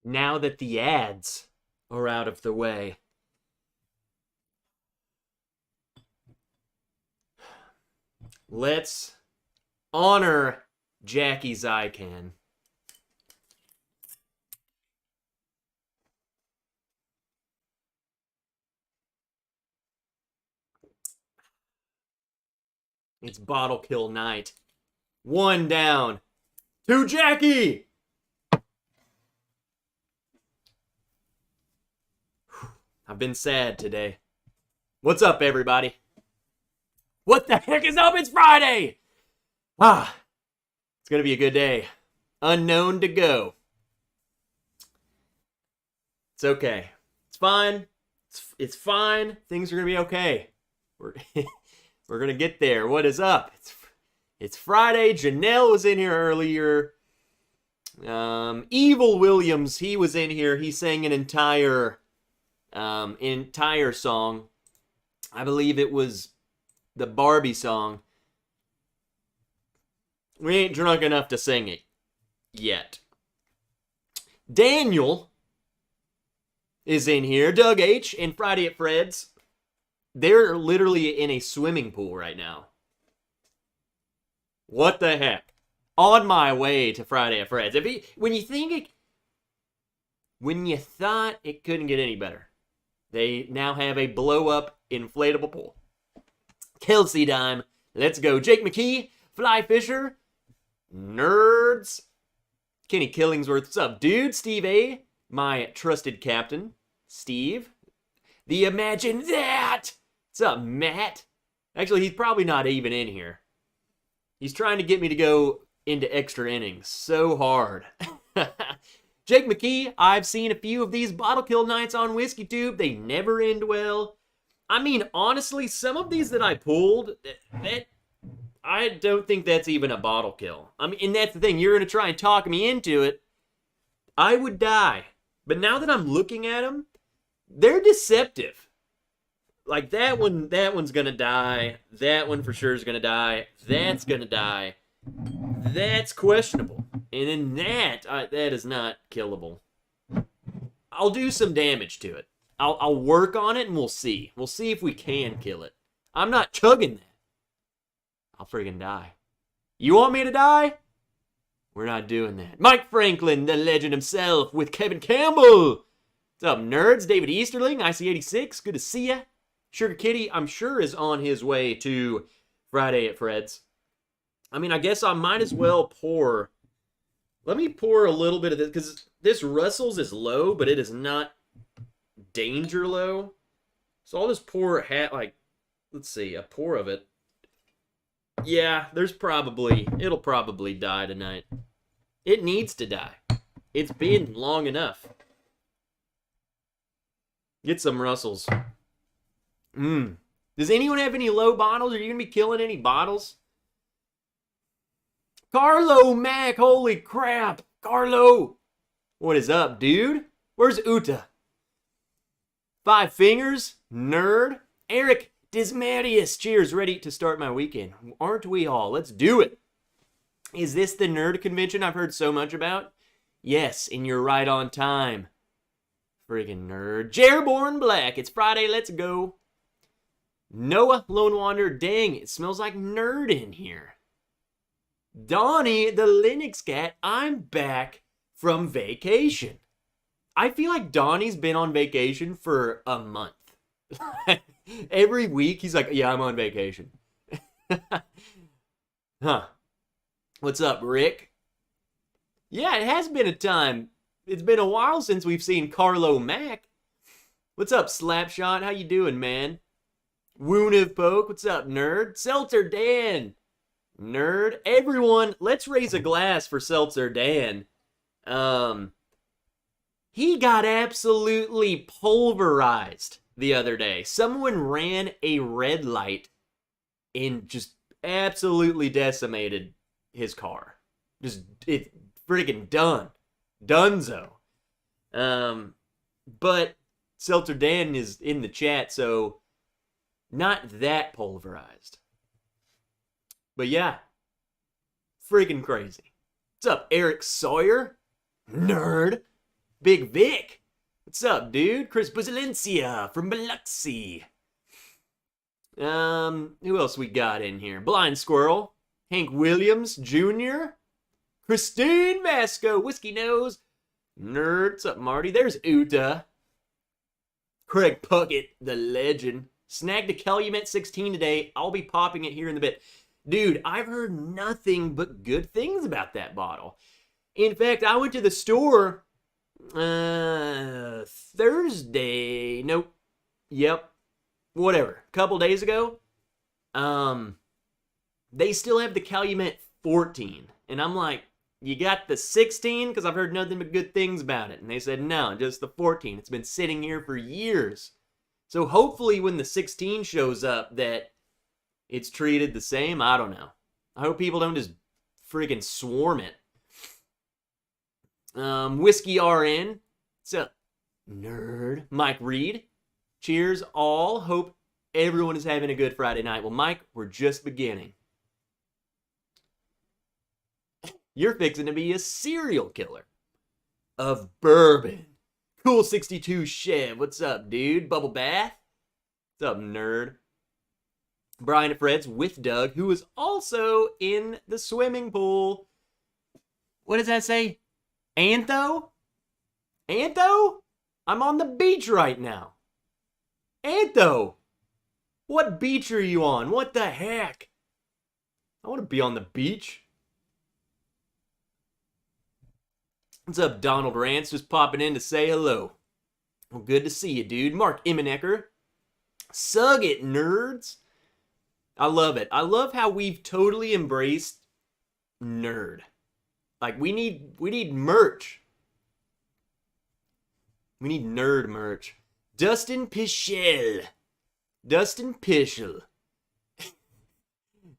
now that the ads are out of the way. Let's honor Jacky Zycan. It's bottle kill night. 1 down to Jacky. I've been sad today. What's up, everybody? What the heck is up? It's Friday! It's gonna be a good day. Unknown to go. It's okay. It's fine. It's fine. Things are gonna be okay. We're gonna get there. What is up? It's Friday. Janelle was in here earlier. Evil Williams, he was in here. He sang an entire song. I believe it was the Barbie song. We ain't drunk enough to sing it yet. Daniel is in here. Doug H. and Friday at Fred's. They're literally in a swimming pool right now. What the heck? On my way to Friday at Fred's. When you thought it couldn't get any better, they now have a blow-up inflatable pool. Kelsey Dime, let's go. Jake McKee, Fly Fisher, Nerds, Kenny Killingsworth, what's up, dude? Steve A, my trusted captain, Steve. The Imagine That, what's up, Matt? Actually, he's probably not even in here. He's trying to get me to go into extra innings so hard. Jake McKee, I've seen a few of these bottle kill nights on Whiskey Tube. They never end well. I mean, honestly, some of these that I pulled, I don't think that's even a bottle kill. I mean, and that's the thing. You're going to try and talk me into it. I would die. But now that I'm looking at them, they're deceptive. Like, that one's going to die. That one for sure is going to die. That's going to die. That's questionable. And then that is not killable. I'll do some damage to it. I'll work on it and we'll see. We'll see if we can kill it. I'm not chugging that. I'll friggin' die. You want me to die? We're not doing that. Mike Franklin, the legend himself, with Kevin Campbell. What's up, nerds? David Easterling, IC86, good to see ya. Sugar Kitty, I'm sure, is on his way to Friday at Fred's. I mean, I guess I might as well pour. Let me pour a little bit of this, because this Russell's is low, but it is not danger low. So I'll just pour let's see, a pour of it. Yeah, it'll probably die tonight. It needs to die. It's been long enough. Get some Russells. Does anyone have any low bottles? Are you going to be killing any bottles? Carlo Mack, holy crap. Carlo. What is up, dude? Where's Uta? Five Fingers, nerd. Eric Dismarius, cheers, ready to start my weekend. Aren't we all? Let's do it. Is this the nerd convention I've heard so much about? Yes, and you're right on time. Friggin' nerd. Jereborn Black, it's Friday, let's go. Noah Lone Wanderer, dang, it smells like nerd in here. Donnie, the Linux cat, I'm back from vacation. I feel like Donnie's been on vacation for a month. Every week, he's like, yeah, I'm on vacation. Huh. What's up, Rick? Yeah, it has been a time. It's been a while since we've seen Carlo Mack. What's up, Slapshot? How you doing, man? Wound of Poke. What's up, nerd? Seltzer Dan. Nerd. Everyone, let's raise a glass for Seltzer Dan. He got absolutely pulverized the other day. Someone ran a red light and just absolutely decimated his car. Just, it's friggin' done. Dunzo. But Seltzer Dan is in the chat, so not that pulverized. But yeah, friggin' crazy. What's up, Eric Sawyer? Nerd. Big Vic. What's up, dude? Chris Buzalencia from Biloxi. Who else we got in here? Blind Squirrel. Hank Williams Jr. Christine Vasco. Whiskey Nose. Nerd. What's up, Marty? There's Uta. Craig Puckett, the legend. Snagged a Calumet 16 today. I'll be popping it here in a bit. Dude, I've heard nothing but good things about that bottle. In fact, I went to the store Thursday. Nope. Yep. Whatever. A couple days ago. They still have the Calumet 14. And I'm like, you got the 16? Because I've heard nothing but good things about it. And they said, no, just the 14. It's been sitting here for years. So hopefully when the 16 shows up that it's treated the same. I don't know. I hope people don't just friggin' swarm it. Whiskey RN. What's up, nerd? Mike Reed. Cheers all. Hope everyone is having a good Friday night. Well, Mike, we're just beginning. You're fixing to be a serial killer of bourbon. Cool 62 Chev. What's up, dude? Bubble Bath. What's up, nerd? Brian at Fred's with Doug, who is also in the swimming pool. What does that say? Antho? Antho? I'm on the beach right now. Antho! What beach are you on? What the heck? I want to be on the beach. What's up, Donald Rance? Just popping in to say hello. Well, good to see you, dude. Mark Immenecker. Sug it, nerds. I love it. I love how we've totally embraced nerd. Like, we need merch. We need nerd merch. Dustin Pichel. Dustin Pichel.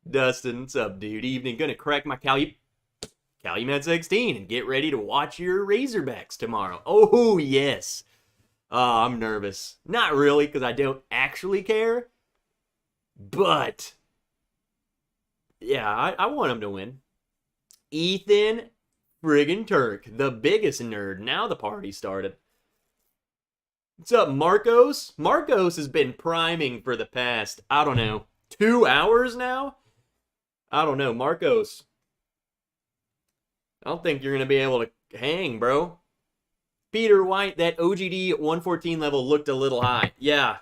Dustin, what's up, dude? Evening. Gonna crack my Calumet 16 and get ready to watch your Razorbacks tomorrow. Oh, yes. I'm nervous. Not really, because I don't actually care. But, yeah, I want him to win. Ethan friggin' Turk, the biggest nerd. Now the party started. What's up, Marcos? Marcos has been priming for the past, I don't know, 2 hours now? I don't know, Marcos. I don't think you're going to be able to hang, bro. Peter White, that OGD 114 level looked a little high. Yeah,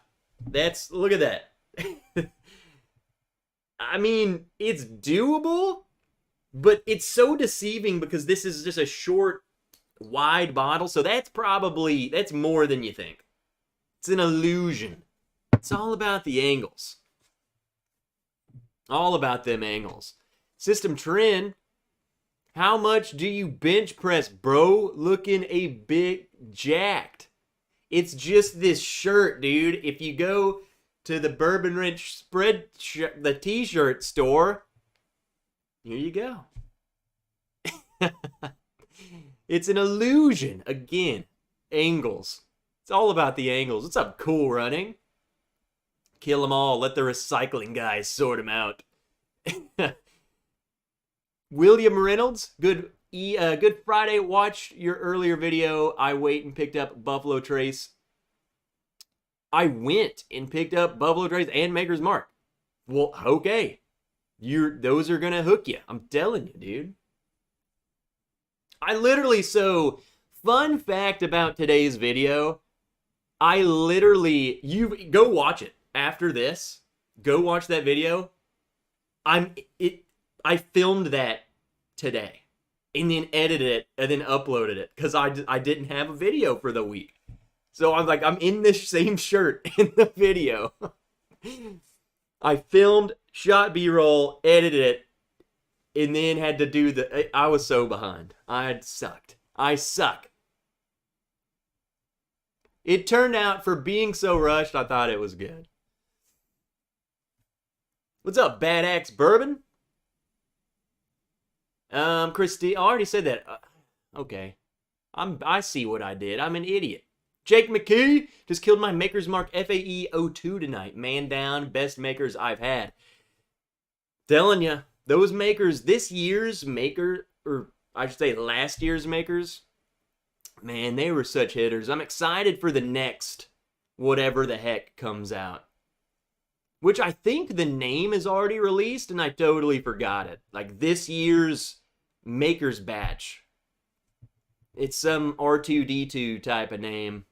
look at that. I mean, it's doable, but it's so deceiving because this is just a short, wide bottle. So that's more than you think. It's an illusion. It's all about the angles. All about them angles. System Trend. How much do you bench press, bro? Looking a bit jacked. It's just this shirt, dude. If you go to the Bourbon Ranch the t-shirt store, here you go. It's an illusion. Again, angles. It's all about the angles. What's up, Cool Running? Kill them all. Let the recycling guys sort them out. William Reynolds, good Friday. Watched your earlier video. I went and picked up Buffalo Trace. I went and picked up Buffalo Trace and Maker's Mark. Well, okay. Those are gonna hook you. I'm telling you, dude. Fun fact about today's video. You go watch it after this. Go watch that video. I filmed that today and then edited it and then uploaded it because I didn't have a video for the week. So I'm in this same shirt in the video. I filmed, shot B-roll, edited it, and then had to I was so behind. I sucked. I suck. It turned out, for being so rushed, I thought it was good. What's up, Bad Axe Bourbon? Christy, I already said that. Okay. I see what I did. I'm an idiot. Jake McKee just killed my Maker's Mark FAE 02 tonight. Man down, best makers I've had. Telling you, those makers, this year's maker, or I should say last year's makers, Man, they were such hitters. I'm excited for the next whatever the heck comes out. Which I think the name is already released, and I totally forgot it. Like this year's Maker's Batch. It's some R2D2 type of name.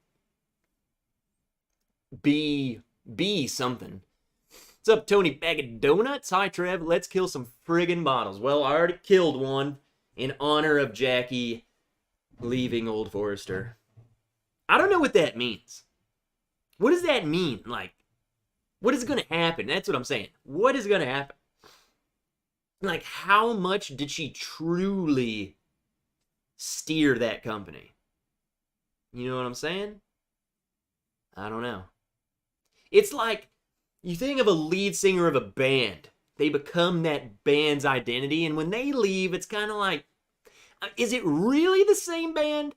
B something. What's up, Tony Bag of Donuts? Hi, Trev. Let's kill some friggin' bottles. Well, I already killed one in honor of Jacky leaving Old Forester. I don't know what that means. What does that mean? Like, what is going to happen? That's what I'm saying. What is going to happen? Like, how much did she truly steer that company? You know what I'm saying? I don't know. It's like, you think of a lead singer of a band. They become that band's identity, and when they leave, it's kind of like, is it really the same band?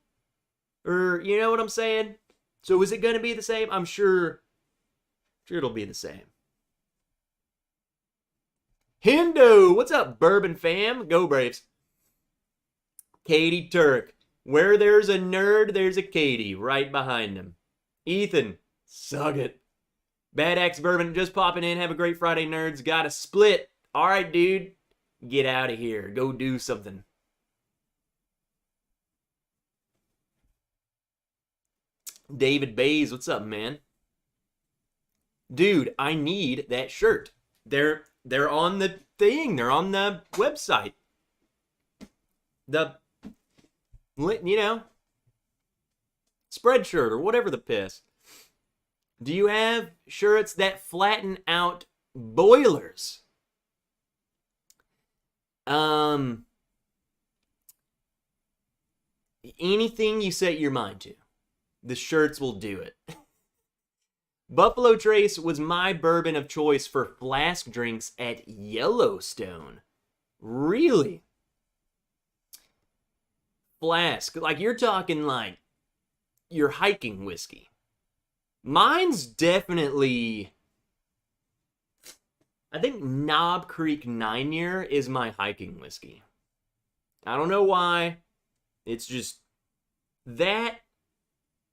Or, you know what I'm saying? So is it going to be the same? I'm sure it'll be the same. Hindo, what's up, Bourbon fam? Go Braves. Katie Turk, where there's a nerd, there's a Katie right behind him. Ethan, suck it. Bad Axe Bourbon, just popping in. Have a great Friday, nerds. Got a split. All right, dude. Get out of here. Go do something. David Baze, what's up, man? Dude, I need that shirt. They're on the thing. They're on the website. The, you know, spread shirt or whatever the piss. Do you have shirts that flatten out boilers? Anything you set your mind to, the shirts will do it. Buffalo Trace was my bourbon of choice for flask drinks at Yellowstone. Really? Flask. Like, you're talking like your hiking whiskey. Mine's definitely, I think Knob Creek 9-year is my hiking whiskey. I don't know why. It's just that,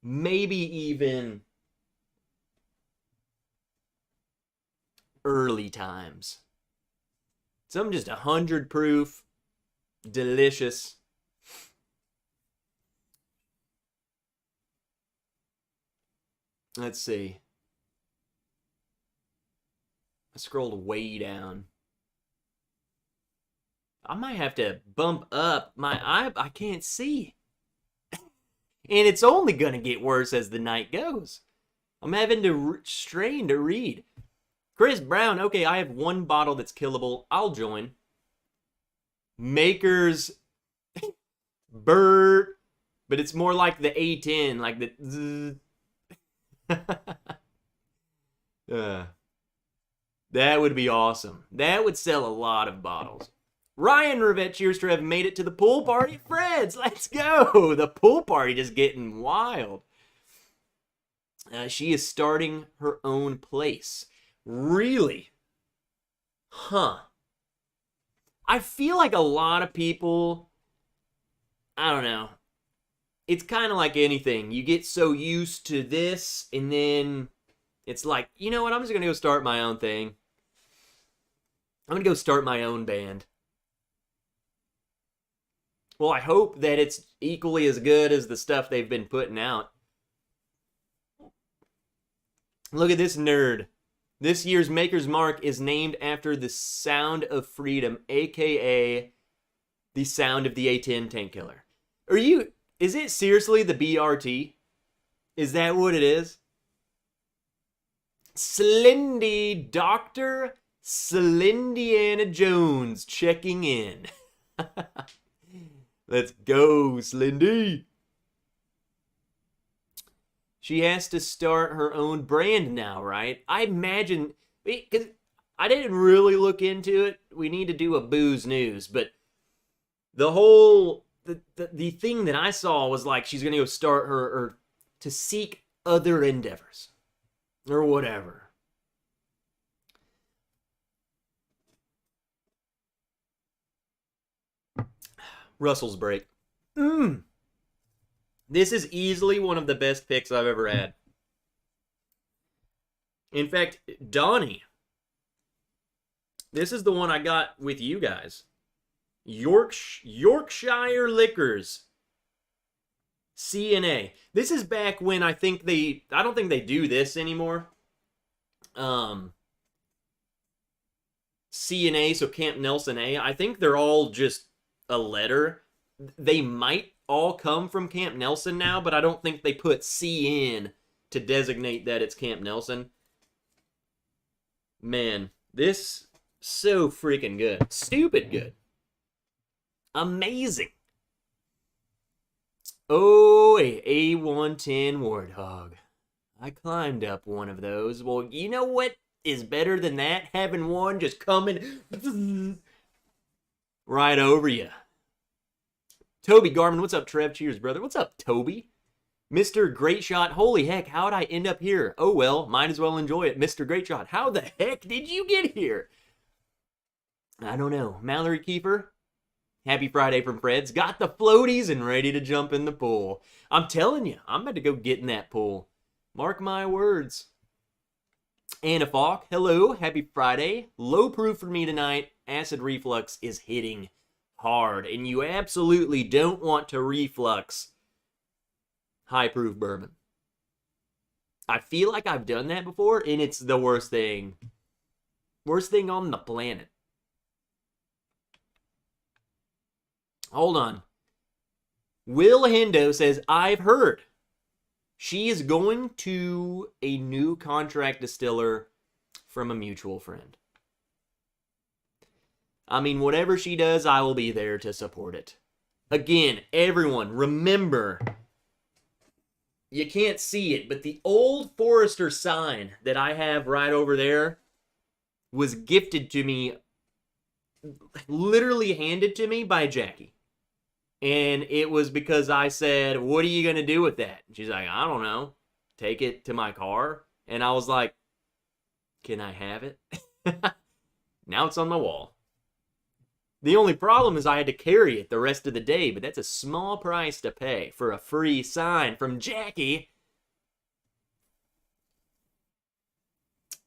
maybe even early times. Some just 100 proof, delicious. Let's see. I scrolled way down. I might have to bump up my eye. I can't see. And it's only going to get worse as the night goes. I'm having to strain to read. Chris Brown, okay, I have one bottle that's killable. I'll join. Maker's Bird, but it's more like the A10, like the that would be awesome. That would sell a lot of bottles. Ryan Rivette, cheers to have made it to the pool party at Fred's. Let's go. The pool party just getting wild. She is starting her own place. Really? Huh. I feel like a lot of people, I don't know. It's kind of like anything. You get so used to this, and then it's like, you know what? I'm just going to go start my own thing. I'm going to go start my own band. Well, I hope that it's equally as good as the stuff they've been putting out. Look at this nerd. This year's Maker's Mark is named after the Sound of Freedom, a.k.a. the sound of the A10 tank killer. Is it seriously the BRT? Is that what it is? Slindy, Dr. Slindiana Jones checking in. Let's go, Slindy. She has to start her own brand now, right? I imagine, because I didn't really look into it. We need to do a booze news, but the whole, the thing that I saw was like she's going to go start her, or to seek other endeavors, or whatever. Russell's break. This is easily one of the best picks I've ever had. In fact, Donnie, this is the one I got with you guys. Yorkshire Liquors. C&A. This is back when I don't think they do this anymore. C&A, so Camp Nelson A. I think they're all just a letter. They might all come from Camp Nelson now, but I don't think they put C in to designate that it's Camp Nelson. Man, this so freaking good. Stupid good. Amazing. Oh, a A110 Warthog. I climbed up one of those. Well, you know what is better than that? Having one just coming right over you. Toby Garmin, what's up, Trev? Cheers, brother. What's up, Toby? Mr. Great Shot, holy heck, how'd I end up here? Oh well, might as well enjoy it. Mr. Great Shot, how the heck did you get here? I don't know. Mallory Keeper, happy Friday from Fred's. Got the floaties and ready to jump in the pool. I'm telling you, I'm about to go get in that pool. Mark my words. Anna Falk, hello, happy Friday. Low proof for me tonight. Acid reflux is hitting hard, and you absolutely don't want to reflux high proof bourbon. I feel like I've done that before, and it's the worst thing. Worst thing on the planet. Hold on. Will Hindo says, I've heard she is going to a new contract distiller from a mutual friend. I mean, whatever she does, I will be there to support it. Again, everyone, remember, you can't see it, but the old Forester sign that I have right over there was gifted to me, literally handed to me by Jacky. And it was because I said, what are you going to do with that? And she's like, I don't know. Take it to my car. And I was like, can I have it? Now it's on my wall. The only problem is I had to carry it the rest of the day, but that's a small price to pay for a free sign from Jacky.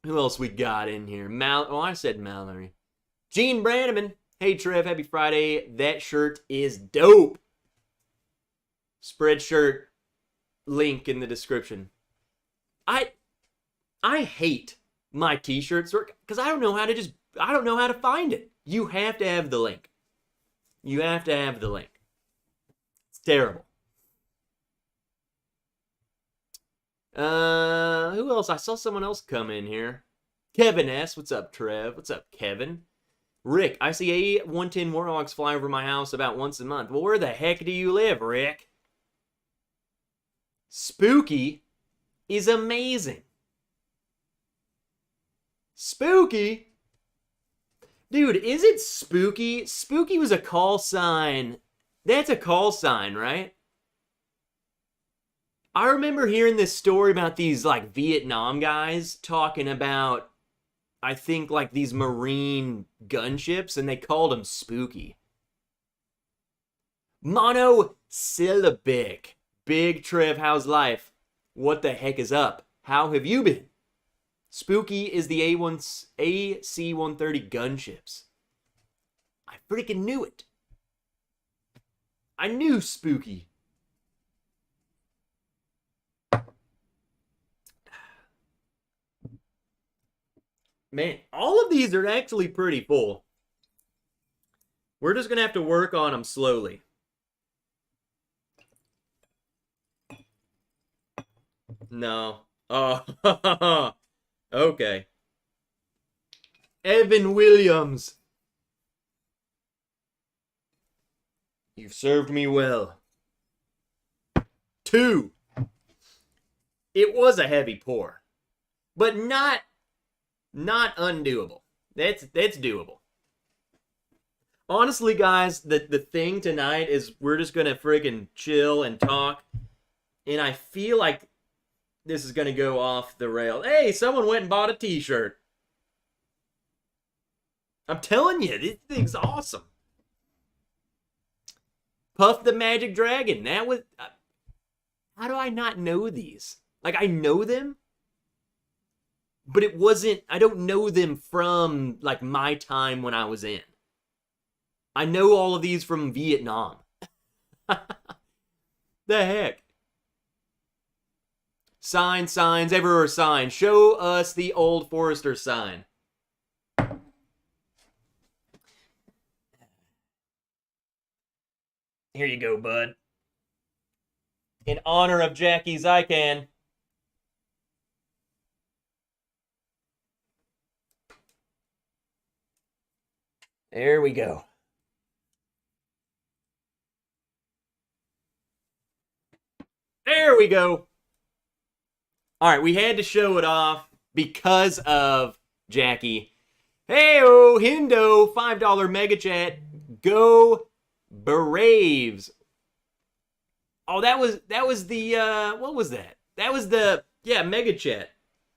Who else we got in here? I said Mallory. Gene Branneman. Hey, Trev, happy Friday. That shirt is dope. Spread shirt, link in the description. I hate my t-shirts because I don't know how to find it. You have to have the link. You have to have the link. It's terrible. Who else? I saw someone else come in here. Kevin S. What's up, Trev? What's up, Kevin? Rick, I see A110 Warthogs fly over my house about once a month. Well, where the heck do you live, Rick? Spooky is amazing. Spooky? Dude, is it spooky? Spooky was a call sign. That's a call sign, right? I remember hearing this story about these, like, Vietnam guys talking about, I think, like, these marine gunships, and they called them spooky. Monosyllabic. Big Trev, how's life? What the heck is up? How have you been? Spooky is the AC-130 gunships. I freaking knew it. I knew Spooky. Man, all of these are actually pretty full. We're just going to have to work on them slowly. No. Oh, okay. Evan Williams. You've served me well. 2. It was a heavy pour, but not undoable. That's doable. Honestly, guys, the thing tonight is we're just gonna friggin' chill and talk, and I feel like this is gonna go off the rail. Hey, someone went and bought a t-shirt. I'm telling you, this thing's awesome. Puff the Magic Dragon. That was I not know these? Like, I know them, but it wasn't, I don't know them from, like, my time when I was in. I know all of these from Vietnam. The heck? Signs, everywhere sign. Show us the Old Forester sign. Here you go, bud. In honor of Jacky's Icon. There we go. There we go. All right, we had to show it off because of Jacky. Hey-oh, Hindo, $5 mega chat. Go Braves. Oh, that was the, what was that? That was the, yeah, mega chat.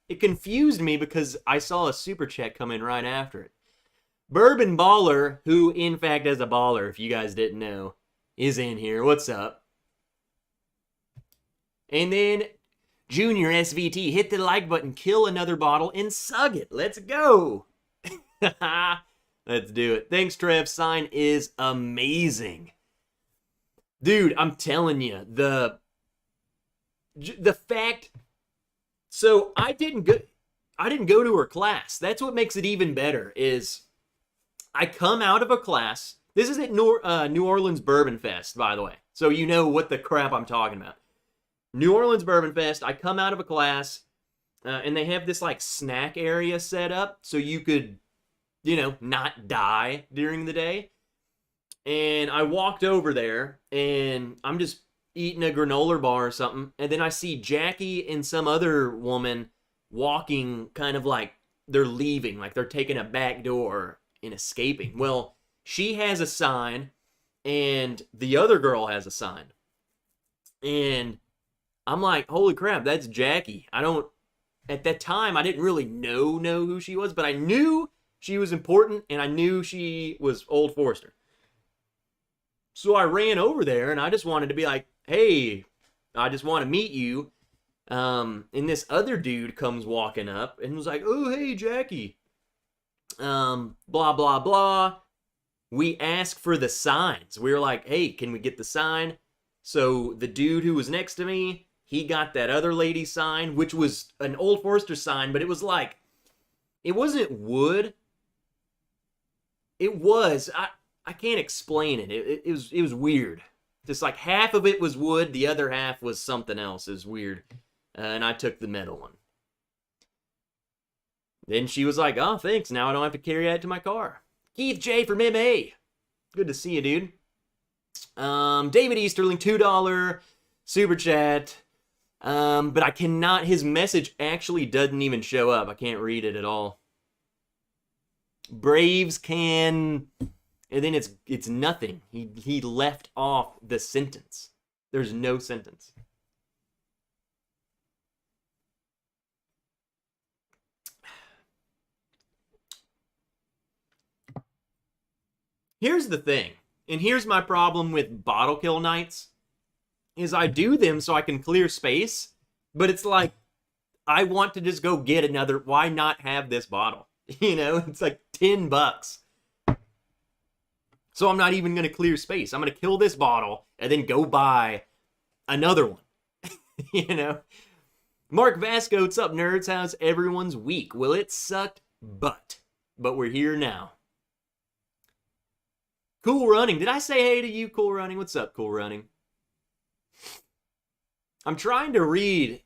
It confused me because I saw a super chat come in right after it. Bourbon Baller, who in fact is a baller, if you guys didn't know, is in here. What's up? And then Junior SVT, hit the like button, kill another bottle, and sug it. Let's go. Let's do it. Thanks, Trev. Sign is amazing. Dude, I'm telling you, the fact, so I didn't go to her class. That's what makes it even better, is I come out of a class. This is at New Orleans Bourbon Fest, by the way. So you know what the crap I'm talking about. New Orleans Bourbon Fest, I come out of a class, and they have this, like, snack area set up so you could, you know, not die during the day. And I walked over there, and I'm just eating a granola bar or something, and then I see Jacky and some other woman walking kind of like they're leaving, like they're taking a back door and escaping. Well, she has a sign, and the other girl has a sign. And I'm like, holy crap, that's Jacky. At that time, I didn't really know who she was, but I knew she was important, and I knew she was Old Forester. So I ran over there, and I just wanted to be like, hey, I just want to meet you. And this other dude comes walking up and was like, oh, hey, Jacky. Blah, blah, blah. We asked for the signs. We were like, hey, can we get the sign? So the dude who was next to me, he got that other lady's sign, which was an Old Forester sign, but it was like, it wasn't wood. It was, I can't explain it. It was weird. Just like half of it was wood, the other half was something else. It was weird. And I took the metal one. Then she was like, oh, thanks. Now I don't have to carry that to my car. Keith J from MA. Good to see you, dude. David Easterling, $2 super chat. But I cannot, his message actually doesn't even show up. I can't read it at all. Braves can, and then it's nothing. He left off the sentence. There's no sentence. Here's the thing, and here's my problem with bottle kill nights, is I do them so I can clear space, but it's like, I want to just go get another, why not have this bottle? You know, it's like $10. So I'm not even going to clear space. I'm going to kill this bottle and then go buy another one. You know? Mark Vasco, what's up, nerds? How's everyone's week? Well, it sucked but we're here now. Cool Running. Did I say hey to you, Cool Running? What's up, Cool Running? I'm trying to read.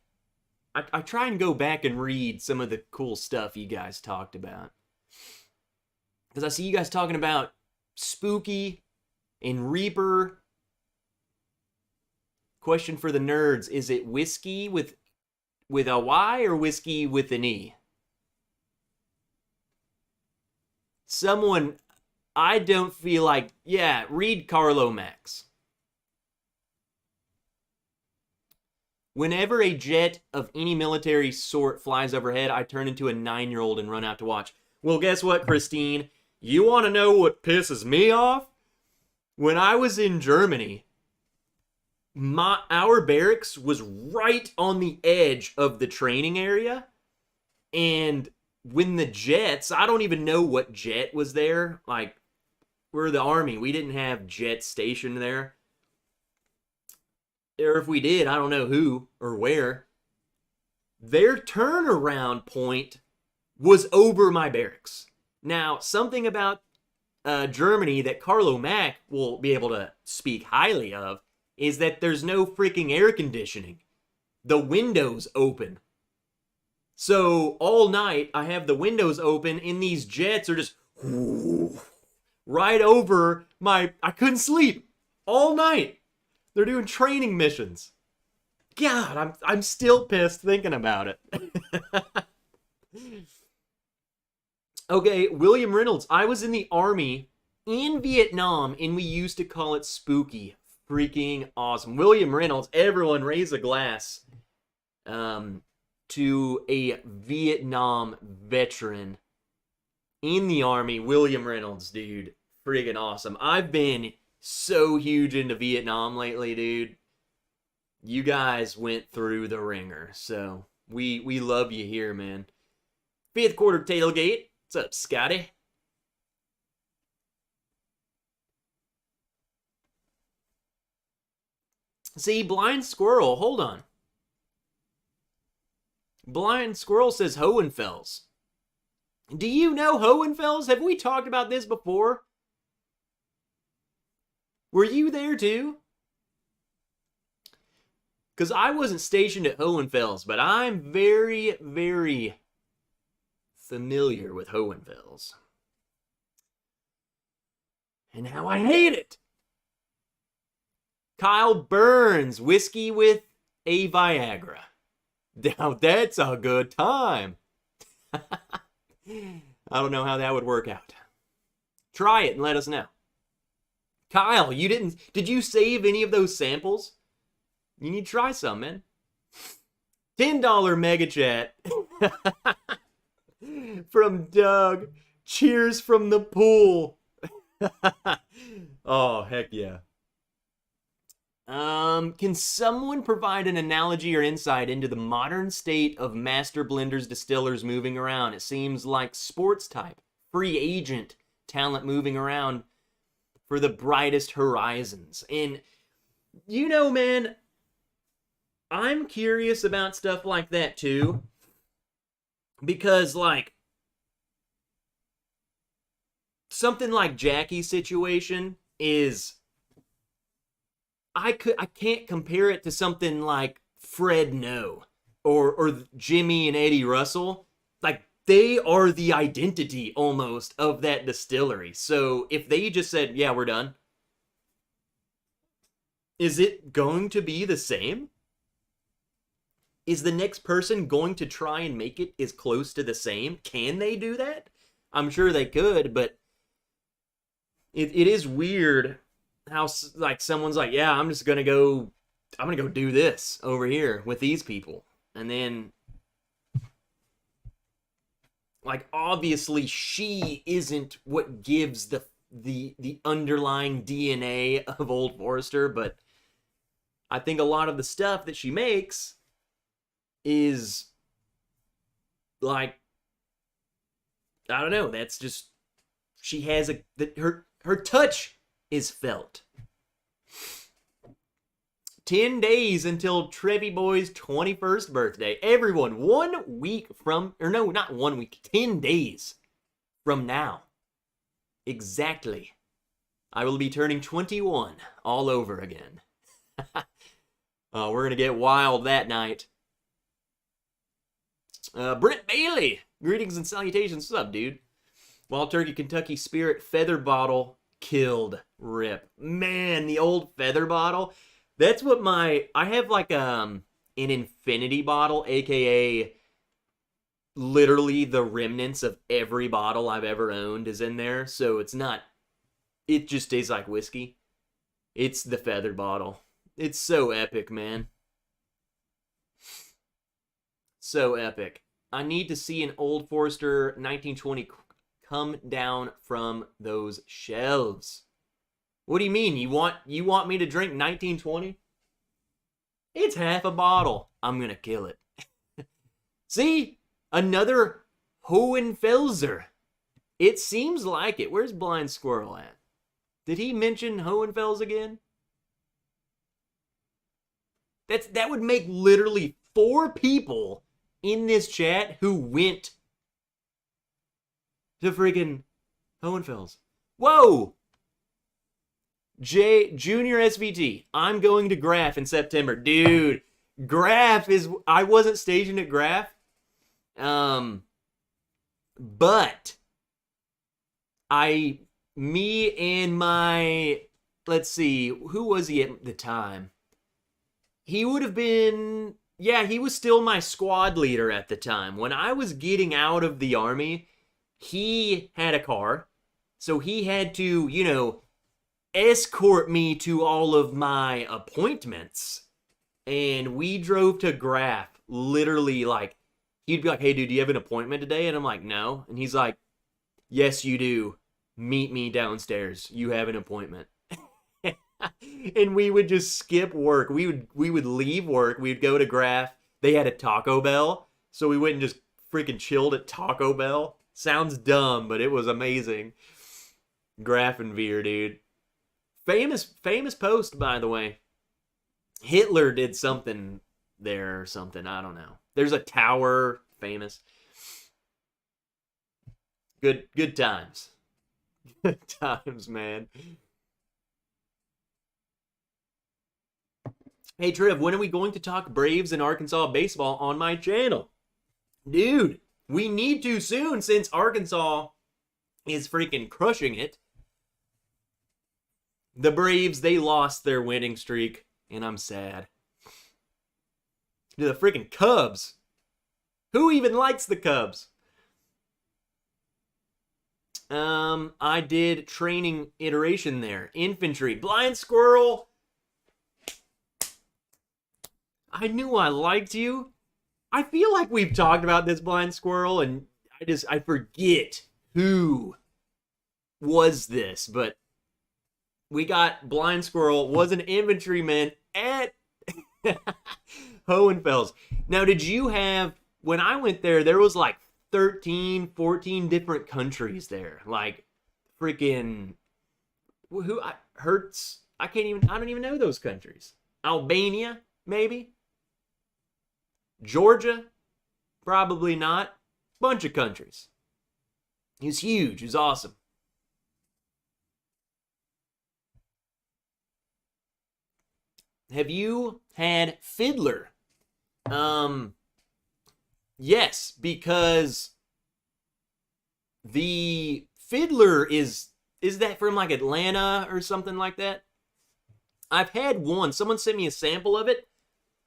I try and go back and read some of the cool stuff you guys talked about. Because I see you guys talking about Spooky and Reaper. Question for the nerds. Is it whiskey with a Y or whiskey with an E? Someone, I don't feel like, yeah, read Carlo Mack. Whenever a jet of any military sort flies overhead, I turn into a 9-year-old and run out to watch. Well, guess what, Christine? You want to know what pisses me off? When I was in Germany, our barracks was right on the edge of the training area, and when the jets, I don't even know what jet was there. Like, we're the Army, we didn't have jets stationed there. Or if we did, I don't know who or where. Their turnaround point was over my barracks. Now, something about Germany that Carlo Mack will be able to speak highly of is that there's no freaking air conditioning. The windows open. So all night I have the windows open and these jets are just right over my... I couldn't sleep all night. They're doing training missions. God, I'm still pissed thinking about it. Okay, William Reynolds. I was in the Army in Vietnam, and we used to call it spooky. Freaking awesome. William Reynolds, everyone raise a glass to a Vietnam veteran in the Army. William Reynolds, dude. Freaking awesome. I've been so huge into Vietnam lately, dude. You guys went through the ringer, so we love you here, man. Fifth quarter tailgate. What's up, Scotty? See, Blind Squirrel, hold on. Blind Squirrel says Hohenfels. Do you know Hohenfels? Have we talked about this before? Were you there too? Because I wasn't stationed at Hohenfels, but I'm very, very familiar with Hohenfels. And how I hate it! Kyle Burns, whiskey with a Viagra. Now that's a good time. I don't know how that would work out. Try it and let us know. Kyle, did you save any of those samples? You need to try some, man. $10 mega chat from Doug. Cheers from the pool. Oh, heck yeah. Can someone provide an analogy or insight into the modern state of master blenders, distillers moving around? It seems like sports type, free agent talent moving around for the brightest horizons. And, you know, man, I'm curious about stuff like that too. Because, like, something like Jacky's situation is... I can't compare it to something like Fred No or Jimmy and Eddie Russell. Like, they are the identity almost of that distillery. So if they just said, yeah, we're done, is it going to be the same? Is the next person going to try and make it as close to the same? Can they do that? I'm sure they could, but it is weird how, like, someone's like, yeah, I'm gonna go do this over here with these people. And then, like, obviously she isn't what gives the underlying DNA of Old Forester, but I think a lot of the stuff that she makes is, like, I don't know, that's just, she has her touch is felt. 10 days until Trevi Boy's 21st birthday. Everyone, 1 week from, or no, not 1 week, 10 days from now. Exactly. I will be turning 21 all over again. We're going to get wild that night. Brent Bailey, greetings and salutations. What's up, dude? Wild Turkey Kentucky Spirit Feather Bottle killed. Rip. Man, the old feather bottle. That's what I have, like, an infinity bottle, aka literally the remnants of every bottle I've ever owned is in there. So it just tastes like whiskey. It's the feather bottle. It's so epic, man. So epic. I need to see an Old Forester 1920 come down from those shelves. What do you mean? You want me to drink 1920? It's half a bottle. I'm gonna kill it. See? Another Hohenfelser. It seems like it. Where's Blind Squirrel at? Did he mention Hohenfels again? That would make literally 4 people in this chat who went to friggin' Hohenfels. Whoa! Junior SVT. I'm going to Graf in September. Dude, Graf is... I wasn't stationed at Graf. But me and my... Let's see. Who was he at the time? He would have been... Yeah, he was still my squad leader at the time. When I was getting out of the army, he had a car. So he had to, you know, escort me to all of my appointments. And we drove to Graf. Literally, like, he'd be like, hey, dude, do you have an appointment today? And I'm like, no. And he's like, yes, you do. Meet me downstairs. You have an appointment. And we would just skip work. We would leave work. We'd go to Graf. They had a Taco Bell. So we went and just freaking chilled at Taco Bell. Sounds dumb, but it was amazing. Graf and Veer, dude. Famous post, by the way. Hitler did something there or something. I don't know. There's a tower. Famous. Good times. Good times, man. Hey, Trev, when are we going to talk Braves and Arkansas baseball on my channel? Dude, we need to soon since Arkansas is freaking crushing it. The Braves, they lost their winning streak, and I'm sad. To the freaking Cubs. Who even likes the Cubs? I did training iteration there. Infantry. Blind Squirrel. I knew I liked you. I feel like we've talked about this, Blind Squirrel, and I forget who was this, but we got Blind Squirrel was an infantryman at Hohenfels. Now, did you have, when I went there was like 13, 14 different countries there. Like, freaking, Hertz, I don't even know those countries. Albania, maybe? Georgia? Probably not. Bunch of countries. He was huge. He was awesome. Have you had Fiddler? Yes, because the Fiddler is that from like Atlanta or something like that? I've had one. Someone sent me a sample of it.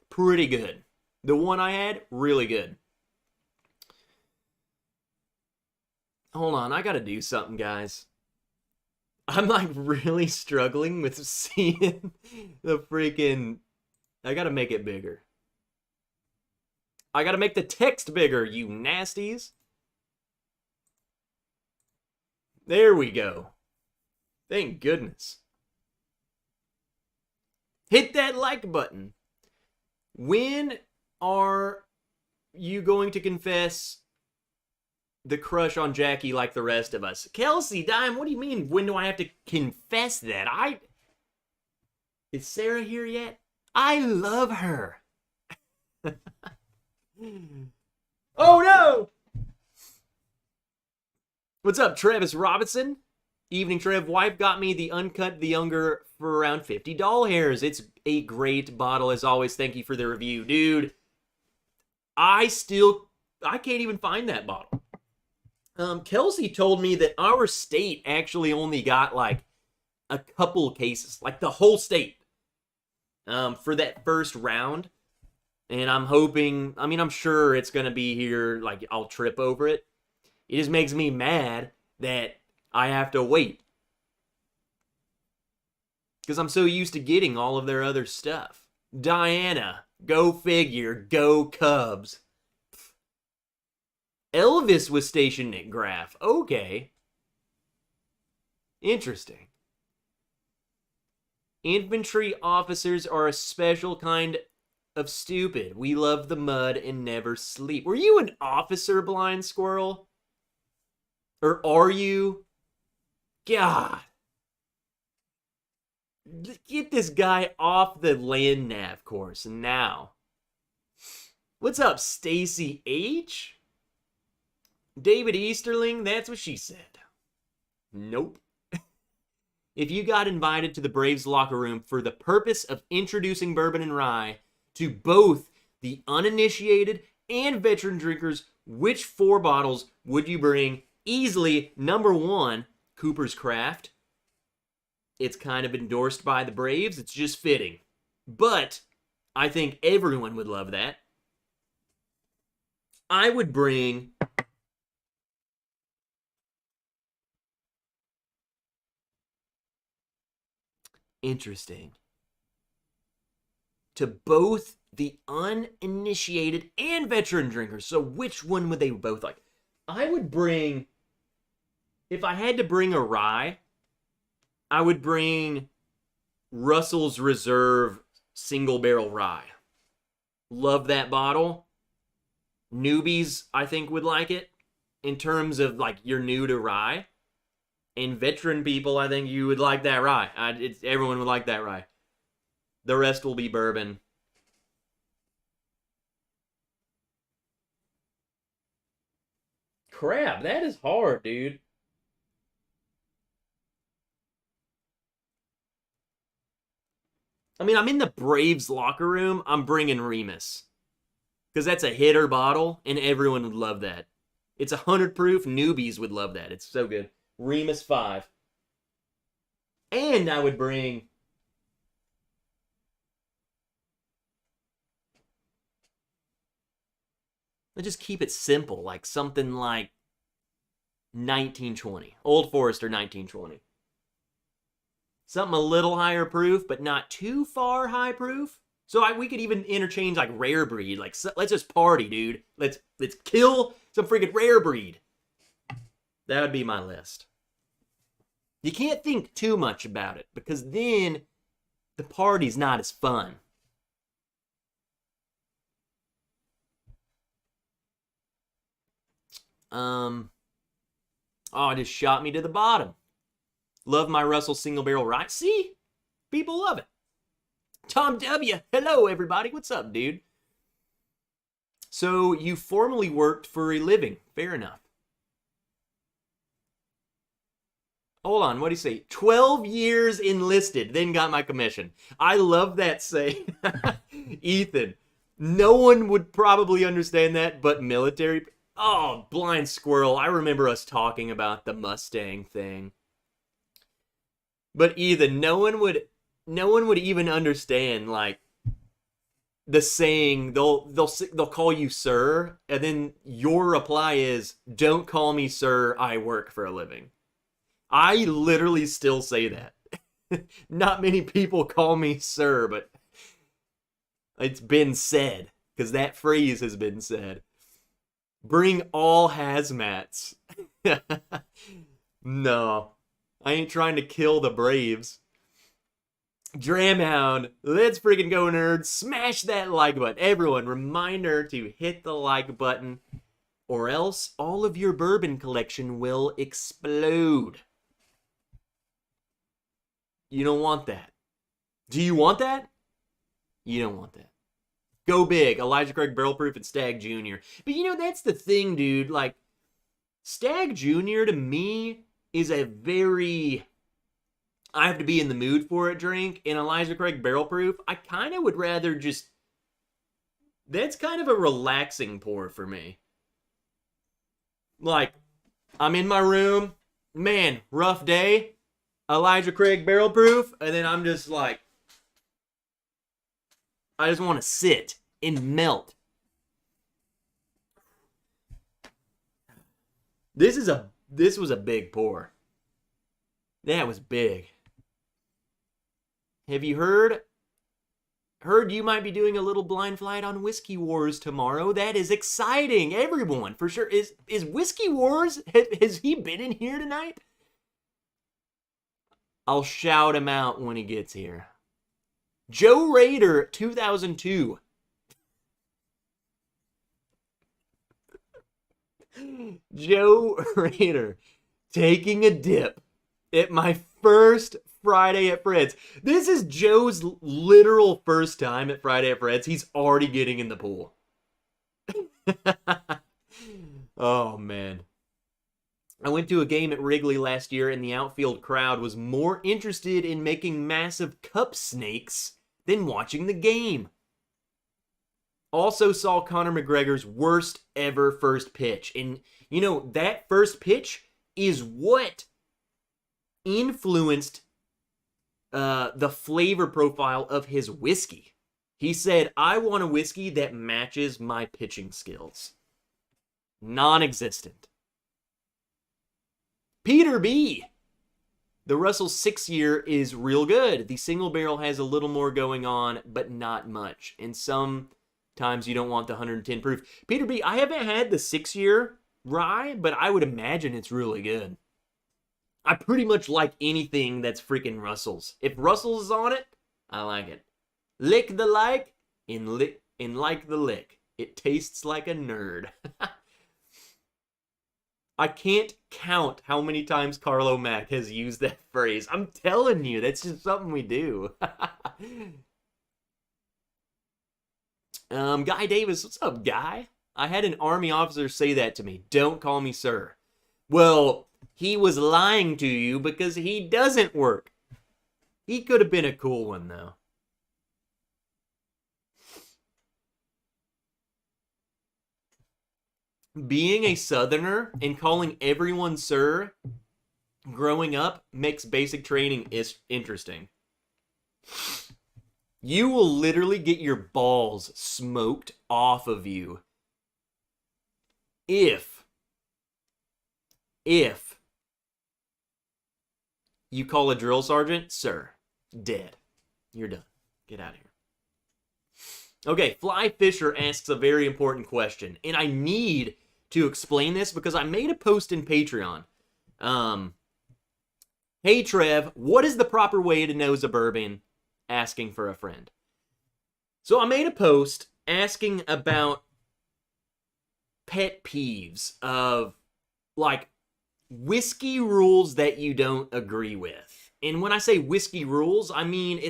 Pretty good. The one I had, really good. Hold on, I gotta do something, guys. I'm like really struggling with seeing the freaking... I gotta make it bigger. I gotta make the text bigger, you nasties. There we go. Thank goodness. Hit that like button. When are you going to confess the crush on Jacky like the rest of us? Kelsey, Dime, what do you mean? When do I have to confess that? Is Sarah here yet? I love her. Oh no! What's up, Travis Robinson? Evening, Trev. Wife got me the Uncut the Younger for around $50 hairs. It's a great bottle as always. Thank you for the review. Dude, I can't even find that bottle. Kelsey told me that our state actually only got like a couple cases, like the whole state, for that first round. And I'm hoping, I'm sure it's going to be here, like I'll trip over it. It just makes me mad that I have to wait. Because I'm so used to getting all of their other stuff. Diana, go figure, go Cubs. Elvis was stationed at Graf. Okay. Interesting. Infantry officers are a special kind of stupid. We love the mud and never sleep. Were you an officer, Blind Squirrel? Or are you? God. Get this guy off the land nav course now. What's up, Stacy H? David Easterling, that's what she said. Nope. If you got invited to the Braves locker room for the purpose of introducing bourbon and rye to both the uninitiated and veteran drinkers, which 4 bottles would you bring? Easily, number 1, Cooper's Craft. It's kind of endorsed by the Braves. It's just fitting. But I think everyone would love that. I would bring... Interesting. To both the uninitiated and veteran drinkers. So which one would they both like? I would bring... If I had to bring a rye, I would bring Russell's Reserve Single Barrel Rye. Love that bottle. Newbies, I think, would like it. In terms of, like, you're new to rye. And veteran people, I think you would like that rye. Everyone would like that rye. The rest will be bourbon. Crap, that is hard, dude. I mean, I'm in the Braves locker room. I'm bringing Remus. Because that's a hitter bottle, and everyone would love that. It's 100 proof. Newbies would love that. It's so good. Remus 5. And I would bring... Let's just keep it simple. Like something like 1920. Old Forester 1920. Something a little higher proof, but not too far high proof. So we could even interchange like rare breed. Like, let's just party, dude. Let's kill some freaking rare breed. That would be my list. You can't think too much about it, because then the party's not as fun. Oh, it just shot me to the bottom. Love my Russell Single Barrel Rye. See? People love it. Tom W. Hello, everybody. What's up, dude? So, you formerly worked for a living. Fair enough. Hold on, what do you say? 12 years enlisted, then got my commission. I love that saying. Ethan, no one would probably understand that, but military... Oh, Blind Squirrel, I remember us talking about the Mustang thing. But Ethan, no one would even understand, like, the saying, they'll call you sir, and then your reply is, don't call me sir, I work for a living. I literally still say that. Not many people call me sir, but it's been said, because that phrase has been said. Bring all hazmats. No, I ain't trying to kill the Braves. Dramhound, let's freaking go, nerds. Smash that like button. Everyone, reminder to hit the like button, or else all of your bourbon collection will explode. You don't want that. Do you want that? You don't want that. Go big. Elijah Craig Barrel Proof and Stag Jr. But you know, that's the thing, dude. Like, Stag Jr. to me is a very... I have to be in the mood for it drink. And Elijah Craig Barrel Proof, I kind of would rather just... That's kind of a relaxing pour for me. Like, I'm in my room. Man, rough day. Elijah Craig Barrel Proof. And then I'm just like... I just want to sit and melt. This was a big pour. That was big. Have you heard you might be doing a little blind flight on Whiskey Wars tomorrow? That is exciting, everyone, for sure. Is Whiskey Wars, has he been in here tonight? I'll shout him out when he gets here. Joe Raider 2002. Joe Raider taking a dip at my first Friday at Fred's. This is Joe's literal first time at Friday at Fred's. He's already getting in the pool. Oh, man. I went to a game at Wrigley last year, and the outfield crowd was more interested in making massive cup snakes than watching the game. Also saw Conor McGregor's worst ever first pitch. And, you know, that first pitch is what influenced the flavor profile of his whiskey. He said, I want a whiskey that matches my pitching skills. Non-existent. Peter B. The Russell 6-year is real good. The single barrel has a little more going on, but not much. And sometimes you don't want the 110 proof. Peter B., I haven't had the 6-year rye, but I would imagine it's really good. I pretty much like anything that's freaking Russell's. If Russell's is on it, I like it. Lick the like and like the lick. It tastes like a nerd. I can't count how many times Carlo Mack has used that phrase. I'm telling you, that's just something we do. Guy Davis, what's up, Guy? I had an Army officer say that to me. Don't call me sir. Well, he was lying to you because he doesn't work. He could have been a cool one, though. Being a Southerner and calling everyone sir growing up makes basic training interesting. You will literally get your balls smoked off of you if you call a drill sergeant sir. Dead. You're done. Get out of here. Okay, Fly Fisher asks a very important question, and I need to explain this because I made a post in Patreon. Hey Trev, what is the proper way to nose a bourbon? Asking for a friend. So I made a post asking about pet peeves of, like, whiskey rules that you don't agree with. And when I say whiskey rules, I mean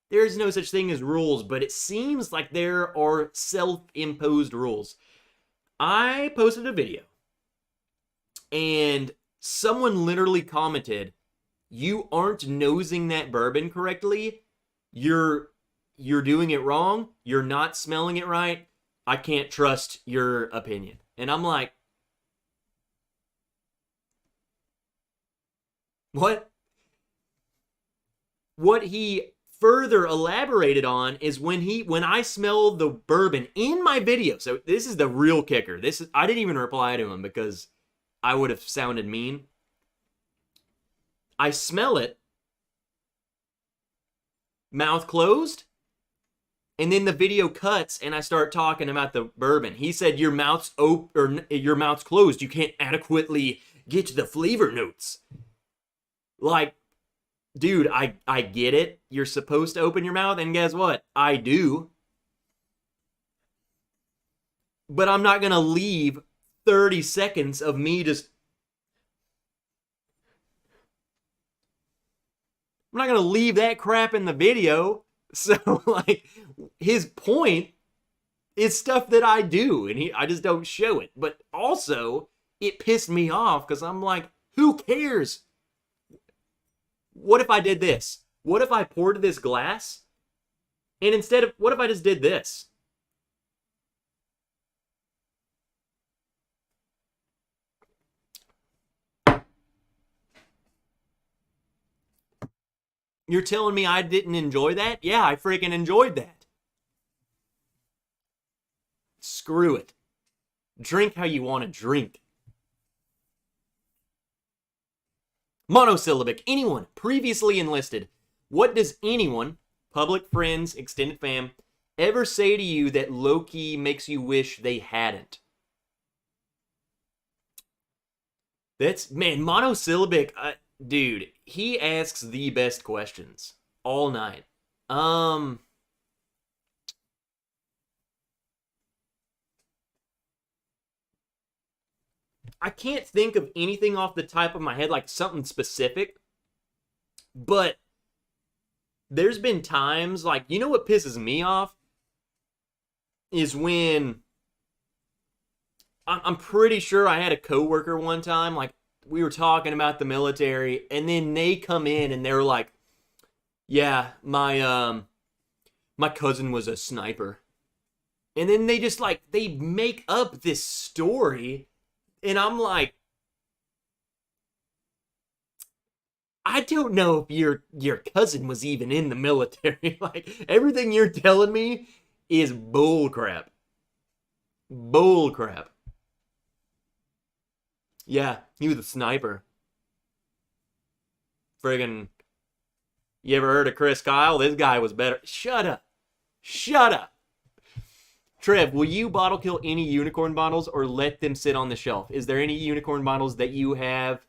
there's no such thing as rules, but it seems like there are self-imposed rules. I posted a video, and someone literally commented, you aren't nosing that bourbon correctly. You're doing it wrong. You're not smelling it right. I can't trust your opinion. And I'm like, what? What he further elaborated on is when I smelled the bourbon in my video. So this is the real kicker. I didn't even reply to him because I would have sounded mean. I smell it, mouth closed, and then the video cuts and I start talking about the bourbon. He said your mouth's your mouth's closed. You can't adequately get to the flavor notes. Like, dude, I get it. You're supposed to open your mouth, and guess what? I do. But I'm not going to leave 30 seconds of me just... I'm not going to leave that crap in the video. So, like, his point is stuff that I do, and I just don't show it. But also, it pissed me off, because I'm like, who cares? What if I did this? What if I poured this glass? And what if I just did this? You're telling me I didn't enjoy that? Yeah, I freaking enjoyed that. Screw it. Drink how you want to drink. Monosyllabic. Anyone previously enlisted. What does anyone, public, friends, extended fam, ever say to you that low-key makes you wish they hadn't? Monosyllabic, dude, he asks the best questions all night. I can't think of anything off the top of my head, like something specific. But there's been times, like, you know what pisses me off? Is when I'm pretty sure I had a coworker one time, like, we were talking about the military, and then they come in and they're like, yeah, my cousin was a sniper. And then they just, like, they make up this story, and I'm like, I don't know if your cousin was even in the military. Like, everything you're telling me is bull crap. Bull crap. Yeah, he was a sniper. Friggin', you ever heard of Chris Kyle? This guy was better. Shut up. Shut up. Trev, will you bottle kill any unicorn bottles or let them sit on the shelf? Is there any unicorn bottles that you have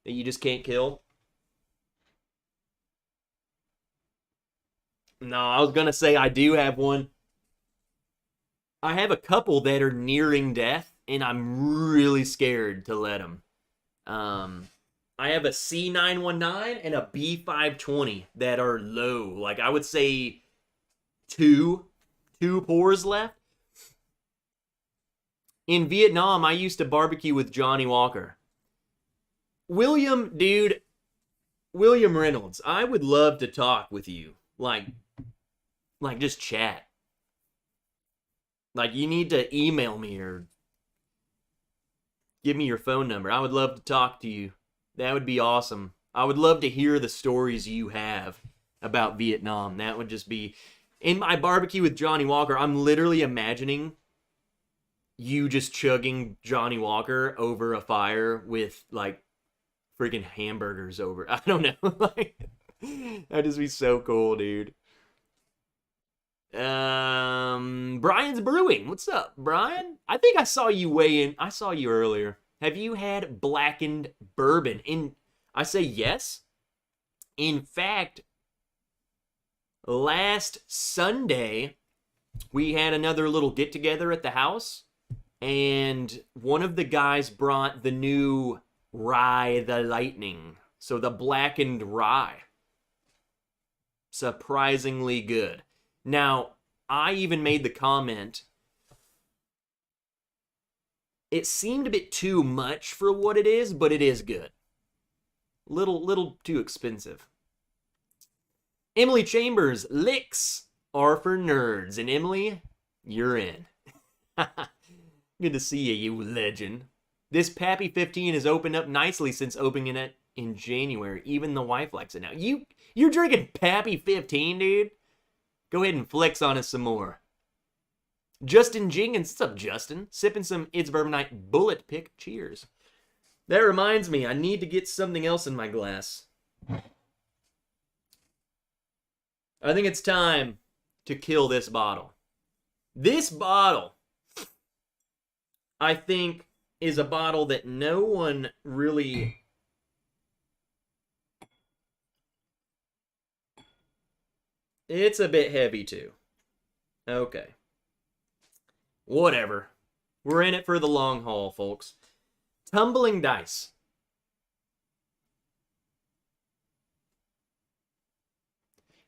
that you just can't kill? No, I was going to say I do have one. I have a couple that are nearing death, and I'm really scared to let them. I have a C919 and a B520 that are low. Like, I would say two pours left. In Vietnam, I used to barbecue with Johnny Walker. William, dude, William Reynolds, I would love to talk with you. Like just chat. Like, you need to email me or give me your phone number. I would love to talk to you. That would be awesome. I would love to hear the stories you have about Vietnam. That would just be... In my barbecue with Johnny Walker, I'm literally imagining you just chugging Johnny Walker over a fire with, like, freaking hamburgers over. I don't know. Like, that'd just be so cool, dude. Brian's Brewing. What's up, Brian? I think I saw you weigh in. I saw you earlier. Have you had blackened bourbon? I say yes. In fact, last Sunday, we had another little get-together at the house, and one of the guys brought the new Rye the Lightning. So the blackened rye. Surprisingly good. Now, I even made the comment, it seemed a bit too much for what it is, but it is good. Little too expensive. Emily Chambers, licks are for nerds. And Emily, you're in. Good to see you, you legend. This Pappy 15 has opened up nicely since opening it in January. Even the wife likes it now. You're drinking Pappy 15, dude? Go ahead and flex on us some more. Justin Jenkins, what's up, Justin? Sipping some It's Bourbon Night Bullet Pick. Cheers. That reminds me, I need to get something else in my glass. I think it's time to kill this bottle. This bottle, I think, is a bottle that no one really... It's a bit heavy, too. Okay. Whatever. We're in it for the long haul, folks. Tumbling Dice.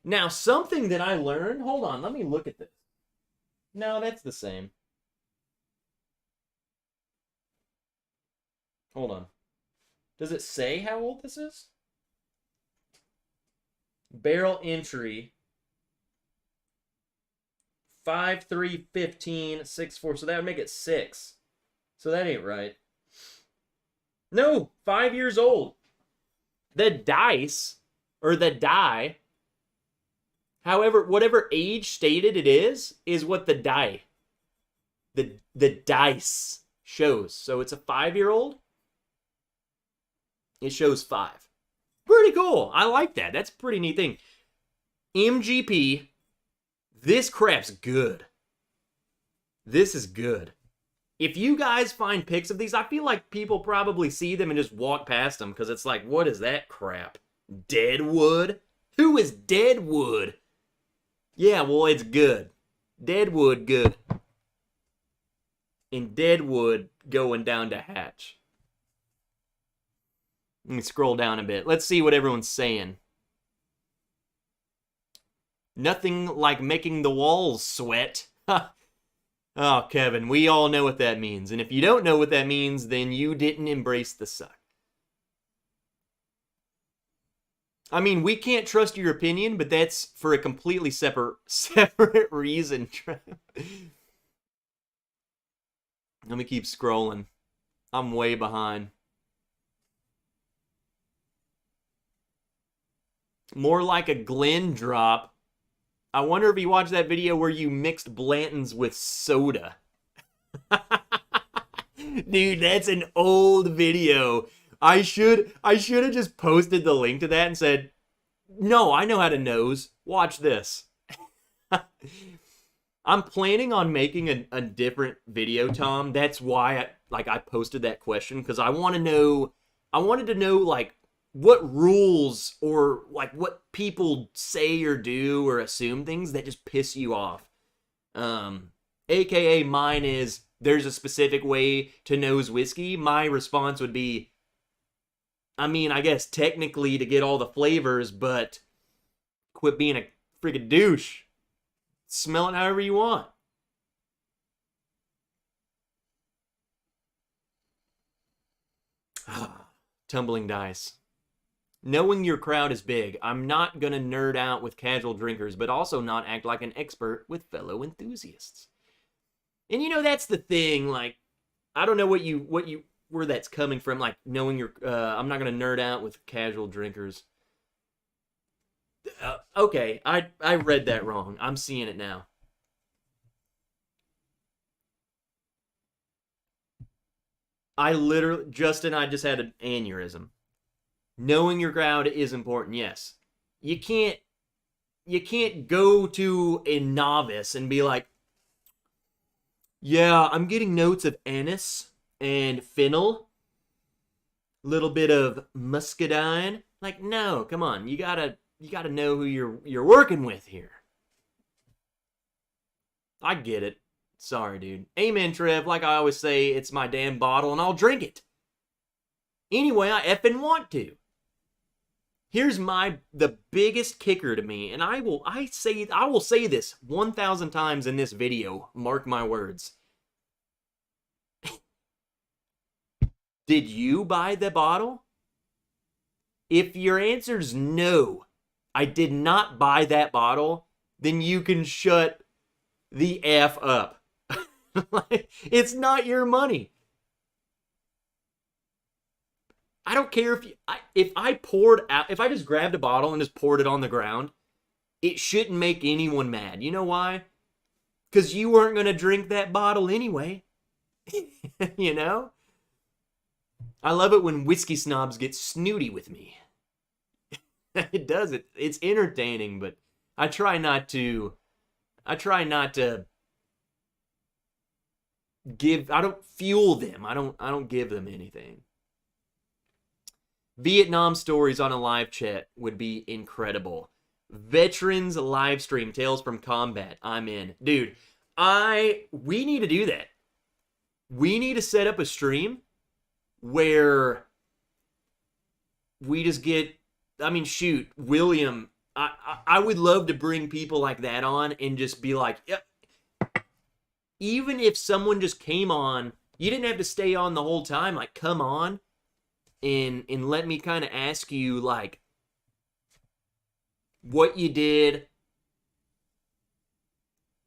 Now, something that I learned... Hold on, let me look at this. No, that's the same. Hold on. Does it say how old this is? Barrel entry... 5/3/15 6/4, so that would make it 6. So that ain't right. No, 5 years old. The dice, or the die, however, whatever age stated it is what the die, the dice shows. So it's a 5-year-old. It shows 5. Pretty cool. I like that. That's a pretty neat thing. MGP. This crap's good. This is good. If you guys find pics of these, I feel like people probably see them and just walk past them because it's like, what is that crap? Deadwood? Who is Deadwood? Yeah, well, it's good. Deadwood, good. And Deadwood going down to hatch. Let me scroll down a bit. Let's see what everyone's saying. Nothing like making the walls sweat. Oh, Kevin, we all know what that means. And if you don't know what that means, then you didn't embrace the suck. I mean, we can't trust your opinion, but that's for a completely separate reason. Let me keep scrolling. I'm way behind. More like a Glen drop. I wonder if you watched that video where you mixed Blanton's with soda. Dude, that's an old video. I should have just posted the link to that and said, no, I know how to nose. Watch this. I'm planning on making a different video, Tom. That's why I posted that question, because I wanted to know like what rules or like what people say or do or assume things that just piss you off. AKA mine is, there's a specific way to nose whiskey. My response would be, I mean, I guess technically to get all the flavors, but quit being a freaking douche. Smell it however you want. Tumbling Dice. Knowing your crowd is big. I'm not gonna nerd out with casual drinkers, but also not act like an expert with fellow enthusiasts. And you know, that's the thing, like, I don't know where that's coming from, like knowing your I'm not gonna nerd out with casual drinkers. Okay, I read that wrong. I'm seeing it now. Justin, I just had an aneurysm. Knowing your crowd is important, yes. You can't go to a novice and be like, yeah, I'm getting notes of anise and fennel, little bit of muscadine. Like, no, come on, you gotta know who you're working with here. I get it. Sorry, dude. Amen, Trev. Like I always say, it's my damn bottle and I'll drink it. Anyway, I effing want to. Here's the biggest kicker to me, and I will say this 1,000 times in this video. Mark my words. Did you buy the bottle? If your answer's no, I did not buy that bottle, then you can shut the F up. It's not your money. I don't care if I just grabbed a bottle and just poured it on the ground, it shouldn't make anyone mad. You know why? Because you weren't going to drink that bottle anyway. You know? I love it when whiskey snobs get snooty with me. It does. It's entertaining, but I try not to I don't fuel them. I don't give them anything. Vietnam stories on a live chat would be incredible. Veterans live stream, Tales from Combat. I'm in. Dude, we need to do that. We need to set up a stream where we just get, I mean, shoot, William, I would love to bring people like that on and just be like, yeah. Even if someone just came on, you didn't have to stay on the whole time. Like, come on and let me kind of ask you, like, what you did,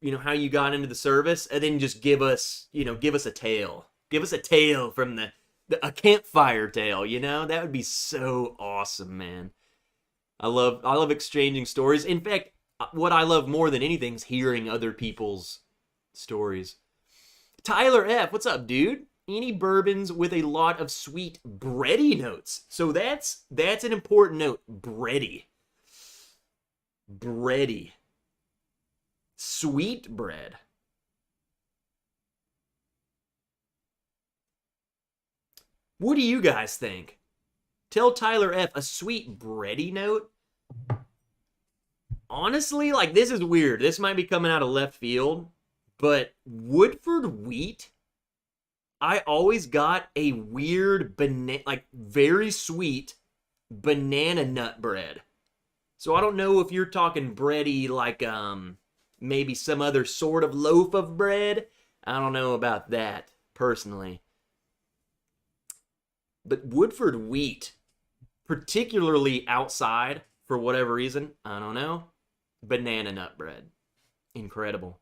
you know, how you got into the service, and then just give us a tale. Give us a tale from a campfire tale, you know? That would be so awesome, man. I love exchanging stories. In fact, what I love more than anything is hearing other people's stories. Tyler F, what's up, dude? Any bourbons with a lot of sweet bready notes? So that's an important note. Bready. Sweet bread. What do you guys think? Tell Tyler F a sweet bready note. Honestly, like, this is weird. This might be coming out of left field, but Woodford wheat I always got a weird banana, like very sweet banana nut bread. So I don't know if you're talking bready like maybe some other sort of loaf of bread. I don't know about that personally. But Woodford wheat, particularly outside for whatever reason, I don't know. Banana nut bread. Incredible.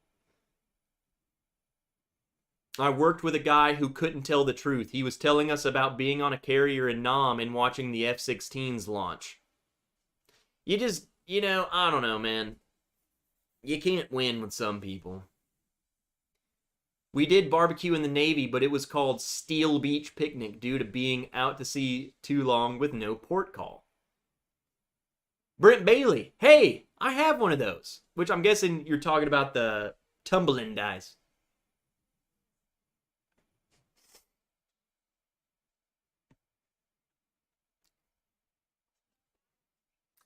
I worked with a guy who couldn't tell the truth. He was telling us about being on a carrier in Nam and watching the F-16s launch. You just, I don't know, man. You can't win with some people. We did barbecue in the Navy, but it was called Steel Beach Picnic due to being out to sea too long with no port call. Brent Bailey, hey, I have one of those. Which I'm guessing you're talking about the Tumbling Dice.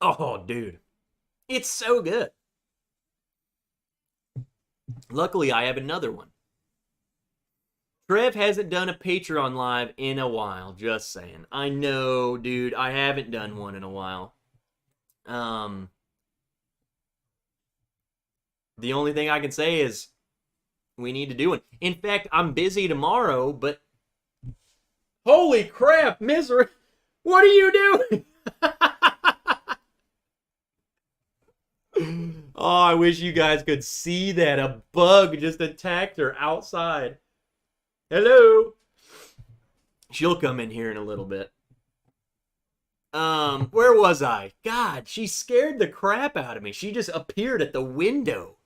Oh, dude. It's so good. Luckily, I have another one. Trev hasn't done a Patreon live in a while, just saying. I know, dude, I haven't done one in a while. The only thing I can say is we need to do one. In fact, I'm busy tomorrow, but holy crap, Misery, what are you doing? Oh, I wish you guys could see that. A bug just attacked her outside. Hello. She'll come in here in a little bit. Where was I? God, she scared the crap out of me. She just appeared at the window.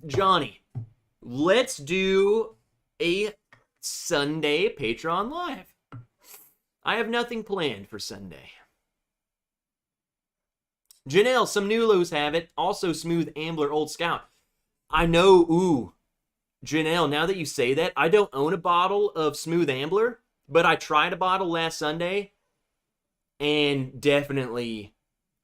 Johnny, let's do a Sunday Patreon Live. I have nothing planned for Sunday. Janelle, some Nulos have it. Also, Smooth Ambler Old Scout. I know, ooh. Janelle, now that you say that, I don't own a bottle of Smooth Ambler, but I tried a bottle last Sunday, and definitely,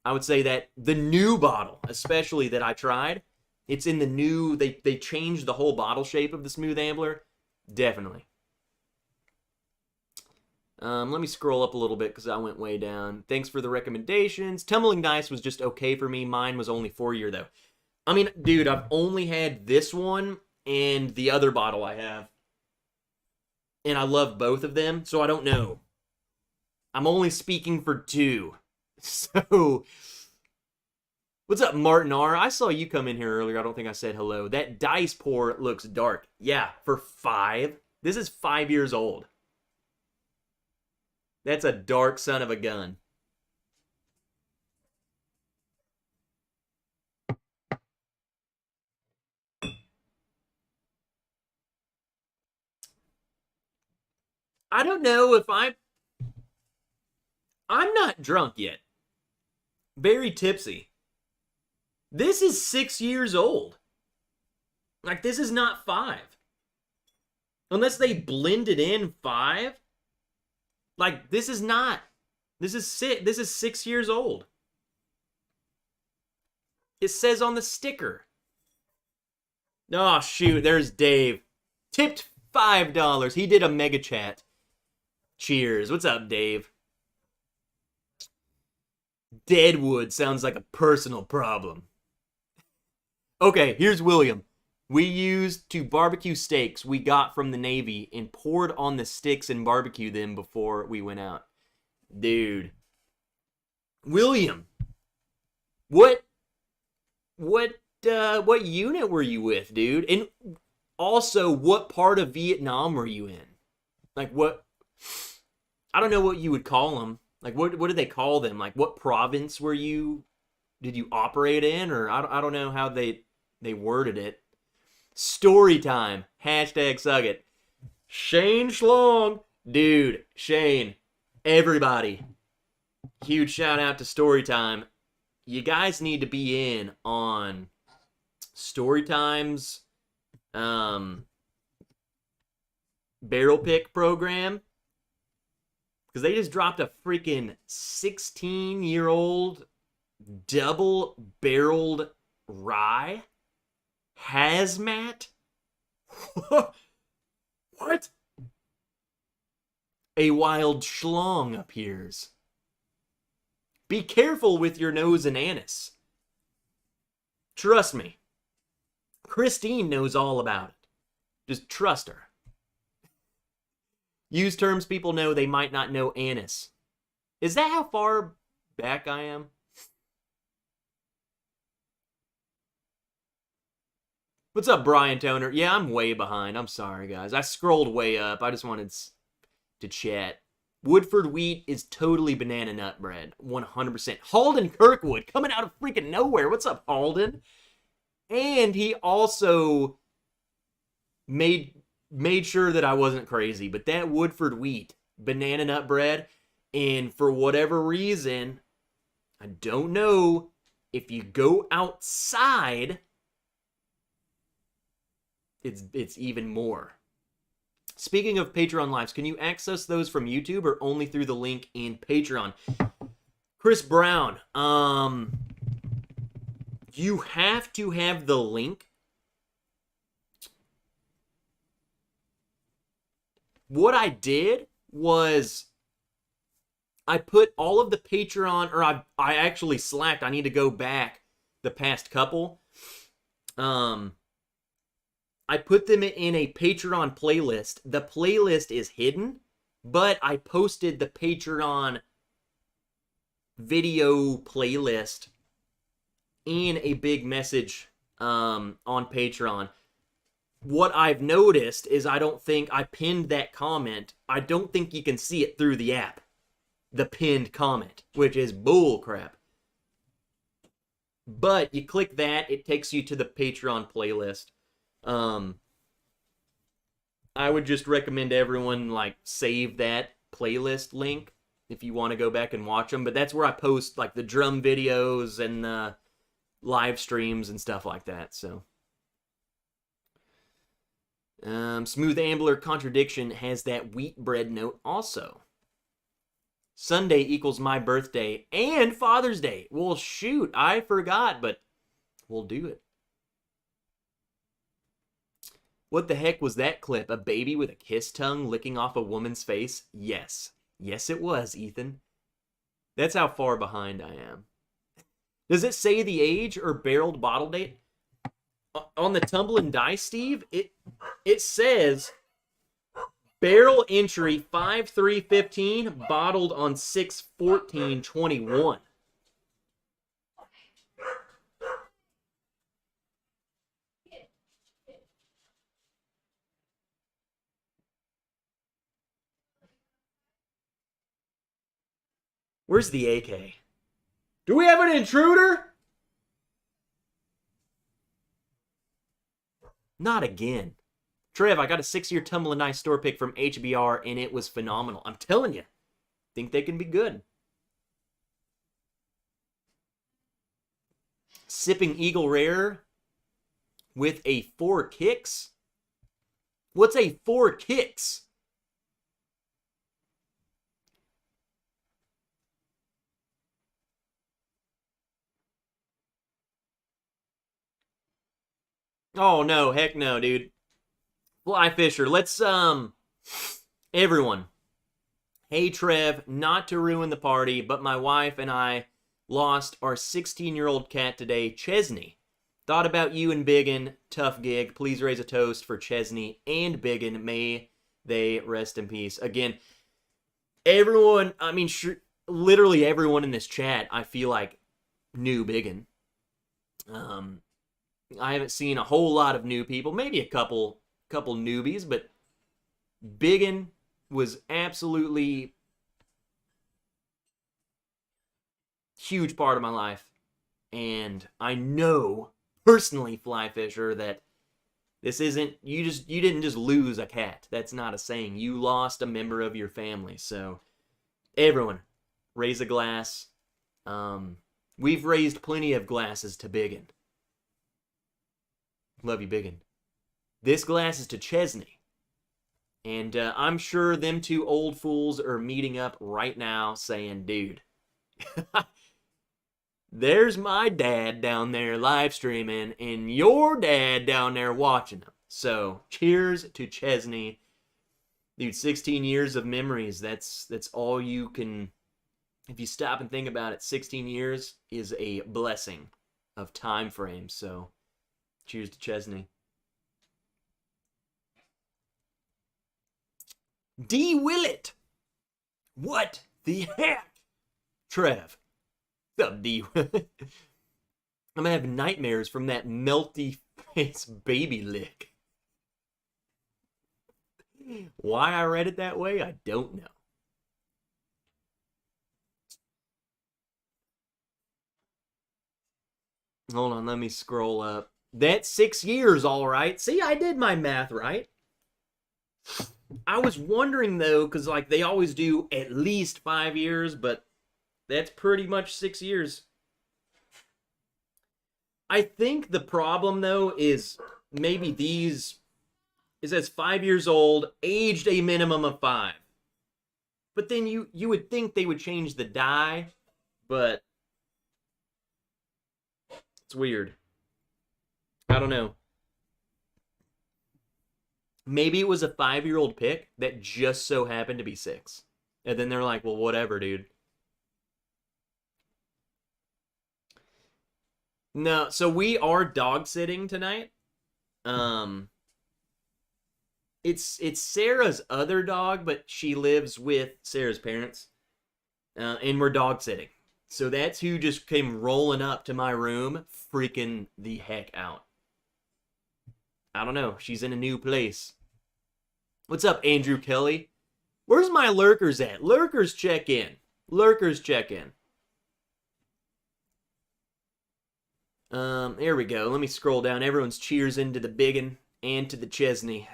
I would say that the new bottle, especially that I tried, it's in the new, they changed the whole bottle shape of the Smooth Ambler. Definitely. Let me scroll up a little bit because I went way down. Thanks for the recommendations. Tumbling Dice was just okay for me. Mine was only 4-year, though. I mean, dude, I've only had this one and the other bottle I have. And I love both of them, so I don't know. I'm only speaking for 2. So, what's up, Martin R? I saw you come in here earlier. I don't think I said hello. That dice pour looks dark. Yeah, for 5. This is 5 years old. That's a dark son of a gun. I don't know if I'm not drunk yet. Very tipsy. This is 6 years old. Like, this is not 5. Unless they blended in 5. Like, this is not. This is 6 years old. It says on the sticker. Oh, shoot. There's Dave. Tipped $5. He did a mega chat. Cheers. What's up, Dave? Deadwood sounds like a personal problem. Okay, here's William. We used to barbecue steaks we got from the Navy and poured on the sticks and barbecued them before we went out. Dude. William. What unit were you with, dude? And also, what part of Vietnam were you in? Like, what? I don't know what you would call them. Like, what do they call them? Like, what province did you operate in? Or I don't know how they worded it. Story time. Hashtag suck it. Shane Schlong. Dude, Shane. Everybody. Huge shout out to Story Time. You guys need to be in on Story Time's barrel pick program. Because they just dropped a freaking 16-year-old double-barreled rye hazmat What? A wild schlong appears. Be careful with your nose and anise. Trust me. Christine knows all about it. Just trust her. Use terms people know they might not know anise. Is that how far back I am? What's up, Brian Toner? Yeah, I'm way behind. I'm sorry, guys. I scrolled way up. I just wanted to chat. Woodford wheat is totally banana nut bread. 100%. Halden Kirkwood coming out of freaking nowhere. What's up, Halden? And he also made sure that I wasn't crazy. But that Woodford wheat, banana nut bread, and for whatever reason, I don't know, if you go outside, it's even more. Speaking of Patreon lives, can you access those from YouTube or only through the link in Patreon? Chris Brown, you have to have the link. What I did was I put all of the Patreon, or I actually slacked. I need to go back the past couple. I put them in a Patreon playlist. The playlist is hidden, but I posted the Patreon video playlist in a big message on Patreon. What I've noticed is I don't think I pinned that comment. I don't think you can see it through the app. The pinned comment, which is bull crap. But you click that, it takes you to the Patreon playlist. I would just recommend everyone save that playlist link if you want to go back and watch them. But that's where I post the drum videos and the live streams and stuff like that. So, Smooth Ambler Contradiction has that wheat bread note also. Sunday equals my birthday and Father's Day. Well, shoot, I forgot, but we'll do it. What the heck was that clip? A baby with a kiss tongue licking off a woman's face? Yes. Yes, it was, Ethan. That's how far behind I am. Does it say the age or barreled bottle date? On the Tumbling Dice, Steve, it says barrel entry 5/3/15, bottled on 6/14/21. Where's the AK? Do we have an intruder? Not again. Trev, I got a 6-year Tumbling Dice store pick from HBR, and it was phenomenal. I'm telling you. Think they can be good. Sipping Eagle Rare with a 4 kicks? What's a 4 kicks? Oh, no. Heck no, dude. Fly Fisher. Let's, everyone. Hey, Trev, not to ruin the party, but my wife and I lost our 16-year-old cat today, Chesney. Thought about you and Biggin. Tough gig. Please raise a toast for Chesney and Biggin. May they rest in peace. Again, everyone, literally everyone in this chat, I feel like, knew Biggin. I haven't seen a whole lot of new people. Maybe a couple newbies, but Biggin was absolutely huge part of my life. And I know personally, Fly Fisher, that this isn't, you didn't just lose a cat. That's not a saying. You lost a member of your family. So everyone, raise a glass. We've raised plenty of glasses to Biggin. Love you, Biggin. This glass is to Chesney. And I'm sure them two old fools are meeting up right now saying, dude, There's my dad down there live streaming, and your dad down there watching them. So, cheers to Chesney. Dude, 16 years of memories. That's all you can... If you stop and think about it, 16 years is a blessing of time frame. So, cheers to Chesney. D. Willett. What the heck? Trev. What's up, D. Willett? I'm gonna have nightmares from that melty face baby lick. Why I read it that way, I don't know. Hold on, let me scroll up. That's 6 years, all right. See, I did my math right. I was wondering, though, because, like, they always do at least 5 years, but that's pretty much 6 years. I think the problem, though, is maybe these... It says 5 years old, aged a minimum of 5. But then you would think they would change the die, but... It's weird. I don't know. Maybe it was a 5-year-old pick that just so happened to be 6. And then they're like, well, whatever, dude. No, so we are dog sitting tonight. It's Sarah's other dog, but she lives with Sarah's parents. And we're dog sitting. So that's who just came rolling up to my room, freaking the heck out. I don't know. She's in a new place. What's up, Andrew Kelly? Where's my lurkers at? Lurkers check in. Lurkers check in. Here we go. Let me scroll down. Everyone's cheers into the biggin and to the Chesney.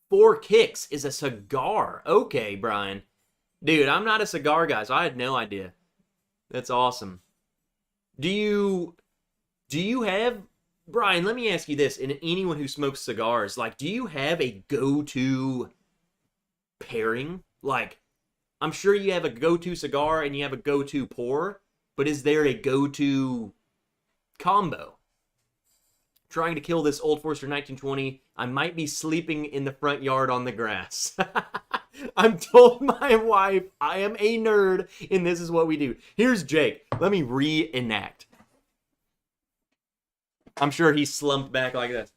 4 Kicks is a cigar. Okay, Brian. Dude, I'm not a cigar guy, so I had no idea. That's awesome. Do you have... Brian, let me ask you this. And anyone who smokes cigars, like, do you have a go-to pairing? Like, I'm sure you have a go-to cigar and you have a go-to pour, but is there a go-to combo? Trying to kill this Old Forester 1920. I might be sleeping in the front yard on the grass. I'm told my wife I am a nerd and this is what we do. Here's Jake. Let me reenact. I'm sure he slumped back like this.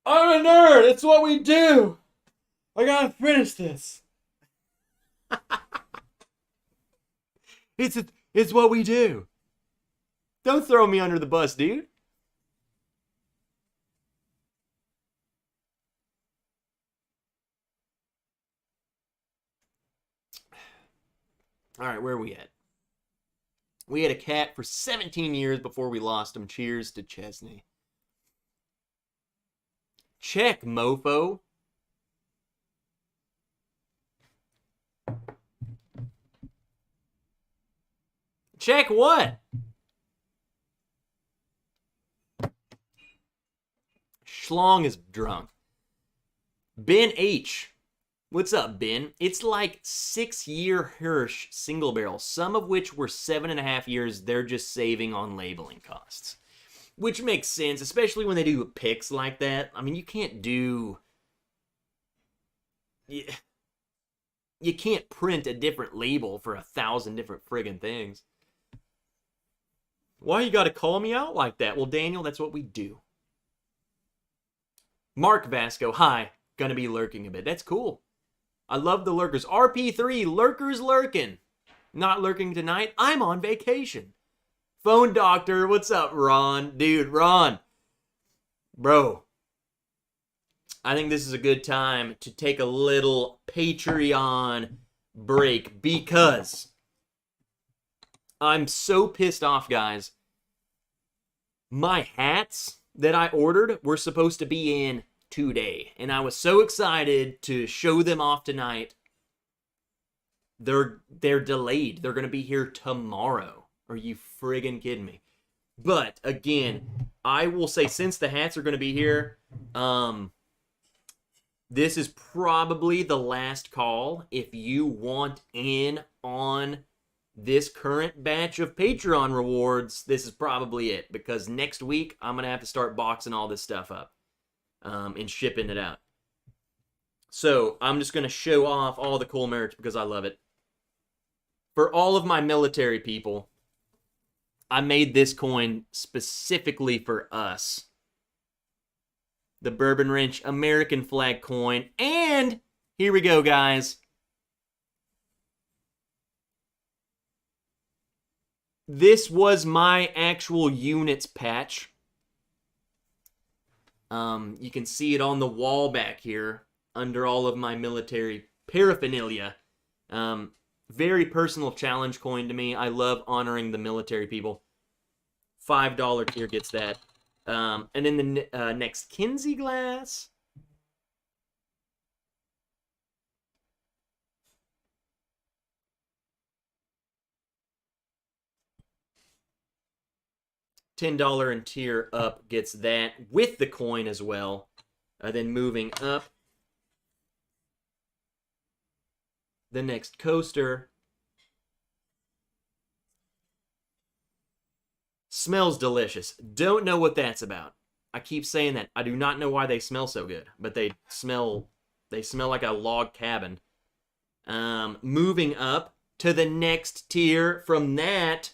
I'm a nerd. It's what we do. I gotta finish this. It's what we do. Don't throw me under the bus, dude. All right, where are we at? We had a cat for 17 years before we lost him. Cheers to Chesney. Check, mofo. Check what? Schlong is drunk. Ben H. What's up, Ben? It's like 6-year Hirsch single barrel, some of which were 7.5 years. They're just saving on labeling costs. Which makes sense, especially when they do picks like that. I mean, you can't do... You can't print a different label for 1,000 different friggin' things. Why you gotta call me out like that? Well, Daniel, that's what we do. Mark Vasco, hi. Gonna be lurking a bit. That's cool. I love the lurkers. RP3, lurkers lurking. Not lurking tonight. I'm on vacation. Phone doctor, what's up, Ron? Dude, Ron. Bro. I think this is a good time to take a little Patreon break because I'm so pissed off, guys. My hats that I ordered were supposed to be in today, and I was so excited to show them off tonight. They're delayed. They're gonna be here tomorrow. Are you friggin' kidding me? But again, I will say, since the hats are gonna be here, this is probably the last call. If you want in on this current batch of Patreon rewards, this is probably it, because next week I'm going to have to start boxing all this stuff up and shipping it out. So I'm just going to show off all the cool merch because I love it. For all of my military people, I made this coin specifically for us. The Bourbon Wrench American flag coin. And here we go, guys. This was my actual units patch. You can see it on the wall back here under all of my military paraphernalia. Very personal challenge coin to me. I love honoring the military people. $5 tier gets that. And then the next Kinsey glass. $10 and tier up gets that with the coin as well. Then moving up, the next coaster. Smells delicious. Don't know what that's about. I keep saying that. I do not know why they smell so good, but they smell like a log cabin. Moving up to the next tier from that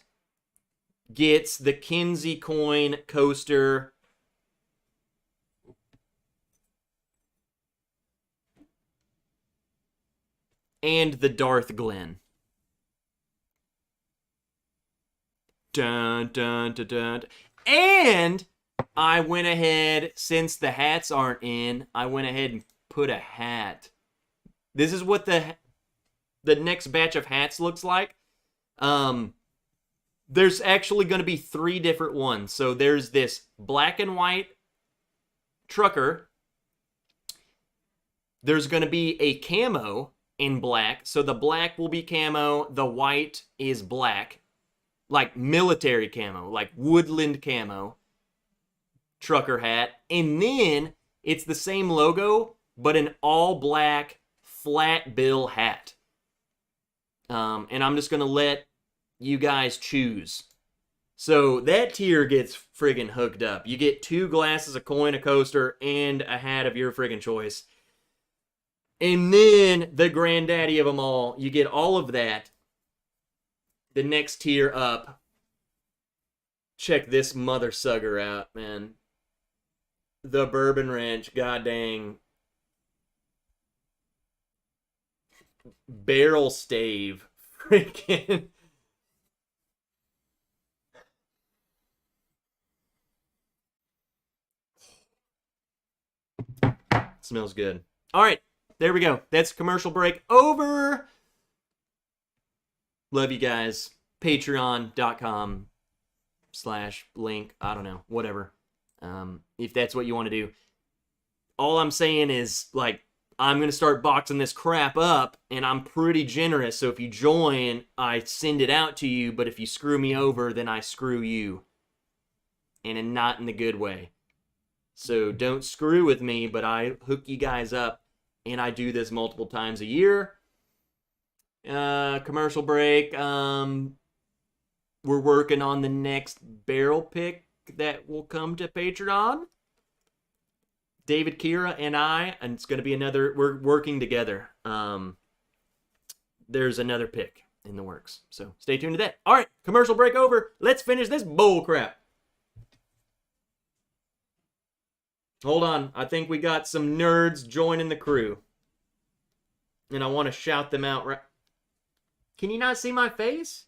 gets the Kinsey coin coaster. And the Darth Glen. Dun, dun, dun, dun. And I went ahead, since the hats aren't in, I went ahead and put a hat. This is what the next batch of hats looks like. There's actually going to be 3 different ones. So there's this black and white trucker. There's going to be a camo in black. So the black will be camo. The white is black. Like military camo. Like woodland camo. Trucker hat. And then it's the same logo, but an all black flat bill hat. And I'm just going to let you guys choose. So that tier gets friggin' hooked up. You get 2 glasses, a coin, a coaster, and a hat of your friggin' choice. And then the granddaddy of them all, you get all of that. The next tier up. Check this mother sucker out, man. The Bourbon Wrench, god dang. Barrel stave. Freaking. Smells good. All right, there we go. That's commercial break over. Love you guys. Patreon.com/link. I don't know. Whatever. If that's what you want to do. All I'm saying is, like, I'm going to start boxing this crap up, and I'm pretty generous. So if you join, I send it out to you. But if you screw me over, then I screw you. And not in the good way. So don't screw with me, but I hook you guys up, and I do this multiple times a year. Commercial break. We're working on the next barrel pick that will come to Patreon. David, Kira, and I, and it's going to be another, we're working together. There's another pick in the works, so stay tuned to that. All right, commercial break over. Let's finish this bull crap. Hold on, I think we got some nerds joining the crew. And I want to shout them out right. Can you not see my face?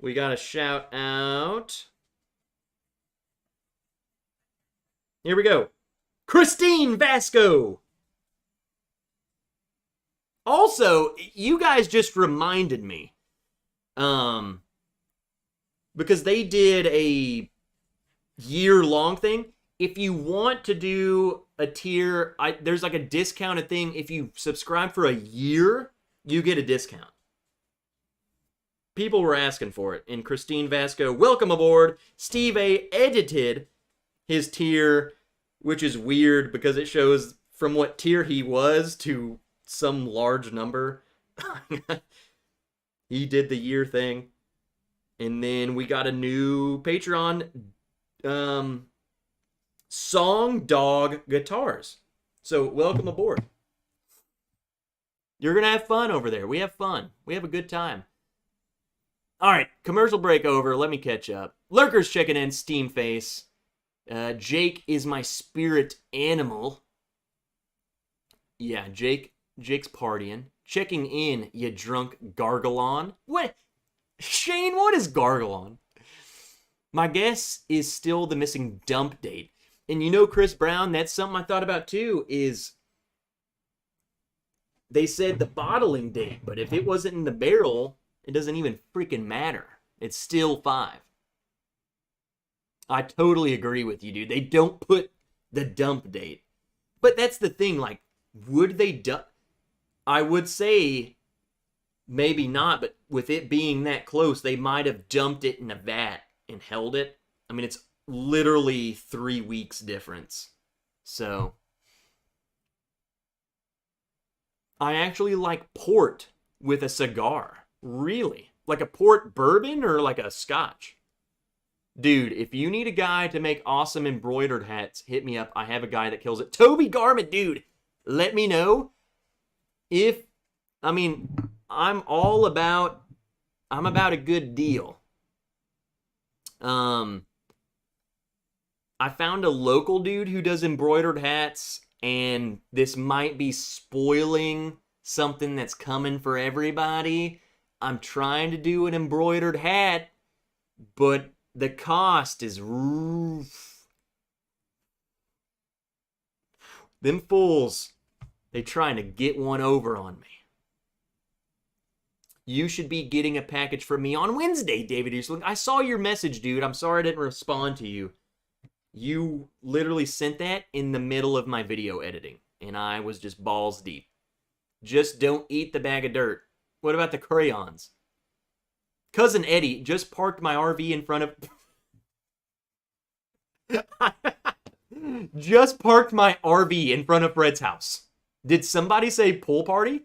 We got to shout out. Here we go. Christine Vasco. Also, you guys just reminded me. Because they did a year-long thing. If you want to do a tier, there's like a discounted thing. If you subscribe for a year, you get a discount. People were asking for it. And Christine Vasco, welcome aboard. Steve A edited his tier, which is weird because it shows from what tier he was to some large number. He did the year thing. And then we got a new Patreon, Song Dog Guitars. So welcome aboard. You're going to have fun over there. We have fun. We have a good time. All right, commercial break over. Let me catch up. Lurker's checking in, Steam Face. Jake is my spirit animal. Yeah, Jake's partying. Checking in, you drunk gargalon. What? Shane, what is gargalon? My guess is still the missing dump date. And you know, Chris Brown, that's something I thought about too, is they said the bottling date, but if it wasn't in the barrel, it doesn't even freaking matter. It's still 5. I totally agree with you, dude. They don't put the dump date. But that's the thing, like, would they dump? I would say maybe not, but with it being that close, they might have dumped it in a vat and held it. I mean, it's literally 3 weeks difference. So I actually like port with a cigar. Really? Like a port bourbon or like a scotch? Dude, if you need a guy to make awesome embroidered hats, hit me up. I have a guy that kills it. Toby Garment, dude, let me know. I'm about a good deal. I found a local dude who does embroidered hats, and this might be spoiling something that's coming for everybody. I'm trying to do an embroidered hat, but the cost is them fools. They trying to get one over on me. You should be getting a package from me on Wednesday, David Eastland. I saw your message, dude. I'm sorry I didn't respond to you. You literally sent that in the middle of my video editing, and I was just balls deep. Just don't eat the bag of dirt. What about the crayons? Cousin Eddie just parked my RV in front of... just parked my RV in front of Fred's house. Did somebody say pool party?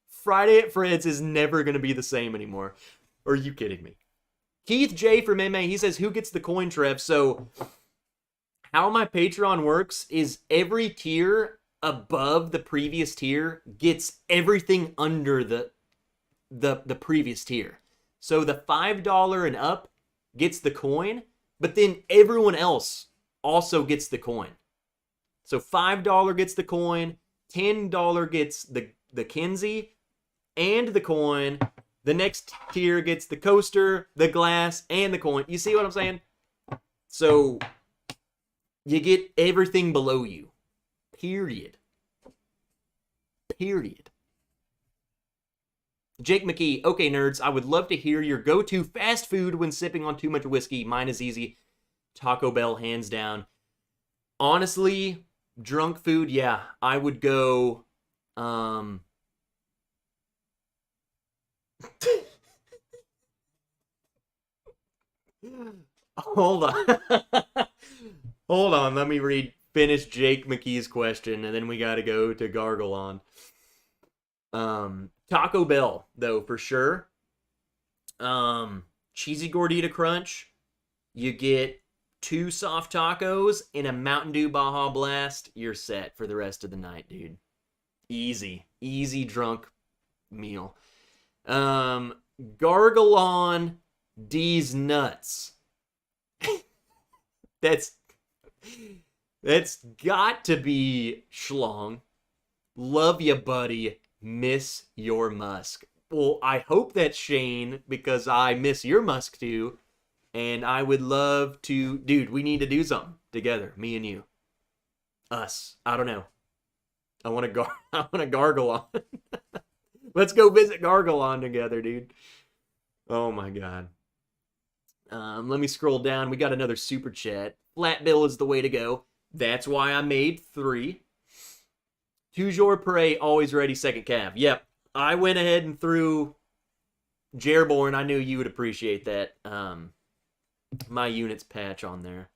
Friday at Fred's is never going to be the same anymore. Are you kidding me? Keith J from MMA, he says, who gets the coin, Trev? So, how my Patreon works is every tier above the previous tier gets everything under the previous tier. So, the $5 and up gets the coin, but then everyone else also gets the coin. So, $5 gets the coin, $10 gets the Kinsey, and the coin. The next tier gets the coaster, the glass, and the coin. You see what I'm saying? So, you get everything below you. Period. Jake McKee, okay, nerds, I would love to hear your go-to fast food when sipping on too much whiskey. Mine is easy. Taco Bell, hands down. Honestly, drunk food, yeah, I would go... Hold on. Hold on, let me finish Jake McKee's question, and then we gotta go to Gargalon. Taco Bell, though, for sure. Cheesy Gordita Crunch. You get 2 soft tacos and a Mountain Dew Baja Blast. You're set for the rest of the night, dude. Easy drunk meal. Gargalon D's nuts. That's got to be schlong. Love ya, buddy. Miss your musk. Well, I hope that's Shane, because I miss your musk too. And I would love to... Dude, we need to do something together. Me and you. Us. I don't know. I want to Gargalon. Let's go visit Gargalon together, dude. Oh my god. Let me scroll down. We got another super chat. Flat bill is the way to go. That's why I made 3. Toujours Prey, always ready, second calf. Yep. I went ahead and threw Jerborn. I knew you would appreciate that. My units patch on there.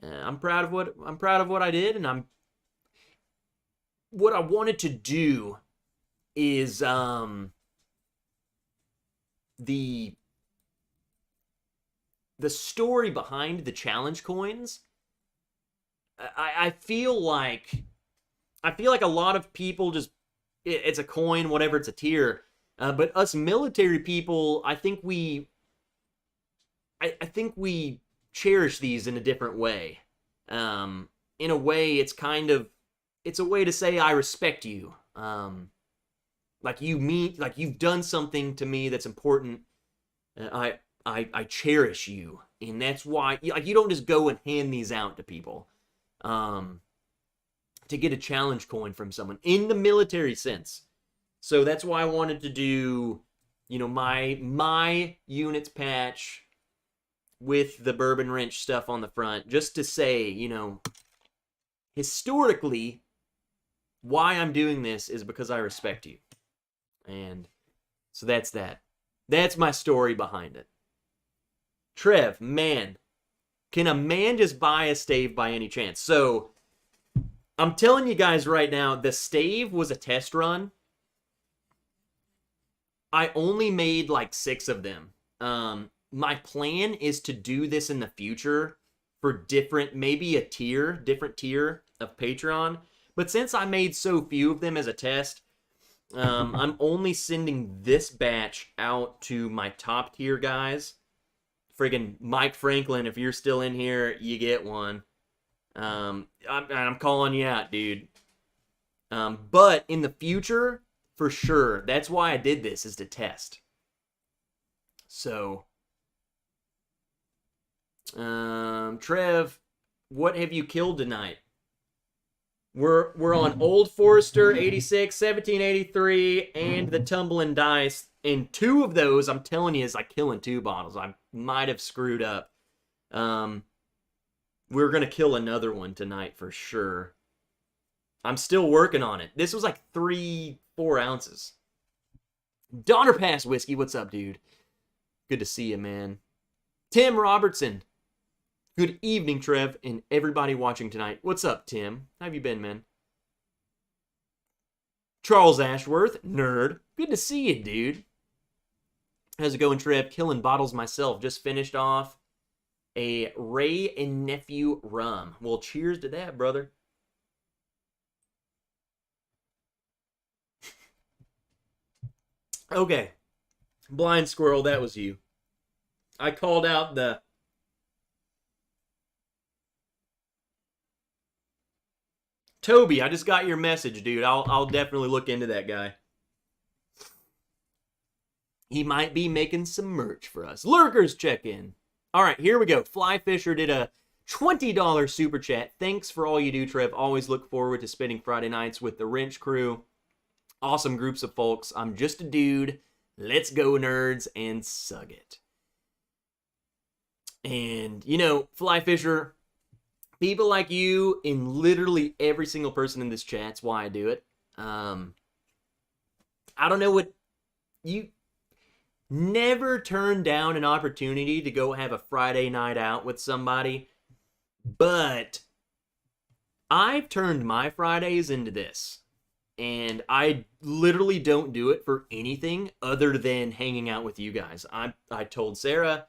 I'm proud of what I did, and what I wanted to do is the story behind the challenge coins. I feel like a lot of people just, it's a coin, whatever, it's a tier. But us military people, I think we cherish these in a different way. In a way, it's a way to say I respect you. Like you've done something to me that's important. I cherish you, and that's why you don't just go and hand these out to people. To get a challenge coin from someone in the military sense. So that's why I wanted to do, my units patch with the bourbon wrench stuff on the front, just to say, historically, why I'm doing this is because I respect you. And so that's that. That's my story behind it. Trev, man, can a man just buy a stave by any chance? So I'm telling you guys right now, the stave was a test run. I only made like 6 of them. My plan is to do this in the future for maybe a different tier of Patreon. But since I made so few of them as a test, I'm only sending this batch out to my top tier guys. Friggin' Mike Franklin, if you're still in here, you get one. I'm calling you out, dude. But in the future, for sure, that's why I did this, is to test. So, Trev, what have you killed tonight? We're on Old Forester 86, 1783, and the Tumbling Dice. And 2 of those, I'm telling you, is like killing 2 bottles. I might have screwed up. We're going to kill another one tonight for sure. I'm still working on it. This was like 3-4 ounces. Donner Pass Whiskey, what's up, dude? Good to see you, man. Tim Robertson. Good evening, Trev, and everybody watching tonight. What's up, Tim? How have you been, man? Charles Ashworth, nerd. Good to see you, dude. How's it going, Trev? Killing bottles myself. Just finished off a Ray and Nephew rum. Well, cheers to that, brother. Okay. Blind Squirrel, that was you. I called out the... Toby, I just got your message, dude. I'll definitely look into that guy. He might be making some merch for us. Lurkers check in. All right, here we go. Fly Fisher did a $20 super chat. Thanks for all you do, Trev. Always look forward to spending Friday nights with the Wrench crew. Awesome groups of folks. I'm just a dude. Let's go, nerds, and sug it. And, Fly Fisher, people like you and literally every single person in this chat's why I do it. I don't know what... You never turn down an opportunity to go have a Friday night out with somebody, but I've turned my Fridays into this. And I literally don't do it for anything other than hanging out with you guys. I told Sarah,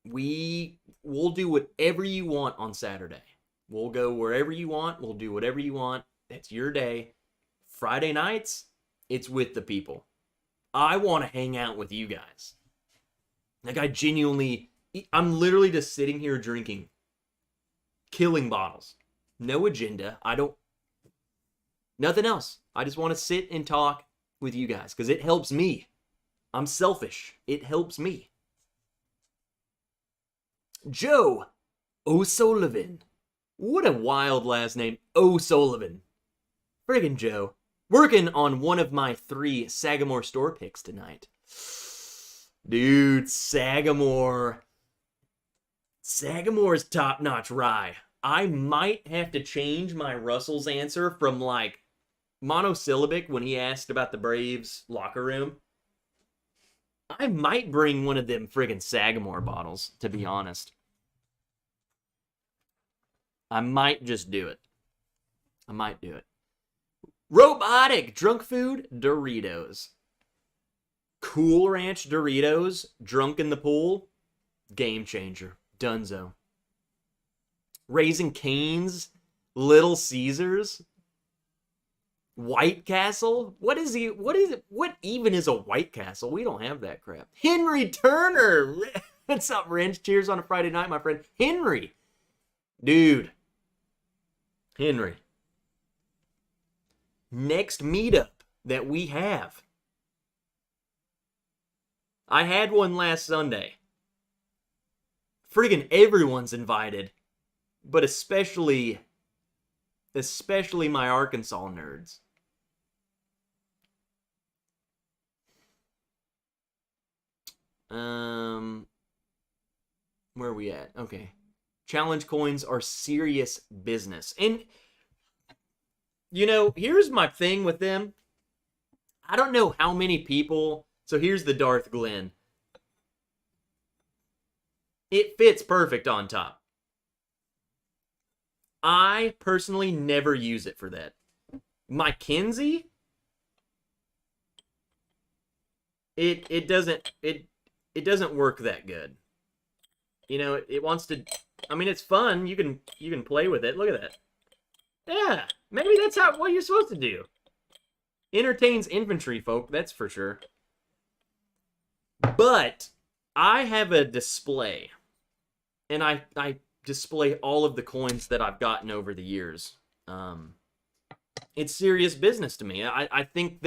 we'll do whatever you want on Saturday. We'll go wherever you want. We'll do whatever you want. That's your day. Friday nights, it's with the people. I want to hang out with you guys. Like, I'm literally just sitting here drinking, killing bottles. No agenda. Nothing else. I just want to sit and talk with you guys because it helps me. I'm selfish. It helps me. Joe O'Sullivan. What a wild last name. O'Sullivan. Friggin' Joe. Working on one of my 3 Sagamore store picks tonight. Dude, Sagamore. Sagamore's top-notch rye. I might have to change my Russell's answer from, like, monosyllabic when he asked about the Braves locker room. I might bring one of them friggin' Sagamore bottles, to be honest. I might just do it. I might do it. Robotic drunk food Doritos. Cool Ranch Doritos, drunk in the pool, game changer. Dunzo. Raising Cane's, Little Caesars, White Castle. What is he? What is it? What even is a White Castle? We don't have that crap. Henry Turner. What's up, Rance? Cheers on a Friday night, my friend. Henry. Dude. Henry. Next meetup that we have. I had one last Sunday. Friggin' everyone's invited, but especially my Arkansas nerds. Where are we at? Okay. Challenge coins are serious business. And, you know, here's my thing with them. I don't know how many people... So here's the Darth Glenn. It fits perfect on top. I personally never use it for that. My Kinsey... It doesn't work that good. You know, it wants to... I mean, it's fun. You can play with it. Look at that. Yeah, maybe that's what you're supposed to do. Entertains infantry folk, that's for sure. But I have a display, and I display all of the coins that I've gotten over the years. It's serious business to me. I think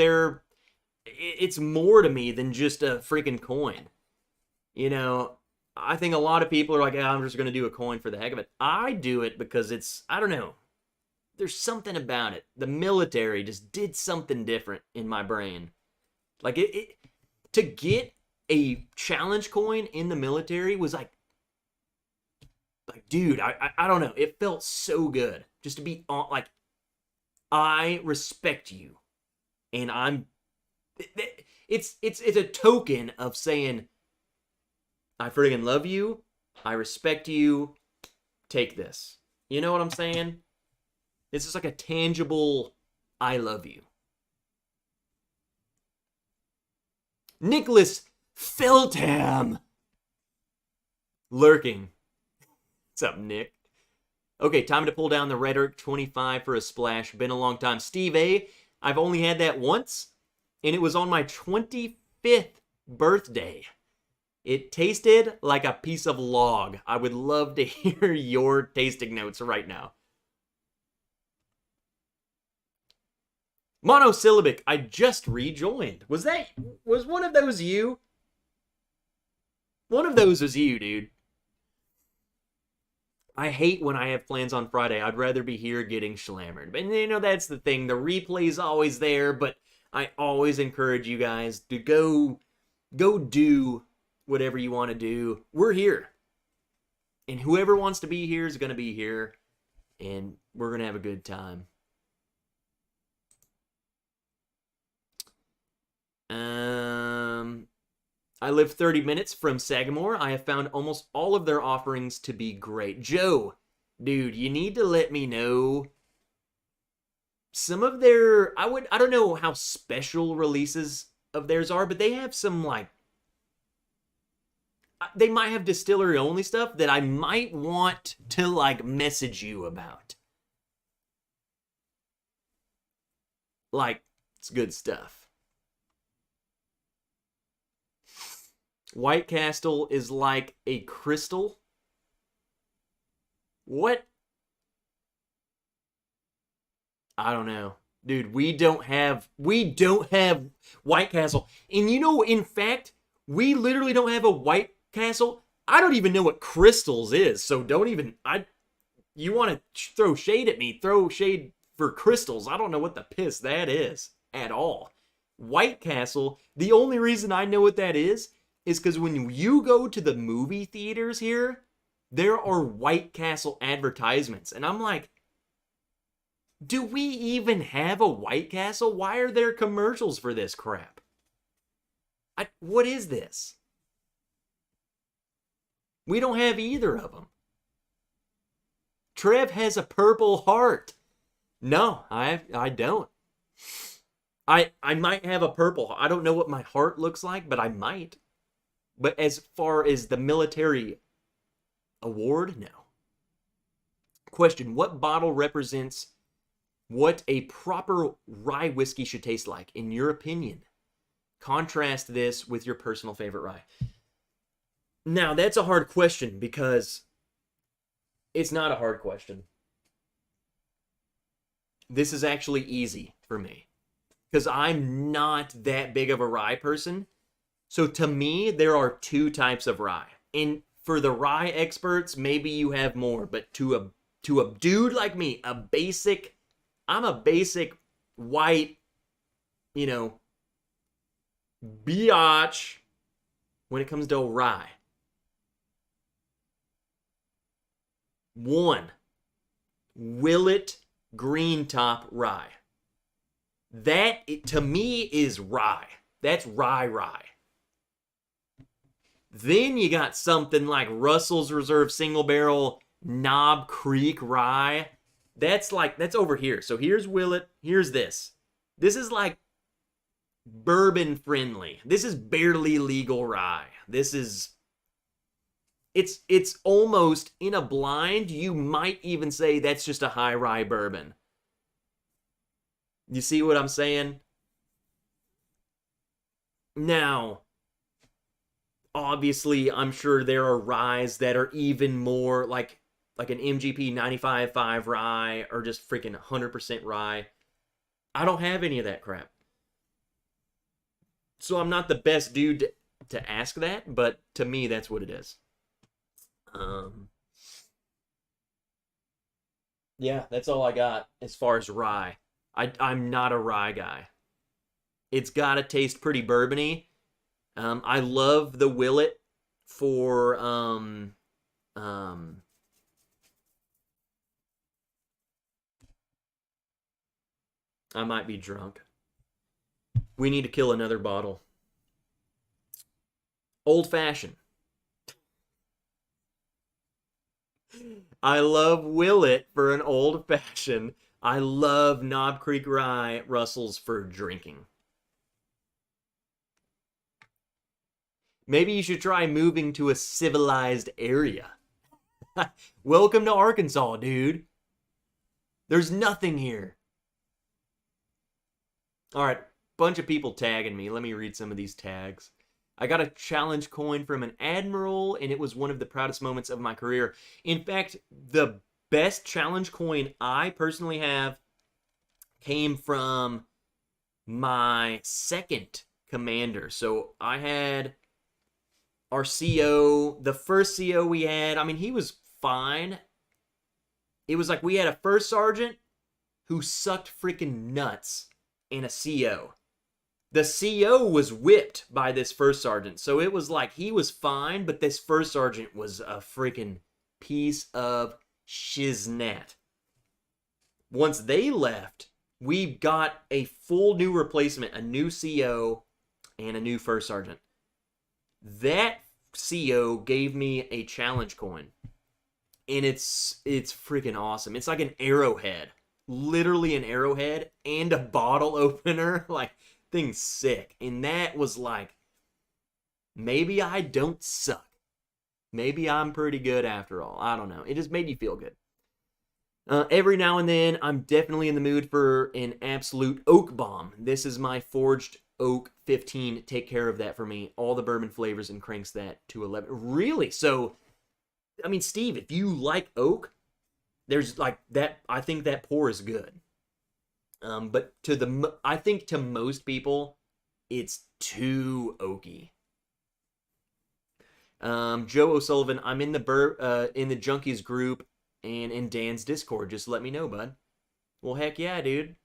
it's more to me than just a freaking coin. You know, I think a lot of people are like, I'm just going to do a coin for the heck of it. I do it because it's, I don't know, there's something about it. The military just did something different in my brain. Like, to get a challenge coin in the military was like dude, I don't know. It felt so good just to be on, like, I respect you. And it's a token of saying, I friggin' love you, I respect you, take this. You know what I'm saying? It's just like a tangible, I love you. Nicholas Feltham. Lurking. What's up, Nick? Okay, time to pull down the Rhetoric 25 for a splash. Been a long time. Steve A, I've only had that once, and it was on my 25th birthday. It tasted like a piece of log. I would love to hear your tasting notes right now. Monosyllabic, I just rejoined. Was one of those you? One of those was you, dude. I hate when I have plans on Friday. I'd rather be here getting schlammered. And you know, that's the thing. The replay's always there, but I always encourage you guys to go do whatever you want to do. We're here. And whoever wants to be here is going to be here. And we're going to have a good time. I live 30 minutes from Sagamore. I have found almost all of their offerings to be great. Joe, dude, you need to let me know some of their... I don't know how special releases of theirs are, but they have some, like... They might have distillery-only stuff that I might want to, like, message you about. Like, it's good stuff. White Castle is like a crystal. What? I don't know. Dude, we don't have White Castle. And you know, in fact, we literally don't have a White Castle. I don't even know what crystals is, so don't even... You want to throw shade at me, throw shade for crystals. I don't know what the piss that is at all. White Castle, the only reason I know what that is because when you go to the movie theaters here, there are White Castle advertisements. And I'm like, do we even have a White Castle? Why are there commercials for this crap? What is this? We don't have either of them. Trev has a purple heart. No, I don't. I might have a purple. I don't know what my heart looks like, but I might. But as far as the military award, no. Question, what bottle represents what a proper rye whiskey should taste like, in your opinion? Contrast this with your personal favorite rye. Now, that's a hard question because it's not a hard question. This is actually easy for me because I'm not that big of a rye person. So to me, there are two types of rye. And for the rye experts, maybe you have more, but to a dude like me, I'm a basic white, biatch when it comes to rye. One, Willet Green Top Rye. That, to me, is rye. That's rye. Then you got something like Russell's Reserve Single Barrel Knob Creek Rye. That's over here. So here's Willet. Here's this. This is like bourbon friendly. This is barely legal rye. This is... It's almost, in a blind, you might even say that's just a high rye bourbon. You see what I'm saying? Now, obviously, I'm sure there are ryes that are even more like an MGP 95.5 rye or just freaking 100% rye. I don't have any of that crap. So I'm not the best dude to ask that, but to me, that's what it is. Yeah, that's all I got as far as rye. I'm not a rye guy. It's got to taste pretty bourbony. I love the Willet for I might be drunk. We need to kill another bottle. Old Fashioned. I love Willet for an Old Fashioned. I love Knob Creek Rye Russell's for drinking. Maybe you should try moving to a civilized area. Welcome to Arkansas, dude. There's nothing here. All right, bunch of people tagging me. Let me read some of these tags. I got a challenge coin from an admiral, and it was one of the proudest moments of my career. In fact, the best challenge coin I personally have came from my second commander. So I had our CO, the first CO we had. I mean, he was fine. It was like we had a first sergeant who sucked freaking nuts and a CO. The CO was whipped by this first sergeant. So it was like he was fine, but this first sergeant was a freaking piece of shiznat. Once they left, we got a full new replacement, a new CO, and a new first sergeant. That CO gave me a challenge coin. And it's freaking awesome. It's like an arrowhead. Literally an arrowhead and a bottle opener. Like, thing's sick. And that was like, maybe I don't suck. Maybe I'm pretty good after all. I don't know. It just made you feel good. Every now and then, I'm definitely in the mood for an absolute oak bomb. This is my Forged Oak 15. Take care of that for me. All the bourbon flavors and cranks that to 11. Really? So, I mean, Steve, if you like oak, there's like that. I think that pour is good. But I think to most people, it's too oaky. Joe O'Sullivan, I'm in the Junkies group and in Dan's Discord. Just let me know, bud. Well, heck yeah, dude.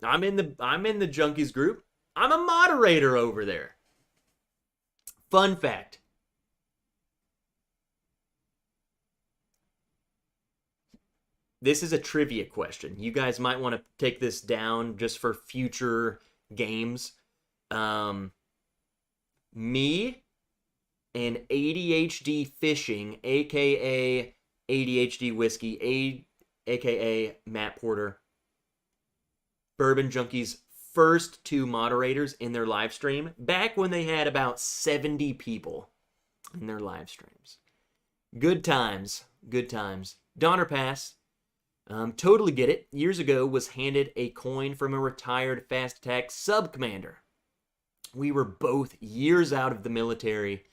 I'm in the Junkies group. I'm a moderator over there. Fun fact. This is a trivia question. You guys might want to take this down just for future games. Me and ADHD Fishing, aka ADHD Whiskey, aka Matt Porter, Bourbon Junkies' first 2 moderators in their live stream, back when they had about 70 people in their live streams. Good times. Good times. Donner Pass. Totally get it. Years ago was handed a coin from a retired fast attack sub-commander. We were both years out of the military,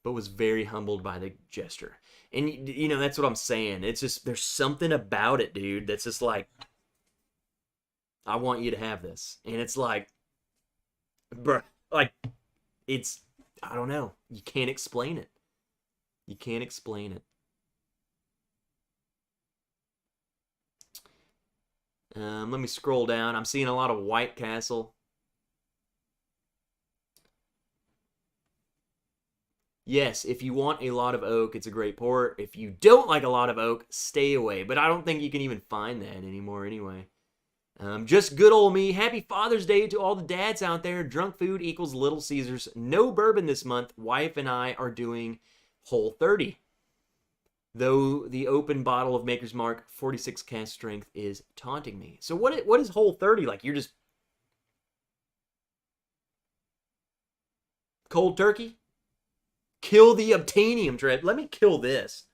but was very humbled by the gesture. And, you know, that's what I'm saying. It's just, there's something about it, dude, that's just like, I want you to have this. And it's like, bruh, like, it's, I don't know. You can't explain it. You can't explain it. Let me scroll down. I'm seeing a lot of White Castle. Yes, if you want a lot of oak, it's a great port. If you don't like a lot of oak, stay away. But I don't think you can even find that anymore anyway. Just good old me. Happy Father's Day to all the dads out there. Drunk food equals Little Caesars. No bourbon this month. Wife and I are doing Whole 30. Though the open bottle of Maker's Mark 46 cast strength is taunting me. So what is Whole 30 like? You're just cold turkey? Kill the obtainium trap. Let me kill this.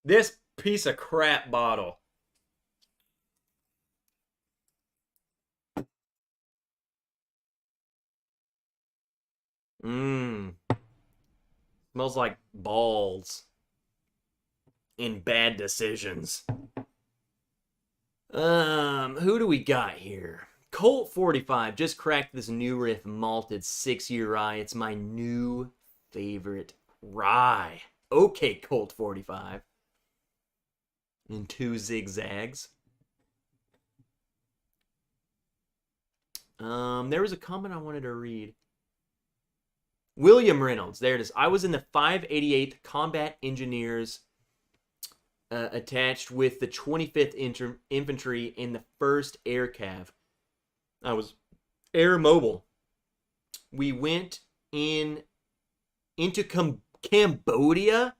This piece of crap bottle. Smells like balls and bad decisions. Who do we got here? Colt 45 just cracked this new riff malted 6-year rye. It's my new favorite rye. Okay, Colt 45. And 2 zigzags. There was a comment I wanted to read. William Reynolds, there it is. I was in the 588th Combat Engineers attached with the 25th Infantry in the 1st Air Cav. I was air mobile. We went into Cambodia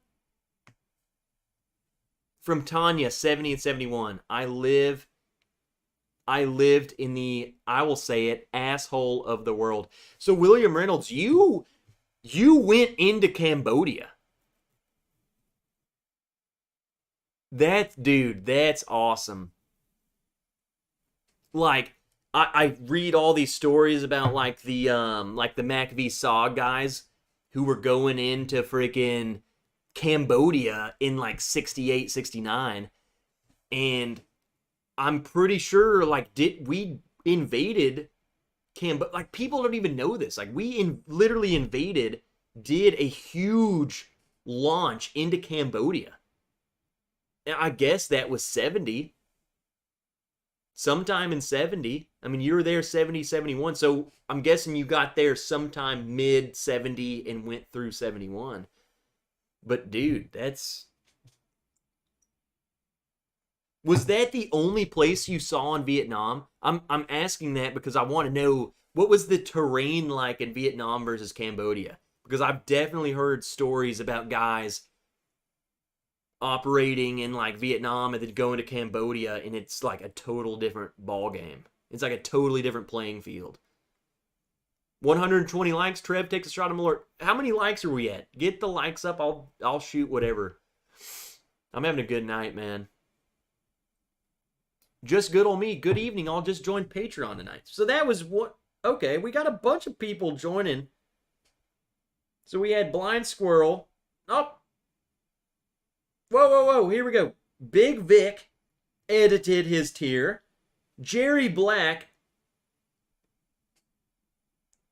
from Tanya, 70 and 71. I lived in the, I will say it, asshole of the world. So William Reynolds, you went into Cambodia. That's awesome. Like, I read all these stories about like the Mac v Saw guys who were going into freaking Cambodia in like 68, 69. And I'm pretty sure like we invaded Cambodia. Like, people don't even know this. Like, we literally invaded, did a huge launch into Cambodia. And I guess that was 70. Sometime in 70. I mean, you were there 70, 71. So I'm guessing you got there sometime mid 70 and went through 71. But dude, was that the only place you saw in Vietnam? I'm asking that because I want to know, what was the terrain like in Vietnam versus Cambodia? Because I've definitely heard stories about guys operating in like Vietnam and then going to Cambodia, and it's like a total different ball game. It's like a totally different playing field. 120 likes. Trev takes a shot at Malort. How many likes are we at? Get the likes up. I'll shoot whatever. I'm having a good night, man. Just good old me. Good evening. I'll just join Patreon tonight. So that was what. Okay, we got a bunch of people joining. So we had Blind Squirrel. Oh. Whoa. Here we go. Big Vic edited his tier. Jerry Black.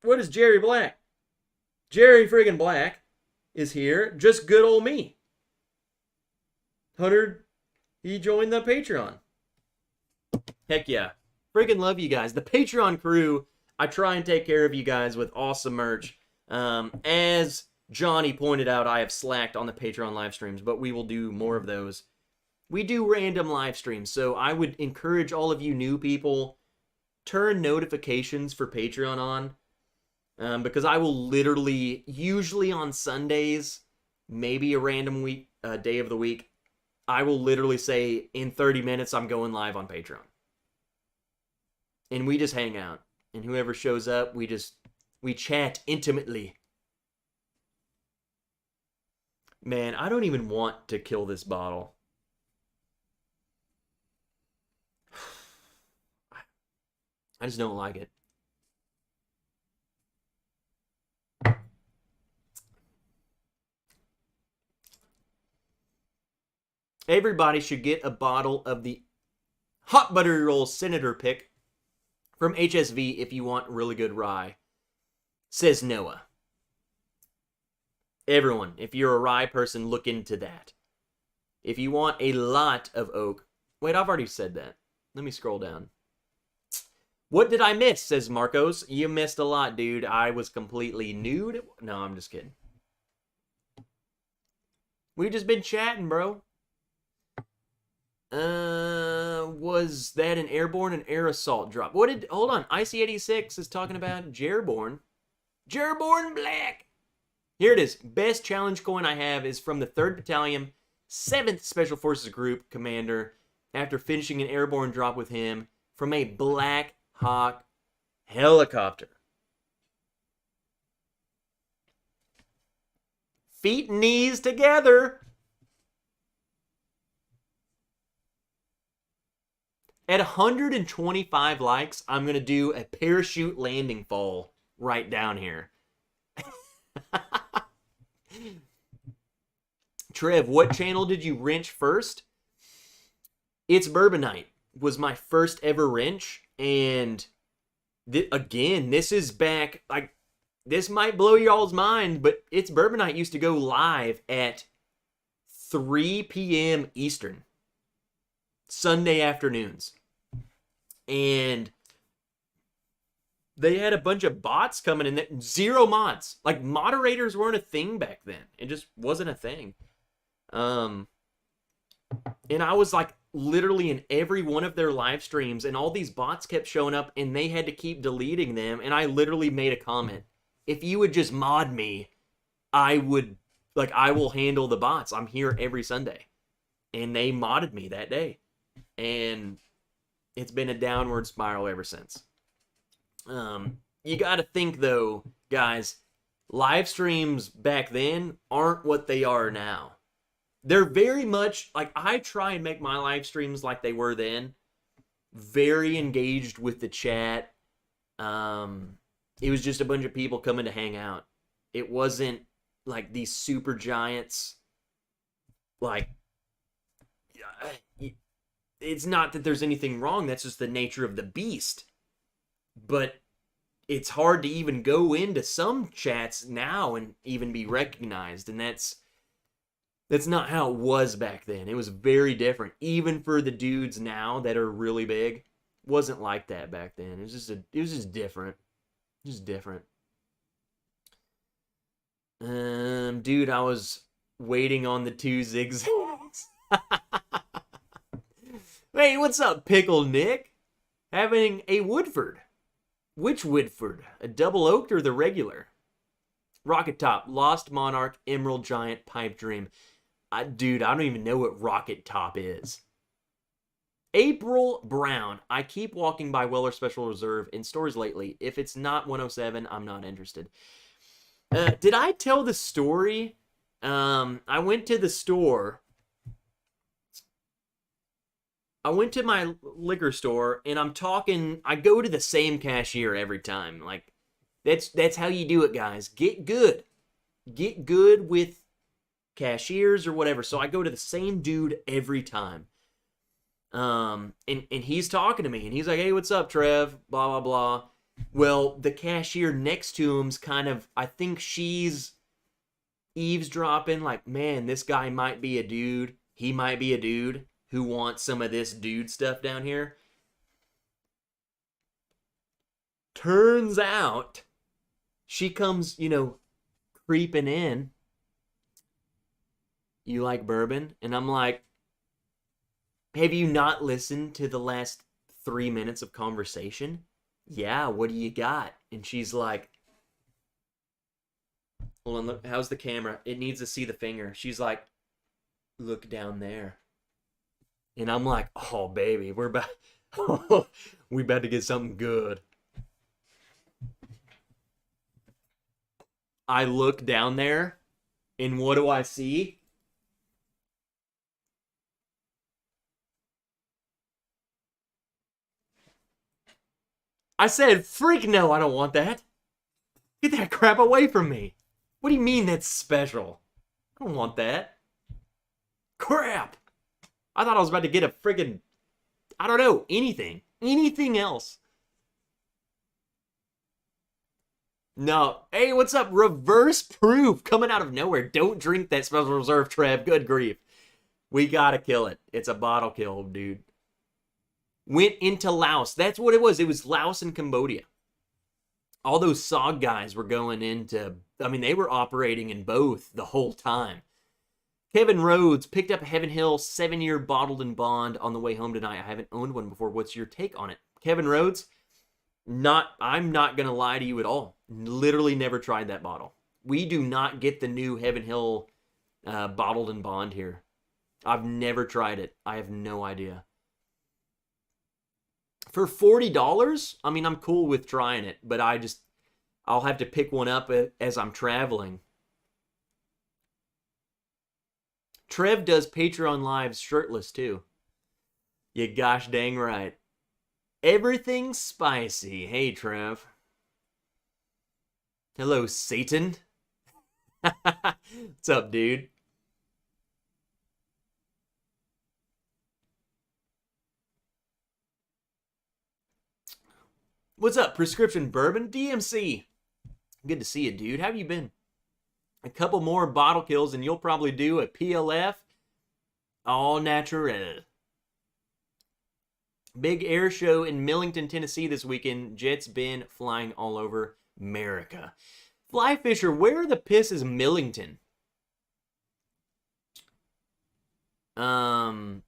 What is Jerry Black? Jerry friggin' Black is here. Just good old me. 100 he joined the Patreon. Heck yeah. Freaking love you guys. The Patreon crew, I try and take care of you guys with awesome merch. As Johnny pointed out, I have slacked on the Patreon live streams, but we will do more of those. We do random live streams, so I would encourage all of you new people, turn notifications for Patreon on, because I will literally, usually on Sundays, maybe a random week, day of the week, I will literally say, in 30 minutes, I'm going live on Patreon. And we just hang out. And whoever shows up, we chat intimately. Man, I don't even want to kill this bottle. I just don't like it. Everybody should get a bottle of the Hot Buttery Roll Senator Pick from HSV if you want really good rye, says Noah. Everyone, if you're a rye person, look into that. If you want a lot of oak... Wait, I've already said that. Let me scroll down. What did I miss, says Marcos. You missed a lot, dude. I was completely nude. No, I'm just kidding. We've just been chatting, bro. Was that an airborne and air assault drop? Hold on, IC86 is talking about Jereborn. Jereborn Black! Here it is. Best challenge coin I have is from the 3rd Battalion, 7th Special Forces Group commander, after finishing an airborne drop with him from a Black Hawk helicopter. Feet and knees together. At 125 likes, I'm going to do a parachute landing fall right down here. Trev, what channel did you wrench first? It's Bourbon Night was my first ever wrench, and again, this is back, like, this might blow y'all's mind, but It's Bourbon Night used to go live at 3 p.m. Eastern, Sunday afternoons, and they had a bunch of bots coming in, that zero mods. Like, moderators weren't a thing back then. It just wasn't a thing. And I was like literally in every one of their live streams, and all these bots kept showing up, and they had to keep deleting them. And I literally made a comment: if you would just mod me, I will handle the bots. I'm here every Sunday. And they modded me that day. And it's been a downward spiral ever since. You got to think, though, guys, live streams back then aren't what they are now. They're very much, like, I try and make my live streams like they were then. Very engaged with the chat. It was just a bunch of people coming to hang out. It wasn't like these super giants. Like, it's not that there's anything wrong. That's just the nature of the beast. But it's hard to even go into some chats now and even be recognized. And that's not how it was back then. It was very different. Even for the dudes now that are really big, it wasn't like that back then. It was just different. Just different. Dude, I was waiting on the 2 zigzags. Hey, what's up, Pickle Nick? Having a Woodford. Which Woodford? A double oaked or the regular? Rocket Top, Lost Monarch, Emerald Giant, Pipe Dream. Dude, I don't even know what Rocket Top is. April Brown. I keep walking by Weller Special Reserve in stores lately. If it's not 107, I'm not interested. Did I tell the story? I went to the store. I went to my liquor store, and I go to the same cashier every time. Like, that's how you do it, guys. Get good. Get good with cashiers or whatever. So I go to the same dude every time. And he's talking to me, and he's like, hey, what's up, Trev? Blah, blah, blah. Well, the cashier next to him's kind of, I think she's eavesdropping, like, man, this guy might be a dude. He might be a dude who want some of this dude stuff down here. Turns out she comes, creeping in. You like bourbon? And I'm like, have you not listened to the last 3 minutes of conversation? Yeah, what do you got? And she's like, hold on, look, how's the camera? It needs to see the finger. She's like, look down there. And I'm like, oh, baby, we about to get something good. I look down there, and what do I see? I said, freak no, I don't want that. Get that crap away from me. What do you mean that's special? I don't want that. Crap. I thought I was about to get a friggin', I don't know, anything. Anything else. No. Hey, what's up? Reverse proof coming out of nowhere. Don't drink that special reserve, Trev. Good grief. We gotta kill it. It's a bottle kill, dude. Went into Laos. That's what it was. It was Laos and Cambodia. All those SOG guys were going into, they were operating in both the whole time. Kevin Rhodes picked up a Heaven Hill 7-year bottled and bond on the way home tonight. I haven't owned one before. What's your take on it? Kevin Rhodes, I'm not going to lie to you at all. Literally never tried that bottle. We do not get the new Heaven Hill bottled and bond here. I've never tried it. I have no idea. For $40, I'm cool with trying it, but I'll have to pick one up as I'm traveling. Trev does Patreon lives shirtless too. You gosh dang right. Everything's spicy. Hey, Trev. Hello, Satan. What's up, dude? What's up, Prescription Bourbon? DMC. Good to see you, dude. How have you been? A couple more bottle kills and you'll probably do a PLF all natural. Big air show in Millington, Tennessee this weekend. Jets been flying all over America. Fly Fisher, where the piss is Millington? Where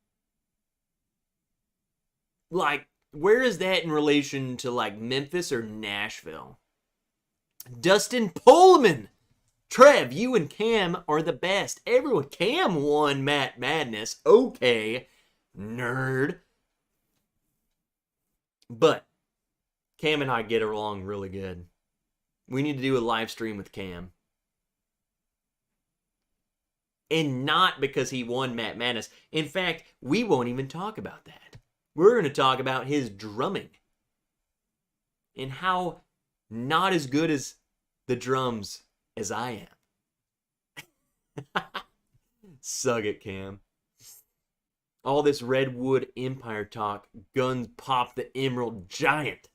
is that in relation to Memphis or Nashville? Dustin Pullman. Trev, you and Cam are the best. Everyone. Cam won Matt Madness. Okay, nerd. But Cam and I get along really good. We need to do a live stream with Cam. And not because he won Matt Madness. In fact, we won't even talk about that. We're going to talk about his drumming. And how not as good as the drums as I am. Suck it, Cam. All this Redwood Empire talk. Guns pop the Emerald Giant.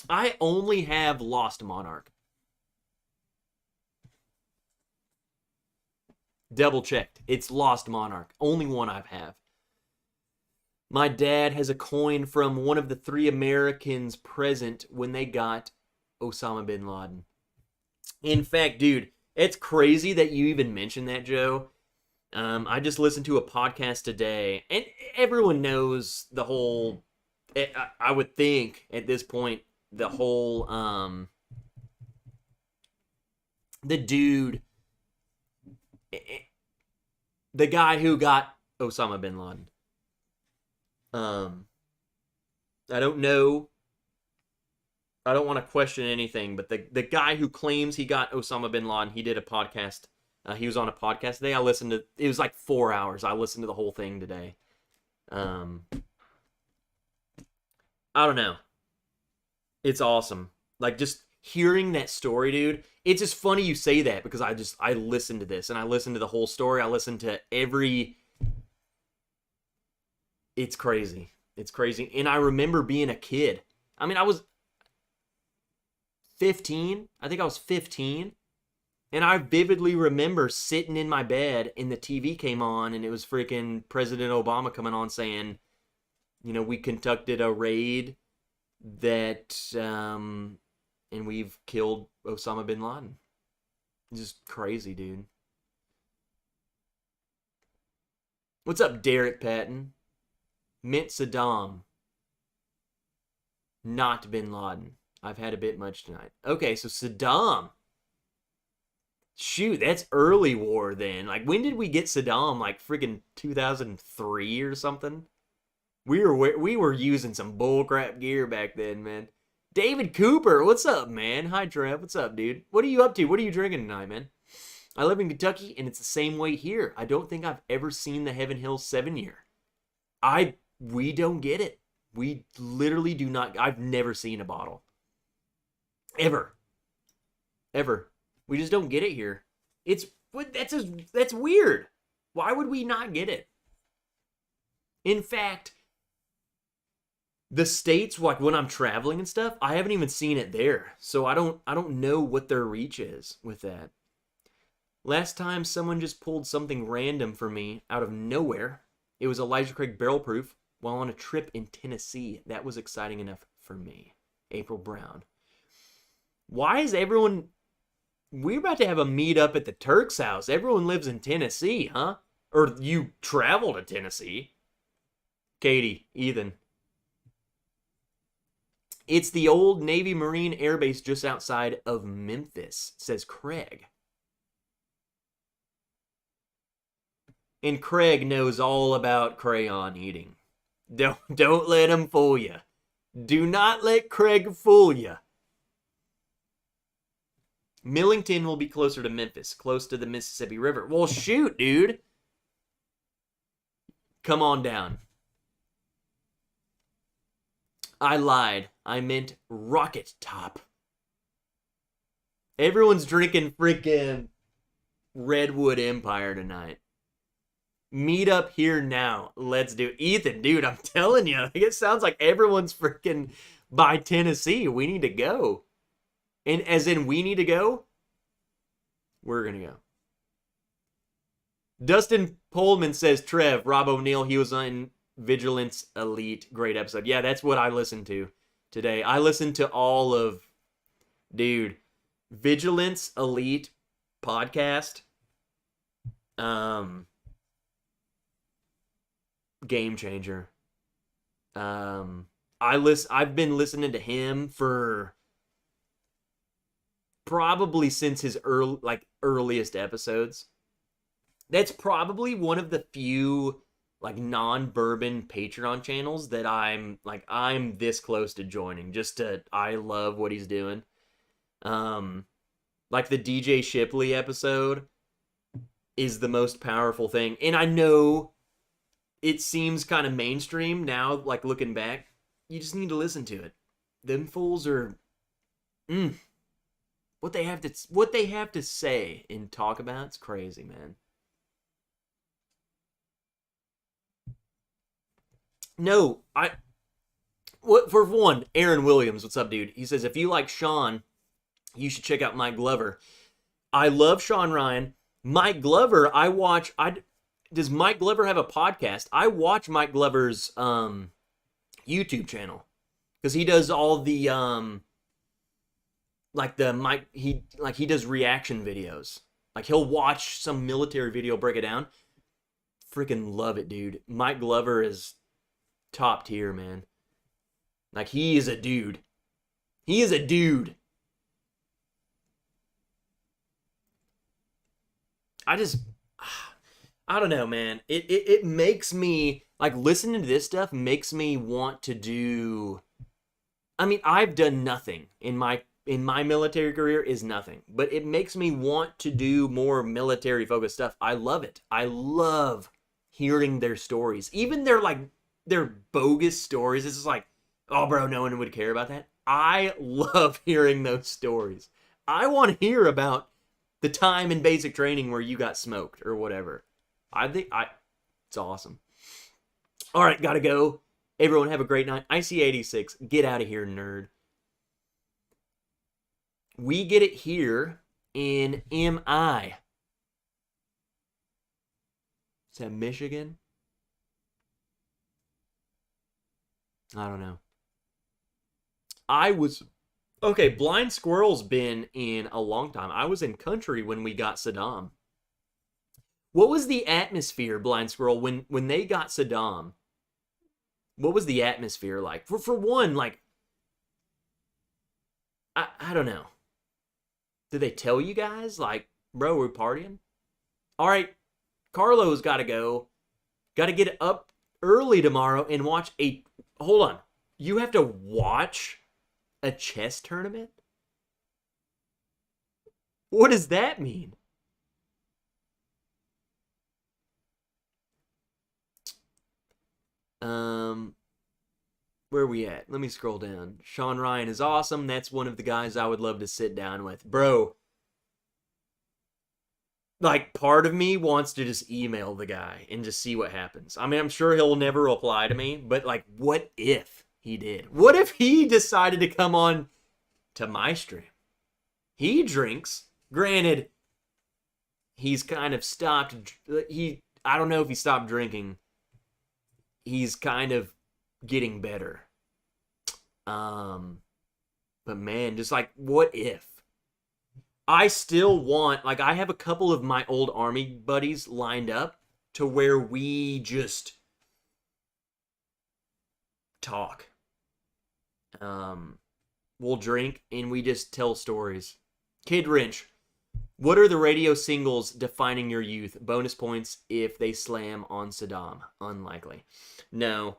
I only have Lost Monarch. Double checked. It's Lost Monarch. Only one I have. My dad has a coin from one of the 3 Americans present when they got Osama bin Laden. In fact, dude, it's crazy that you even mentioned that, Joe. I just listened to a podcast today, and everyone knows the whole, I would think at this point, the whole, the dude, the guy who got Osama bin Laden. I don't know. I don't want to question anything, but the guy who claims he got Osama bin Laden, he did a podcast. He was on a podcast today. I listened to, it was like 4 hours. I listened to the whole thing today. I don't know. It's awesome. Just hearing that story, dude. It's just funny you say that because I listened to this and I listened to the whole story. I listened to every. It's crazy. It's crazy. And I remember being a kid. I was 15. I think I was 15. And I vividly remember sitting in my bed and the TV came on and it was freaking President Obama coming on saying, you know, we conducted a raid that, and we've killed Osama bin Laden. Just crazy, dude. What's up, Derek Patton? Mint Saddam. Not bin Laden. I've had a bit much tonight. Okay, so Saddam. Shoot, that's early war then. Like, when did we get Saddam? Like, friggin' 2003 or something? We were using some bullcrap gear back then, man. David Cooper, what's up, man? Hi, Trev. What's up, dude? What are you up to? What are you drinking tonight, man? I live in Kentucky, and it's the same way here. I don't think I've ever seen the Heaven Hill 7-year. We don't get it. We literally do not. I've never seen a bottle. Ever. We just don't get it here. That's weird. Why would we not get it? In fact, the States, like when I'm traveling and stuff, I haven't even seen it there. So I don't know what their reach is with that. Last time someone just pulled something random for me out of nowhere. It was Elijah Craig Barrel Proof while on a trip in Tennessee. That was exciting enough for me. April Brown. Why is everyone... We're about to have a meet-up at the Turk's house. Everyone lives in Tennessee, huh? Or you travel to Tennessee. Katie, Ethan. It's the old Navy Marine Air Base just outside of Memphis, says Craig. And Craig knows all about crayon eating. Don't let him fool you. Do not let Craig fool you. Millington will be closer to Memphis, close to the Mississippi River. Well, shoot, dude. Come on down. I lied. I meant Rocket Top. Everyone's drinking freaking Redwood Empire tonight. Meet up here now. Let's do it. Ethan, dude, I'm telling you. It sounds like everyone's freaking by Tennessee. We need to go. And as in we need to go, we're going to go. Dustin Pullman says, Trev, Rob O'Neill, he was on Vigilance Elite. Great episode. Yeah, that's what I listened to today. I listened to all of, dude, Vigilance Elite podcast. Game changer. I've been listening to him for probably since his earliest episodes. That's probably one of the few like non-bourbon Patreon channels that I'm this close to joining. I love what he's doing. Like the DJ Shipley episode is the most powerful thing. And I know it seems kind of mainstream now, like looking back. You just need to listen to it. Them fools are what they have to say and talk about, it's crazy, man. No, for one, Aaron Williams, what's up, dude? He says, if you like Sean, you should check out Mike Glover. I love Sean Ryan. Mike Glover, does Mike Glover have a podcast? I watch Mike Glover's YouTube channel because he does all the he does reaction videos. Like he'll watch some military video, break it down. Freaking love it, dude. Mike Glover is top tier, man. Like he is a dude. He is a dude. I don't know, man. It makes me, like, listening to this stuff makes me want to do... I mean, I've done nothing in my military career is nothing. But it makes me want to do more military-focused stuff. I love it. I love hearing their stories. Even their bogus stories. It's just like, oh, bro, no one would care about that. I love hearing those stories. I want to hear about the time in basic training where you got smoked or whatever. It's awesome. All right, gotta go. Everyone have a great night. IC86, get out of here, nerd. We get it here in MI? Is that Michigan? I don't know. Okay, Blind Squirrel's been in a long time. I was in country when we got Saddam. What was the atmosphere, Blind Squirrel, when they got Saddam? What was the atmosphere like? For one, like, I don't know. Did they tell you guys, like, bro, we're partying? All right, Carlo's got to go. Got to get up early tomorrow and watch a... Hold on. You have to watch a chess tournament? What does that mean? Where are we at? Let me scroll down. Sean Ryan is awesome. That's one of the guys I would love to sit down with. Bro, like, part of me wants to just email the guy and just see what happens. I mean, I'm sure he'll never reply to me, but, like, what if he did? What if he decided to come on to my stream? He drinks. Granted, he's kind of stopped. I don't know if he stopped drinking. He's kind of getting better. But man, just like, what if? I still want, like, I have a couple of my old army buddies lined up to where we just talk. We'll drink and we just tell stories. Kid Wrench, what are the radio singles defining your youth? Bonus points if they slam on Saddam. Unlikely. No.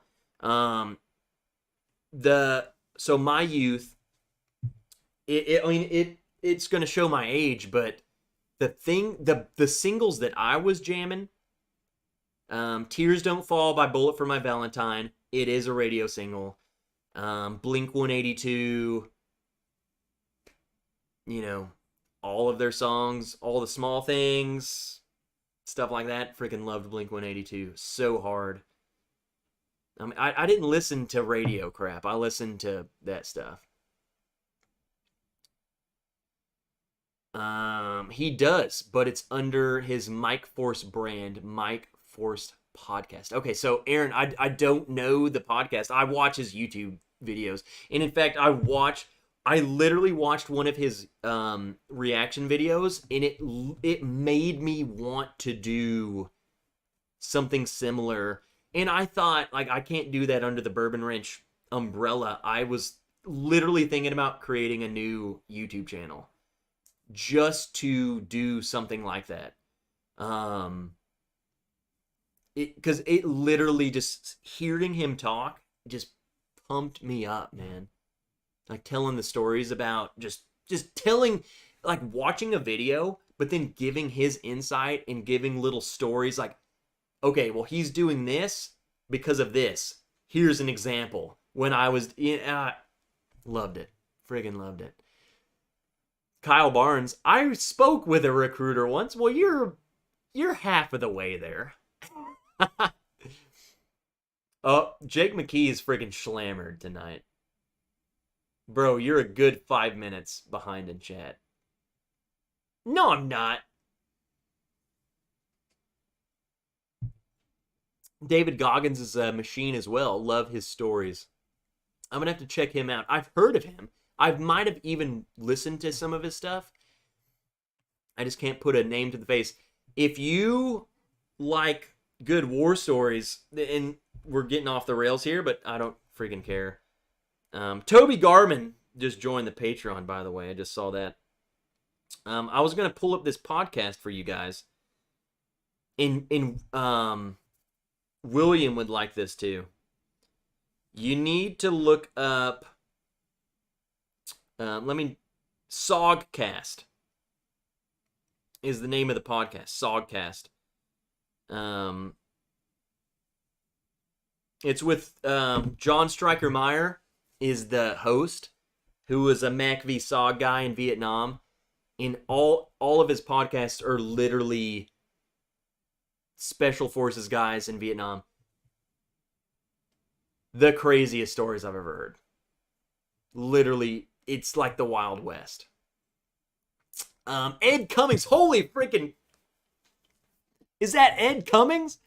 So my youth, it's going to show my age, but the singles that I was jamming, Tears Don't Fall by Bullet for My Valentine. It is a radio single. Blink 182, all of their songs, All the Small Things, stuff like that. Freaking loved Blink 182 so hard. I mean, I didn't listen to radio crap. I listened to that stuff. He does, but it's under his Mike Force brand, Mike Force Podcast. Okay, so Aaron, I don't know the podcast. I watch his YouTube videos, and in fact, I literally watched one of his reaction videos, and it made me want to do something similar. And I thought, like, I can't do that under the Bourbon Wrench umbrella. I was literally thinking about creating a new YouTube channel just to do something like that. Because it literally, just hearing him talk just pumped me up, man. Like, telling the stories about just telling, like, watching a video, but then giving his insight and giving little stories like, okay, well, he's doing this because of this. Here's an example. When I was loved it. Friggin' loved it. Kyle Barnes, I spoke with a recruiter once. Well, you're half of the way there. Oh, Jake McKee is friggin' slammered tonight. Bro, you're a good 5 minutes behind in chat. No, I'm not. David Goggins is a machine as well. Love his stories. I'm going to have to check him out. I've heard of him. I might have even listened to some of his stuff. I just can't put a name to the face. If you like good war stories, and we're getting off the rails here, but I don't freaking care. Toby Garman just joined the Patreon, by the way. I just saw that. I was going to pull up this podcast for you guys. William would like this too. You need to look up, Sogcast is the name of the podcast. Sogcast. It's with John Stryker Meyer is the host, who was a Mac v Sog guy in Vietnam. And all of his podcasts are literally special forces guys in Vietnam. The craziest stories I've ever heard. Literally, it's like the Wild West. Ed Cummings, holy freaking... Is that Ed Cummings?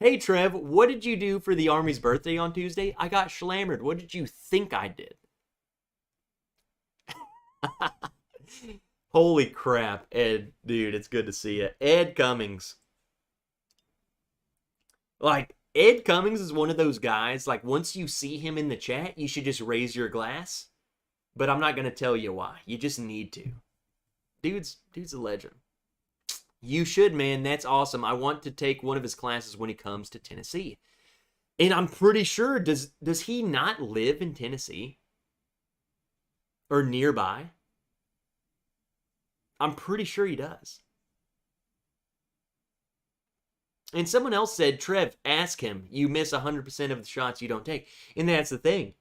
Hey, Trev, what did you do for the Army's birthday on Tuesday? I got schlammered. What did you think I did? Holy crap, Ed. Dude, it's good to see you. Ed Cummings. Like, Ed Cummings is one of those guys, like, once you see him in the chat, you should just raise your glass. But I'm not going to tell you why. You just need to. Dude's a legend. You should, man. That's awesome. I want to take one of his classes when he comes to Tennessee. And I'm pretty sure, does he not live in Tennessee? Or nearby? I'm pretty sure he does. And someone else said, Trev, ask him. You miss 100% of the shots you don't take. And that's the thing.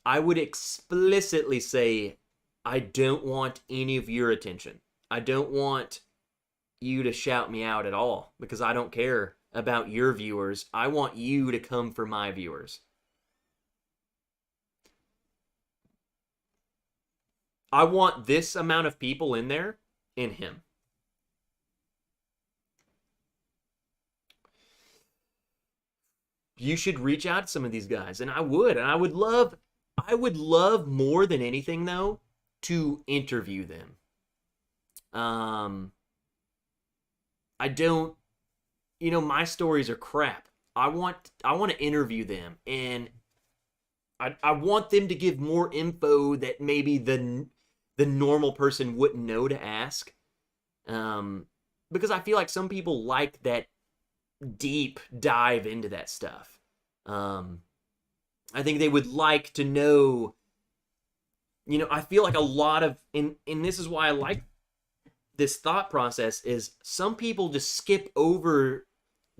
I would explicitly say, I don't want any of your attention. I don't want you to shout me out at all because I don't care about your viewers. I want you to come for my viewers. I want this amount of people in there in him. You should reach out to some of these guys, and I would love more than anything though to interview them. I don't, my stories are crap. I want to interview them, and I want them to give more info that maybe the normal person wouldn't know to ask. Because I feel like some people like that deep dive into that stuff. I think they would like to know, I feel like a lot of, and this is why I like this thought process, is some people just skip over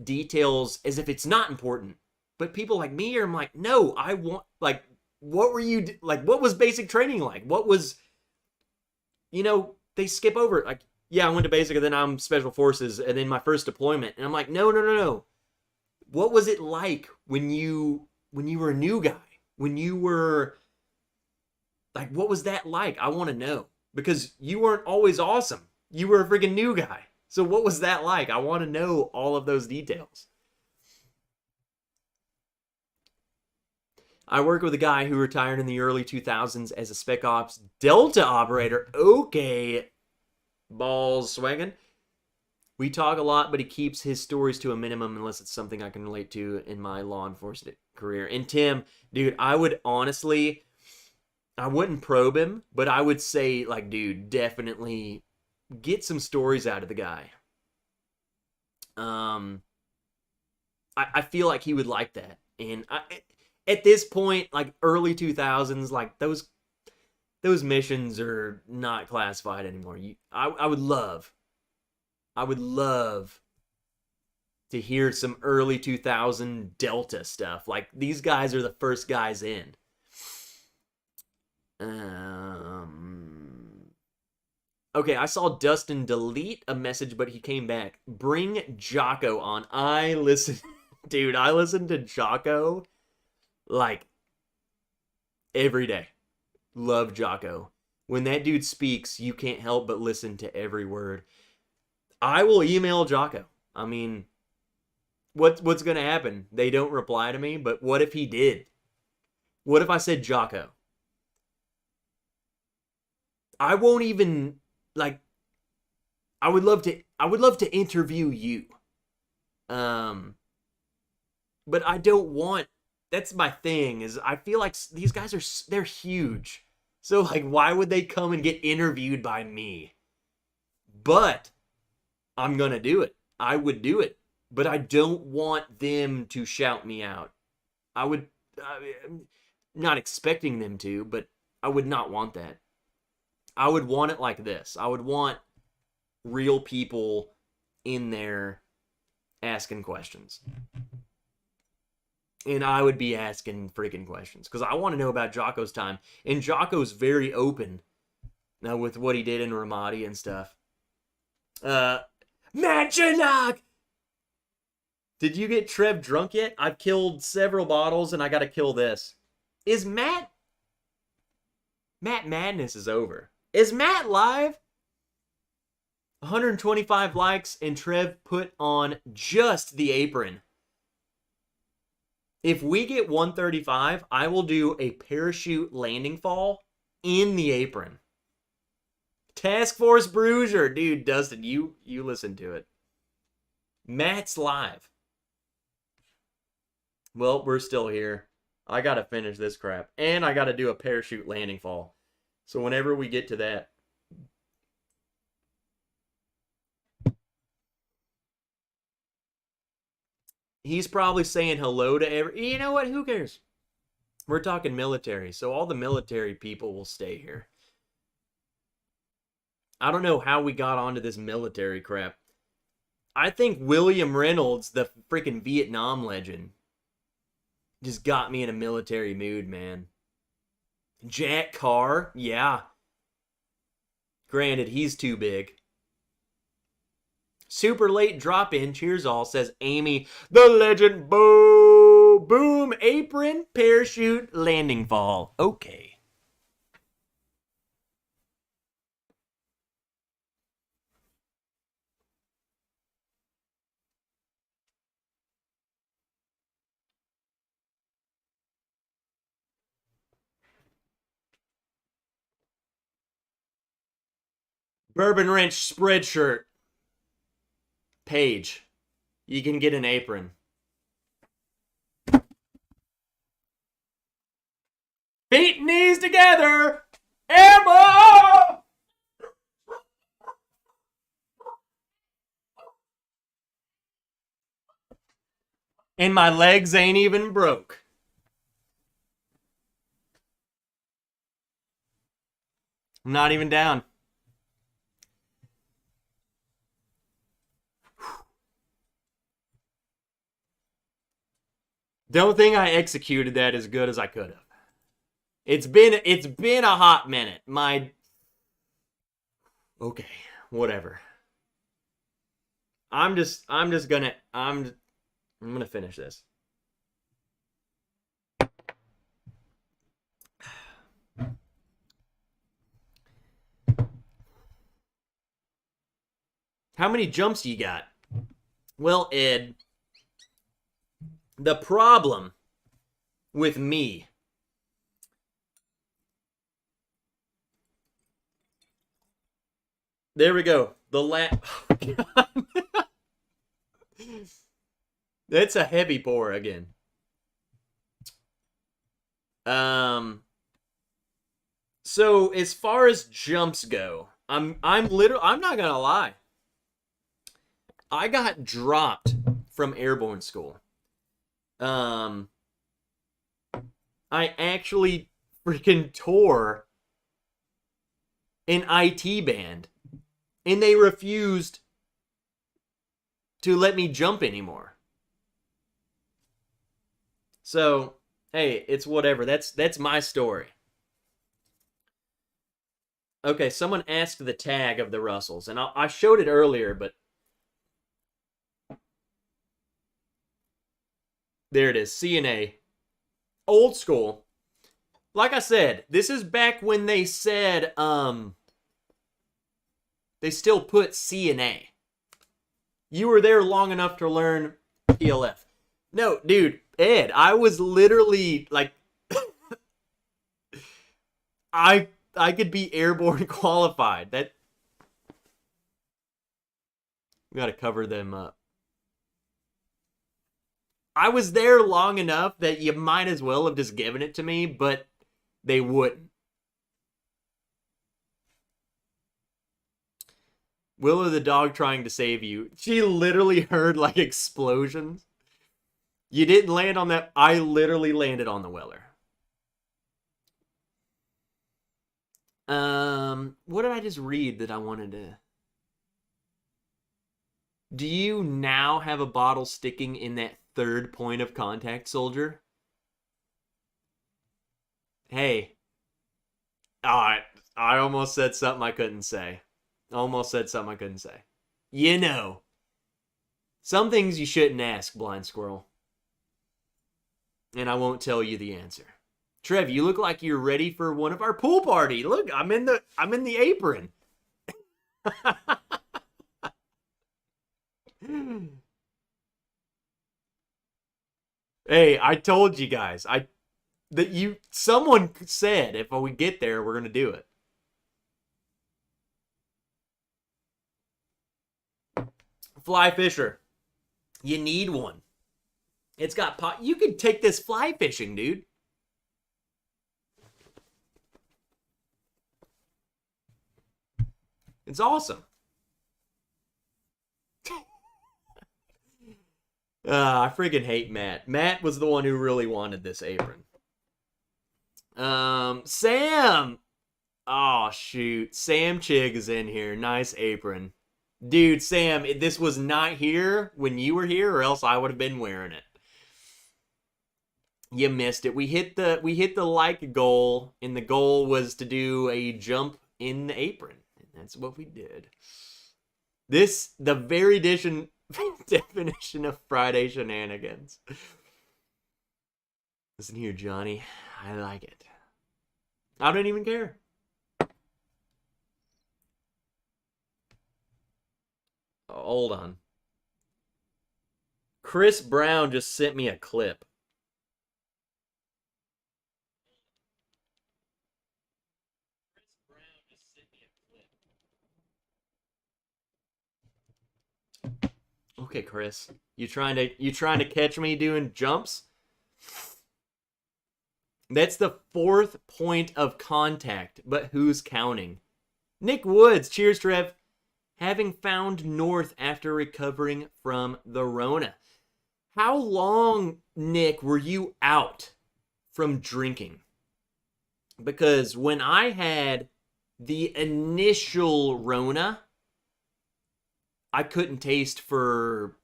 details as if it's not important. But people like me I'm like, no, I want, like, what was basic training like? What was, they skip over, like, yeah, I went to basic and then I'm special forces and then my first deployment. And I'm like, no. What was it like when you were a new guy? When you were, like, what was that like? I want to know. Because you weren't always awesome. You were a freaking new guy. So what was that like? I want to know all of those details. I work with a guy who retired in the early 2000s as a Spec Ops Delta operator. Okay, balls swagging. We talk a lot, but he keeps his stories to a minimum unless it's something I can relate to in my law enforcement career. And Tim, dude, I would honestly, I wouldn't probe him, but I would say, like, dude, definitely get some stories out of the guy. I feel like he would like that. And at this point, like early 2000s, like those missions are not classified anymore. I would love to hear some early 2000 Delta stuff. Like, these guys are the first guys in. Okay, I saw Dustin delete a message, but he came back. Bring Jocko on. I listen to Jocko like every day. Love Jocko. When that dude speaks, you can't help but listen to every word. I will email Jocko. I mean, what's going to happen? They don't reply to me, but what if he did? What if I said Jocko? I won't even, like, I would love to interview you. But I don't want, that's my thing, is I feel like these guys they're huge. So, like, why would they come and get interviewed by me? But I'm going to do it. I would do it. But I don't want them to shout me out. I'm not expecting them to, but I would not want that. I would want it like this. I would want real people in there asking questions. And I would be asking freaking questions because I want to know about Jocko's time. And Jocko's very open now with what he did in Ramadi and stuff. Matt Janok! Did you get Trev drunk yet? I've killed several bottles and I gotta kill this. Is Matt Madness is over. Is Matt live? 125 likes, and Trev put on just the apron. If we get 135, I will do a parachute landing fall in the apron. Task Force Bruiser. Dude, Dustin, you listen to it. Matt's live. Well, we're still here. I got to finish this crap. And I got to do a parachute landing fall. So whenever we get to that. He's probably saying hello to every... You know what? Who cares? We're talking military. So all the military people will stay here. I don't know how we got onto this military crap. I think William Reynolds, the freaking Vietnam legend, just got me in a military mood, man. Jack Carr, yeah. Granted, he's too big. Super late drop-in, cheers all, says Amy, the legend, boom, apron, parachute, landing fall. Okay. Bourbon Wrench spreadshirt. Page. You can get an apron. Feet and knees together. Emma! And my legs ain't even broke. I'm not even down. Don't think I executed that as good as I could have. It's been a hot minute. Okay, whatever. I'm gonna finish this. How many jumps you got? Well, Ed, the problem with me there we go. That's a heavy pour again. So as far as jumps go, I'm not gonna lie. I got dropped from airborne school. I actually freaking tore an IT band, and they refused to let me jump anymore. So, hey, it's whatever. That's my story. Okay, someone asked the tag of the Russells, and I showed it earlier, but there it is, CNA. Old school. Like I said, this is back when they said, they still put CNA. You were there long enough to learn PLF. No, dude, Ed, I was literally, like, I could be airborne qualified. We gotta cover them up. I was there long enough that you might as well have just given it to me, but they wouldn't. Willow the dog trying to save you. She literally heard, like, explosions. You didn't land on that. I literally landed on the Weller. What did I just read that I wanted to... Do you now have a bottle sticking in that third point of contact, soldier? Hey. I almost said something I couldn't say. Almost said something I couldn't say. You know. Some things you shouldn't ask, blind squirrel. And I won't tell you the answer. Trev, you look like you're ready for one of our pool party. Look, I'm in the apron. Hey, I told you guys. Someone said if we get there, we're gonna do it. Fly fisher. You need one. It's got pot. You could take this fly fishing, dude. It's awesome. I friggin' hate Matt. Matt was the one who really wanted this apron. Sam. Oh, shoot. Sam Chig is in here. Nice apron. Dude, Sam, this was not here when you were here, or else I would have been wearing it. You missed it. We hit the like goal, and the goal was to do a jump in the apron. And that's what we did. The very definition of Friday shenanigans. Listen here, Johnny. I like it. I don't even care. Oh, hold on. Chris Brown just sent me a clip. Okay, Chris. You trying to catch me doing jumps? That's the 4th point of contact, but who's counting? Nick Woods, cheers, Trev. Having found North after recovering from the Rona. How long, Nick, were you out from drinking? Because when I had the initial Rona, I couldn't taste for,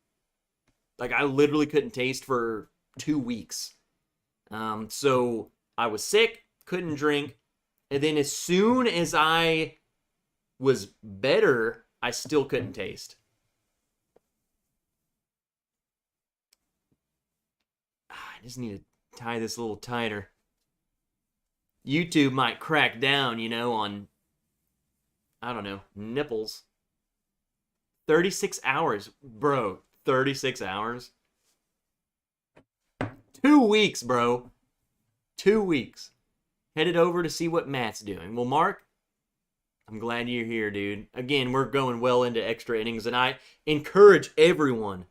I literally couldn't taste for 2 weeks. So I was sick, couldn't drink, and then as soon as I was better, I still couldn't taste. I just need to tie this a little tighter. YouTube might crack down, on, I don't know, nipples. 36 hours. Bro, 36 hours? 2 weeks, bro. 2 weeks. Headed over to see what Matt's doing. Well, Mark, I'm glad you're here, dude. Again, we're going well into extra innings, and I encourage everyone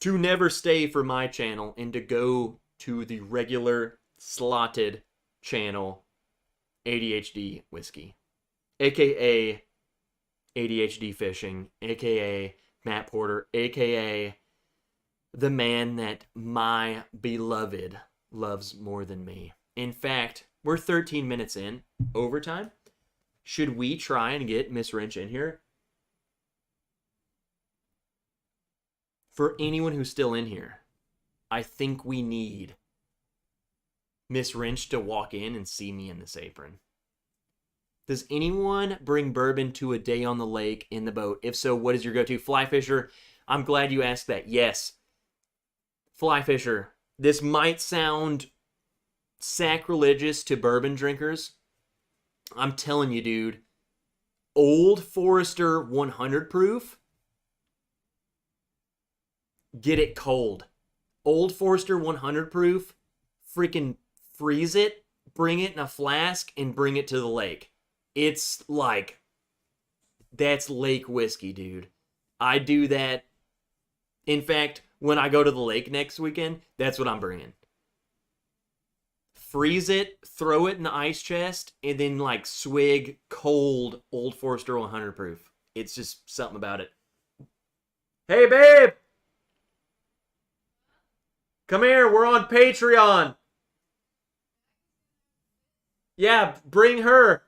to never stay for my channel and to go to the regular slotted channel, ADHD Whiskey, a.k.a. ADHD Fishing, a.k.a. Matt Porter, a.k.a. the man that my beloved loves more than me. In fact, we're 13 minutes in, overtime. Should we try and get Miss Wrench in here? For anyone who's still in here, I think we need Miss Wrench to walk in and see me in this apron. Does anyone bring bourbon to a day on the lake in the boat? If so, what is your go-to? Fly fisher, I'm glad you asked that. Yes. Fly fisher. This might sound sacrilegious to bourbon drinkers. I'm telling you, dude. Old Forester 100 proof. Get it cold. Old Forester 100 proof. Freaking freeze it. Bring it in a flask and bring it to the lake. It's like, that's lake whiskey, dude. I do that. In fact, when I go to the lake next weekend, that's what I'm bringing. Freeze it, throw it in the ice chest, and then swig cold Old Forester 100 proof. It's just something about it. Hey, babe! Come here, we're on Patreon. Yeah, bring her.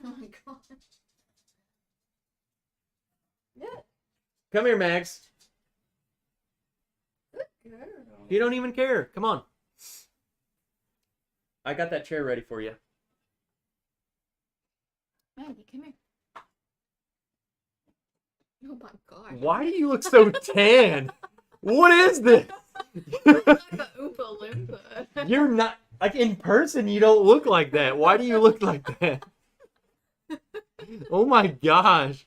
Oh my god. Yeah. Come here, Max. Good girl. You don't even care. Come on. I got that chair ready for you. Maggie, come here. Oh my god. Why do you look so tan? What is this? Like an Oompa Loompa. You're not, in person, you don't look like that. Why do you look like that? Oh my gosh.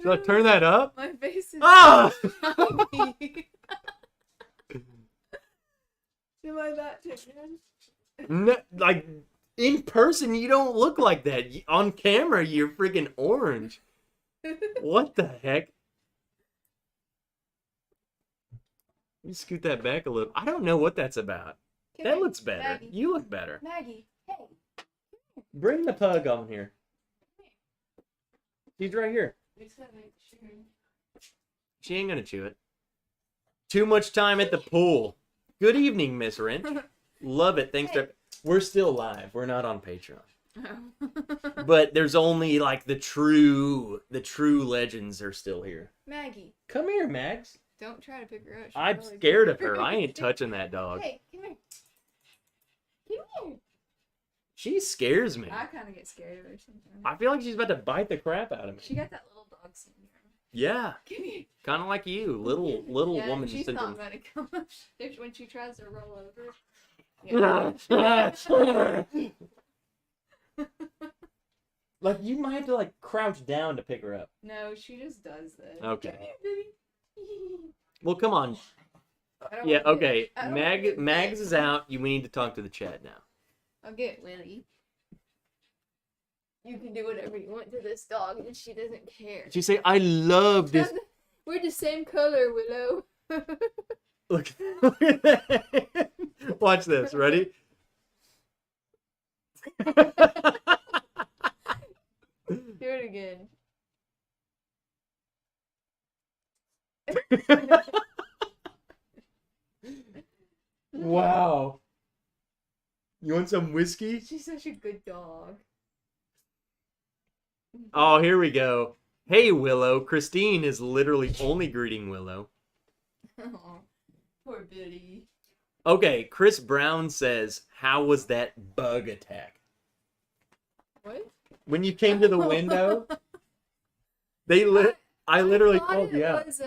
Should I turn that up? My face is Ah! shiny. Am I that chicken? No, like, in person, you don't look like that. On camera, you're freaking orange. What the heck? Let me scoot that back a little. I don't know what that's about. Come That here, looks better. Maggie. You look better. Maggie, hey. Bring the pug on here. He's right here. We just gotta make sure. She ain't gonna chew it. Too much time at the pool. Good evening, Miss Wrench. Love it. Thanks to... We're still live. We're not on Patreon. Oh. But there's only like the true legends are still here. Maggie, Come here, Max. don't try to pick her up. She'll I'm probably scared get of her. I ain't touching that dog. Hey, come here. Come here. She scares me. I kind of get scared of her sometimes. I feel like she's about to bite the crap out of me. She got that little dog syndrome. Yeah, Come here. kind of like you, little Yeah, woman she's syndrome. not gonna come up when she tries to roll over. Like you might have to like crouch down to pick her up. No, she just does this. Okay. Come here, baby. Well, come on. I don't Yeah, wanna okay. get- I don't wanna get Mags bit. is out. We need to talk to the chat now. I'll get Willie. You can do whatever you want to this dog, and she doesn't care. She say, "I love this." We're the same color, Willow. Look at that. Watch this. Ready? Do it again. Wow. You want some whiskey? She's such a good dog. Oh, here we go. Hey, Willow. Christine is literally only greeting Willow. Aw, poor Biddy. Okay, Chris Brown says, "How was that bug attack?" What? When you came to the window, I literally called you out. It was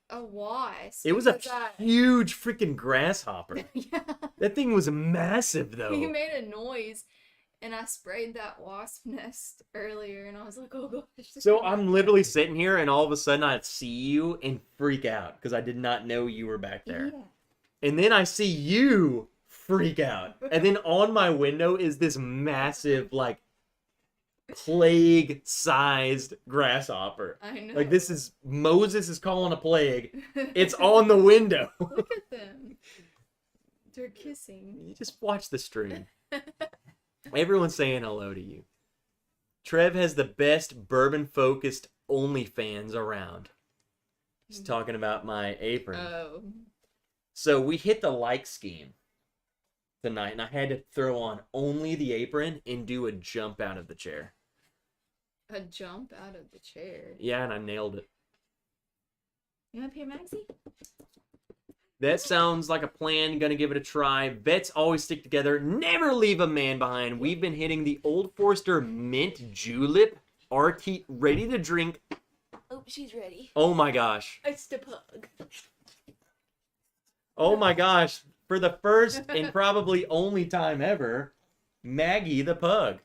a wasp. It was a because huge freaking grasshopper. Yeah. That thing was massive, though. He made a noise, and I sprayed that wasp nest earlier, and I was like, oh gosh. So I'm literally sitting here, and all of a sudden I see you and freak out because I did not know you were back there. Yeah. And then I see you freak out. And then on my window is this massive, like, plague-sized grasshopper. I know. Like, this is... Moses is calling a plague. It's on the window. Look at them. They're kissing. You just watch the stream. Everyone's saying hello to you. Trev has the best bourbon-focused OnlyFans around. He's talking about my apron. Oh. So we hit the like scheme tonight, and I had to throw on only the apron and do a jump out of the chair. A jump out of the chair. Yeah, and I nailed it. You want to pay Maxie? That sounds like a plan. Gonna give it a try. Vets always stick together. Never leave a man behind. We've been hitting the Old Forester Mint Julep. RT ready to drink. Oh, she's ready. Oh my gosh. It's the pug. Oh my gosh. For the first and probably only time ever, Maggie the pug.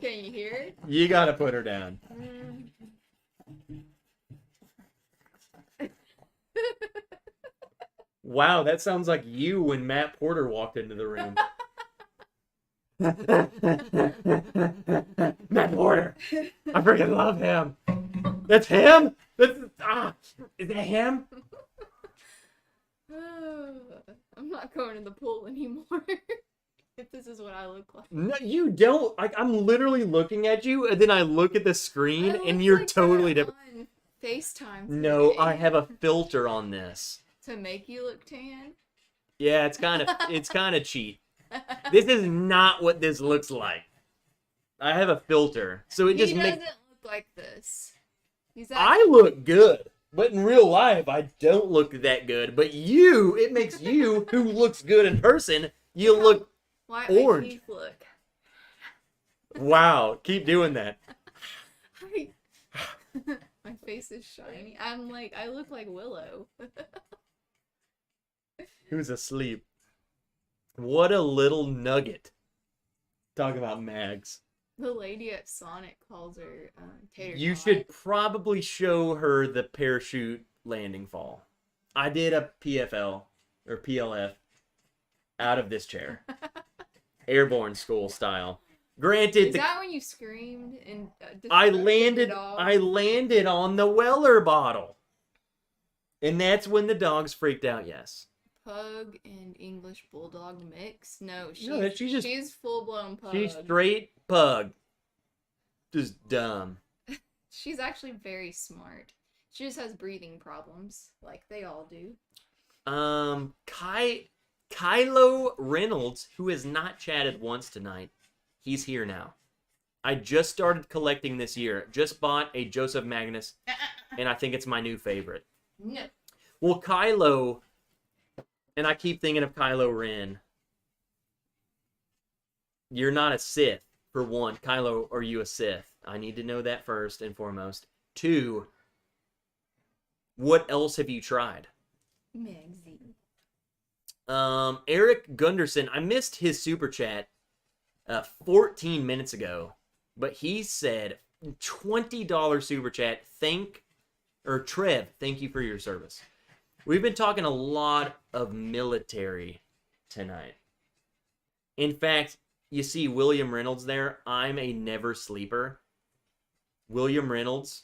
Can you hear it? You gotta put her down. Wow, that sounds like you when Matt Porter walked into the room. Matt Porter! I freaking love him! That's him? Is that him? I'm not going to the pool anymore. If this is what I look like. No, you don't. Like, I'm literally looking at you, and then I look at the screen, I and look you're like totally that different. on FaceTime. No, today. I have a filter on this. To make you look tan. Yeah, it's kind of cheap. This is not what this looks like. I have a filter, so it just He makes. doesn't look like this. I look good, but in real life, I don't look that good. But you, it makes you, who looks good in person, you look. Why orange. my teeth look? Wow, keep doing that. My face is shiny. I look like Willow. Who's asleep? What a little nugget. Talk about Mags. The lady at Sonic calls her Tater You Tot. should probably show her the parachute landing fall. I did a PFL or PLF out of this chair. Airborne school style. Granted, Is that when you screamed and I disrespected the dog? landed on the Weller bottle. And that's when the dogs freaked out, yes. Pug and English Bulldog mix? No, she's full blown pug. She's straight pug. Just dumb. She's actually very smart. She just has breathing problems, like they all do. Kylo Reynolds, who has not chatted once tonight, he's here now. I just started collecting this year. Just bought a Joseph Magnus, and I think it's my new favorite. No. Well, Kylo, and I keep thinking of Kylo Ren. You're not a Sith, for one. Kylo, are you a Sith? I need to know that first and foremost. 2, what else have you tried? Magazine. Eric Gunderson, I missed his super chat 14 minutes ago, but he said $20 super chat. Trev, thank you for your service. We've been talking a lot of military tonight. In fact, you see William Reynolds there. I'm a never sleeper. William Reynolds,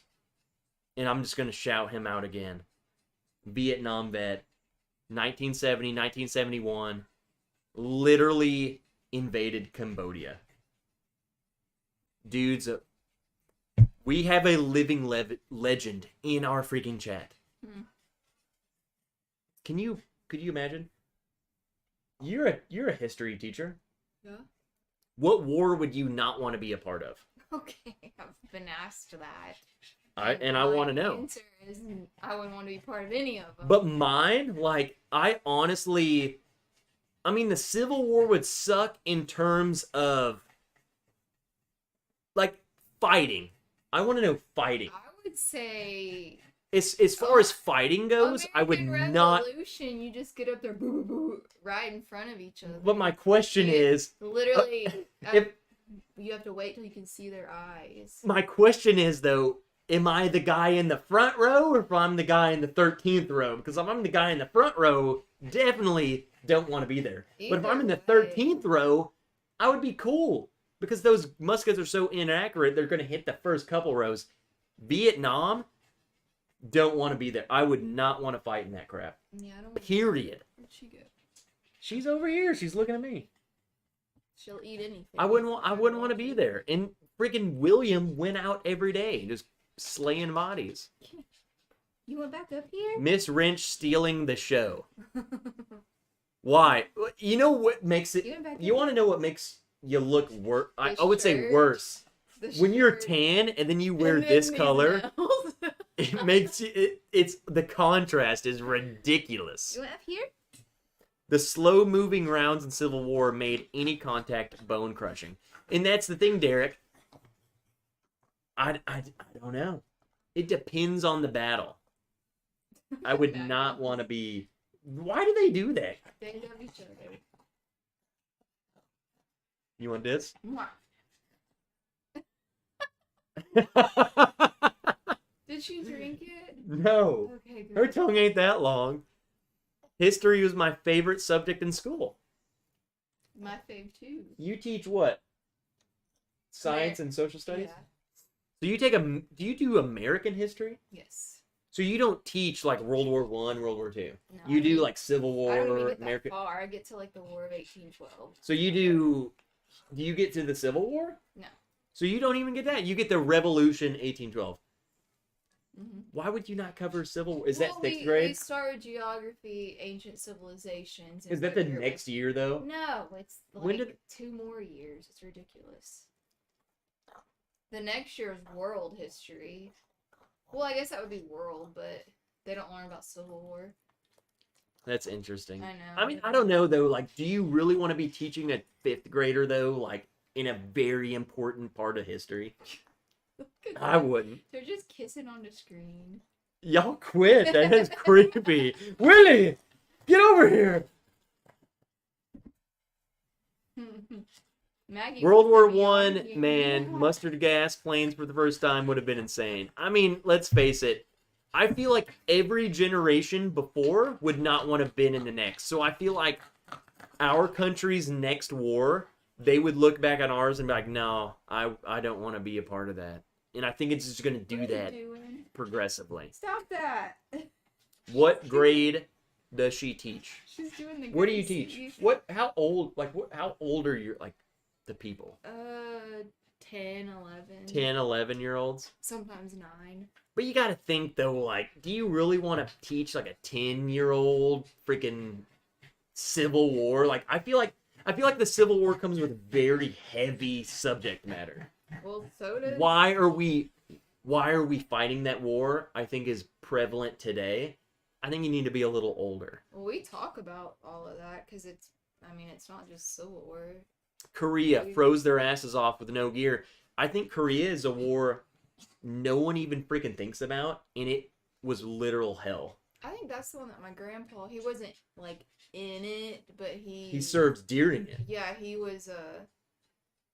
and I'm just going to shout him out again. Vietnam vet, 1970, 1971, literally invaded Cambodia. Dudes, we have a living legend in our freaking chat. Could you imagine? You're a history teacher. Yeah. What war would you not want to be a part of? Okay, I've been asked that. I want to know. Answer is I wouldn't want to be part of any of them. But mine, I honestly, the Civil War would suck in terms of, fighting. I want to know fighting. I would say... As far as fighting goes, I would not... Revolution, you just get up there, boo, boo, boo, right in front of each other. But my question is... Literally, you have to wait till you can see their eyes. My question is, though, am I the guy in the front row or if I'm the guy in the 13th row? Because if I'm the guy in the front row, definitely don't want to be there. But if I'm in the 13th row, I would be cool. Because those muskets are so inaccurate, they're going to hit the first couple rows. Vietnam, don't want to be there. I would not want to fight in that crap. Yeah, I don't. Period. Where'd she go? She's over here. She's looking at me. She'll eat anything. I wouldn't want to be there. And freaking William went out every day, just slaying bodies. You went back up here? Miss Wrench stealing the show. Why? You know what makes it... You want to know what makes you look worse? I would say worse. When you're tan and then you wear this color, it makes you... It's the contrast is ridiculous. You went up here? The slow-moving rounds in Civil War made any contact bone-crushing. And that's the thing, Derek. I don't know. It depends on the battle. I would not want to be... Why do they do that? They love each other. You want this? Did she drink it? No. Okay, good. Her tongue ain't that long. History was my favorite subject in school. My fave too. You teach what? Science and social studies? Yeah. So you do you do American history? Yes. So you don't teach World War I, World War II. No, You do Civil War, I don't even get American. that far. I get to the War of 1812. So you do you get to the Civil War? No. So you don't even get that. You get the Revolution 1812. Mm-hmm. Why would you not cover Civil War? Is that 6th We grade? started geography, ancient civilizations. Is that the next year though? No, it's When did- 2 more years. It's ridiculous. The next year is world history. Well, I guess that would be world, but they don't learn about Civil War. That's interesting. I know. I don't know though. Do you really want to be teaching a 5th grader though? In a very important part of history? I wouldn't. They're just kissing on the screen. Y'all quit. That is creepy. Willie, get over here. Maggie World War put me on One, here. man, mustard gas planes for the first time would have been insane. I mean, let's face it. I feel like every generation before would not want to have been in the next. So I feel like our country's next war, they would look back on ours and be like, no, I don't want to be a part of that. And I think it's just going to do What are you that doing? progressively. Stop that. What grade does she teach? She's doing the Where do you Gracie. teach? How old are your, like, the people? 10, 11. 10, 11-year-olds? Sometimes 9. But you gotta think, though, like, do you really want to teach, like, a 10-year-old freaking Civil War? Like, I feel like the Civil War comes with very heavy subject matter. Well, so does... Why are we fighting that war, I think, is prevalent today. I think you need to be a little older. Well, we talk about all of that because it's not just Civil War. Korea froze their asses off with no gear. I think Korea is a war no one even freaking thinks about, and it was literal hell. I think that's the one that my grandpa, he wasn't, like, in it, but he served during it. Yeah, he was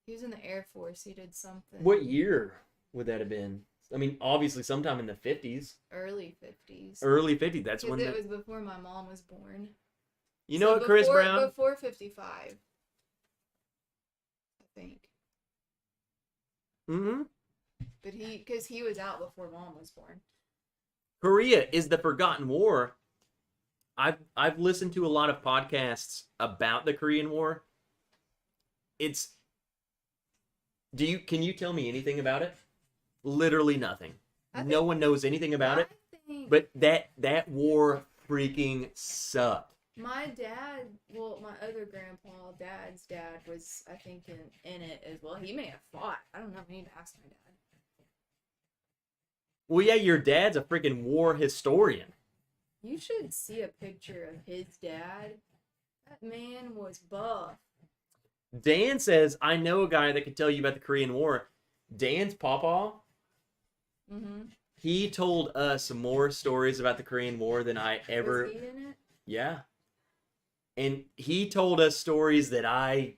in the Air Force. He did something. What year would that have been? I mean, obviously sometime in the 50s. Early 50s. Early 50s. That's when it was before my mom was born. You know what, Chris Brown? Before 55. I think. Mm-hmm. But because he was out before mom was born. Korea is the forgotten war. I've listened to a lot of podcasts about the Korean War. Can you tell me anything about it? Literally nothing. No one knows anything about it. But that war freaking sucked. My dad, well, my other grandpa, dad's dad was, I think, in it as well. He may have fought. I don't know. I need to ask my dad. Well, yeah, your dad's a freaking war historian. You should see a picture of his dad. That man was buff. Dan says, I know a guy that could tell you about the Korean War. Dan's pawpaw, he told us more stories about the Korean War than I ever... Was he in it? Yeah. And he told us stories that I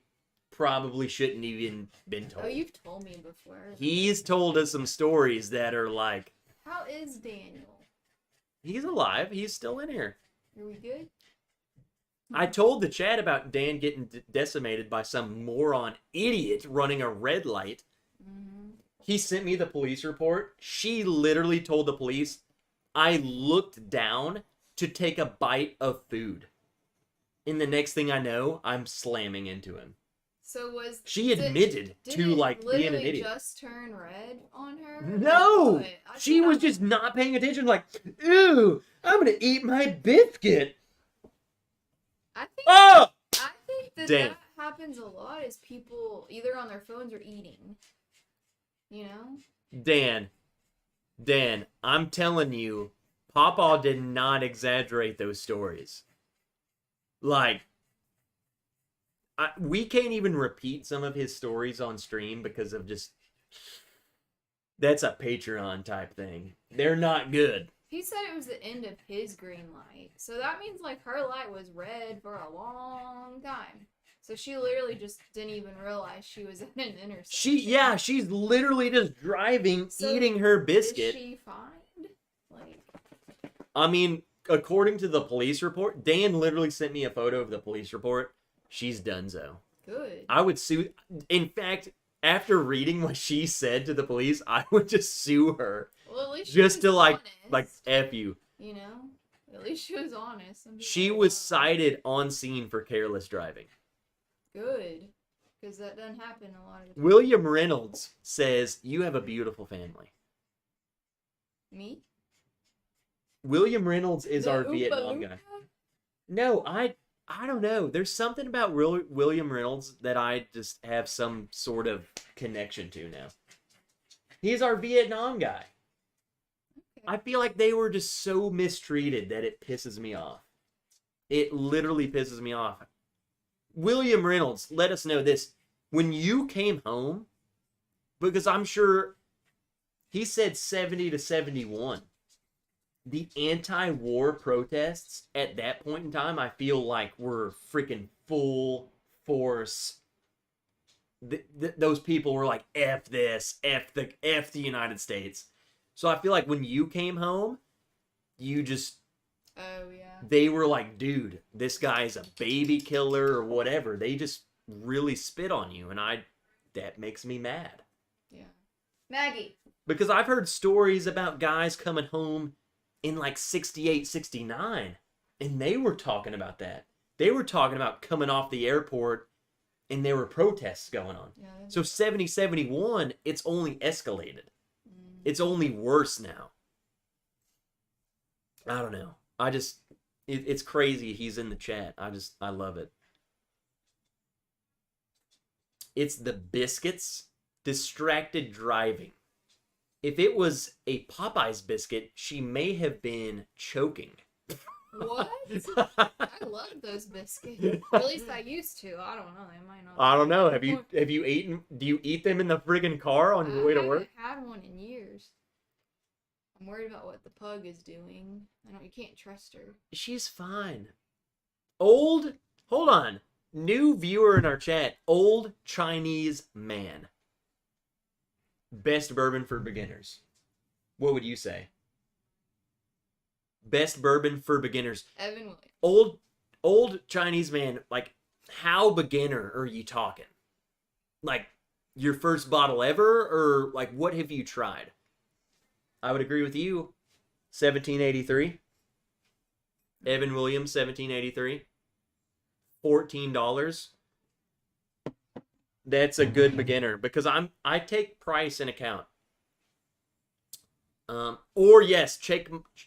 probably shouldn't even been told. Oh, you've told me before. He's told us some stories that are like... How is Daniel? He's alive. He's still in here. Are we good? I told the chat about Dan getting decimated by some moron idiot running a red light. He sent me the police report. She literally told the police, I looked down to take a bite of food. And the next thing I know, I'm slamming into him. So she admitted to, like, being an idiot. Did it just turn red on her? No! She was just not paying attention, like, ooh, I'm gonna eat my biscuit. I think that happens a lot is people either on their phones or eating. You know? Dan, I'm telling you, Pawpaw did not exaggerate those stories. Like, we can't even repeat some of his stories on stream because of just... That's a Patreon type thing. They're not good. He said it was the end of his green light. So that means, like, her light was red for a long time. So she literally just didn't even realize she was in an intersection. She's literally just driving, eating her biscuit. Is she fine? Like... I mean, according to the police report, Dan literally sent me a photo of the police report. She's donezo. Good. I would sue... In fact, after reading what she said to the police, I would just sue her. Well, at least just to, honest. like, F you. You know? At least she was honest. She was cited on scene for careless driving. Good. Because that doesn't happen a lot of the time. William Reynolds says, you have a beautiful family. Me? William Reynolds is our Vietnam guy. No, I don't know. There's something about William Reynolds that I just have some sort of connection to now. He's our Vietnam guy. Okay. I feel like they were just so mistreated that it pisses me off. It literally pisses me off. William Reynolds, let us know this. When you came home, because I'm sure he said 70 to 71. The anti-war protests at that point in time, I feel like were freaking full force those people were like, F this, F the United States. So I feel like when you came home, you just... Oh, yeah. They were like, dude, this guy's a baby killer or whatever. They just really spit on you, and that makes me mad. Yeah. Maggie. Because I've heard stories about guys coming home in like 68, 69, and they were talking about that. They were talking about coming off the airport, and there were protests going on. Yeah, so 70, 71, it's only escalated. It's only worse now. I don't know. It's crazy he's in the chat. I love it. It's the biscuits. Distracted driving. If it was a Popeyes biscuit, she may have been choking. What? I love those biscuits. At least I used to. I don't know. They might not. I don't know. Have you eaten? Do you eat them in the friggin' car on your way to work? I haven't had one in years. I'm worried about what the pug is doing. You can't trust her. She's fine. Hold on. New viewer in our chat. Old Chinese man. Best bourbon for beginners. What would you say? Best bourbon for beginners. Evan Williams. Old Chinese man, like, how beginner are you talking? Like, your first bottle ever? Or, like, what have you tried? I would agree with you. 1783. Evan Williams, 1783. $14. That's a good beginner because I take price in account. Or yes,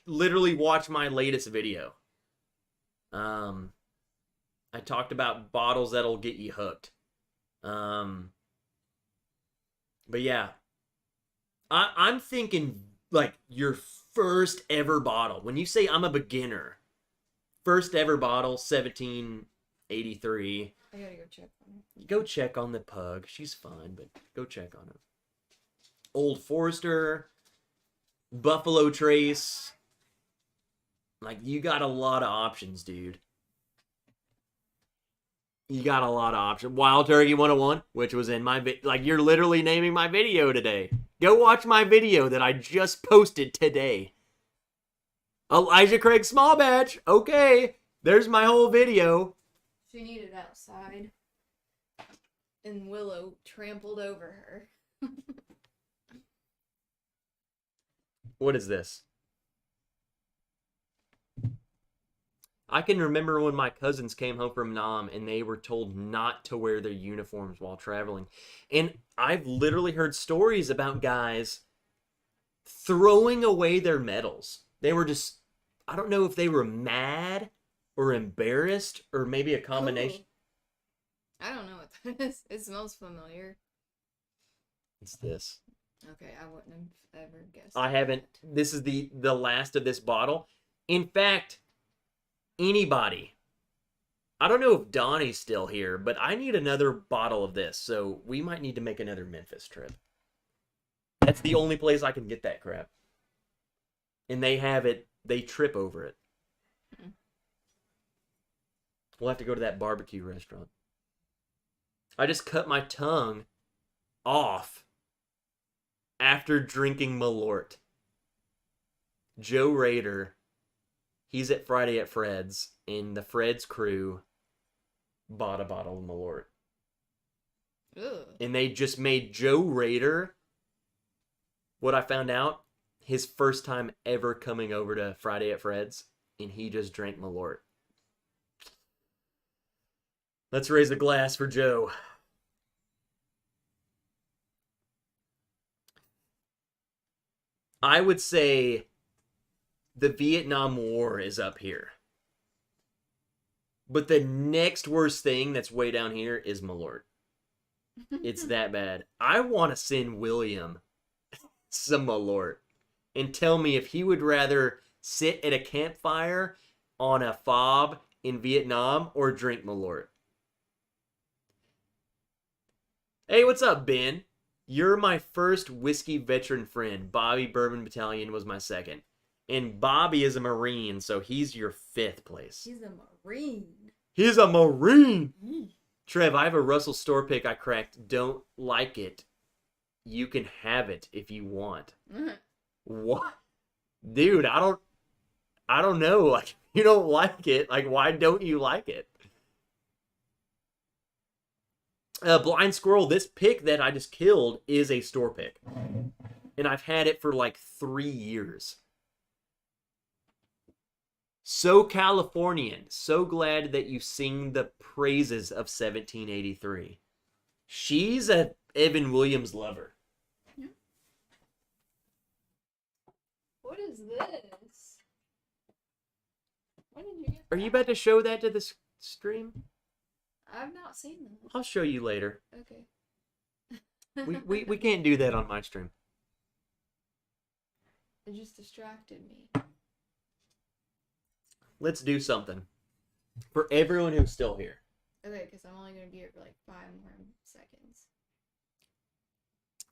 literally watch my latest video. I talked about bottles that'll get you hooked. But yeah, I'm thinking like your first ever bottle. When you say I'm a beginner, first ever bottle, 1783. I gotta go check on her. Go check on the pug. She's fine, but go check on her. Old Forester, Buffalo Trace. Like, you got a lot of options, dude. You got a lot of options. Wild Turkey 101, which was in my like, you're literally naming my video today. Go watch my video that I just posted today. Elijah Craig Small Batch. Okay, there's my whole video. She needed outside. And Willow trampled over her. What is this? I can remember when my cousins came home from Nam and they were told not to wear their uniforms while traveling. And I've literally heard stories about guys throwing away their medals. They were just, I don't know if they were mad or embarrassed or maybe a combination. Ooh. I don't know what that is. It smells familiar. It's this. Okay, I wouldn't have ever guessed. I haven't. This is the last of this bottle. In fact, anybody, I don't know if Donnie's still here, but I need another bottle of this, so we might need to make another Memphis trip. That's the only place I can get that crap. And they have it, they trip over it. Mm-hmm. We'll have to go to that barbecue restaurant. I just cut my tongue off after drinking Malort. Joe Rader, he's at Friday at Fred's, and the Fred's crew bought a bottle of Malort. Ugh. And they just made Joe Rader, what I found out, his first time ever coming over to Friday at Fred's, and he just drank Malort. Let's raise a glass for Joe. I would say the Vietnam War is up here. But the next worst thing that's way down here is Malort. It's that bad. I want to send William some Malort and tell me if he would rather sit at a campfire on a fob in Vietnam or drink Malort. Hey, what's up, Ben? You're my first whiskey veteran friend. Bobby Bourbon Battalion was my second. And Bobby is a Marine, so he's your fifth place. He's a Marine. He's a Marine! Trev, I have a Russell store pick I cracked. Don't like it. You can have it if you want. What? Dude, I don't know. Like, you don't like it. Like, why don't you like it? Blind Squirrel, this pick that I just killed is a store pick. And I've had it for like 3 years. So Californian, so glad that you sing the praises of 1783. She's a Evan Williams lover. What is this? When did you get that? Are you about to show that to the stream? I've not seen that. I'll show you later. Okay. We can't do that on my stream. It just distracted me. Let's do something. For everyone who's still here. Okay, because I'm only going to be here for like 5 more seconds.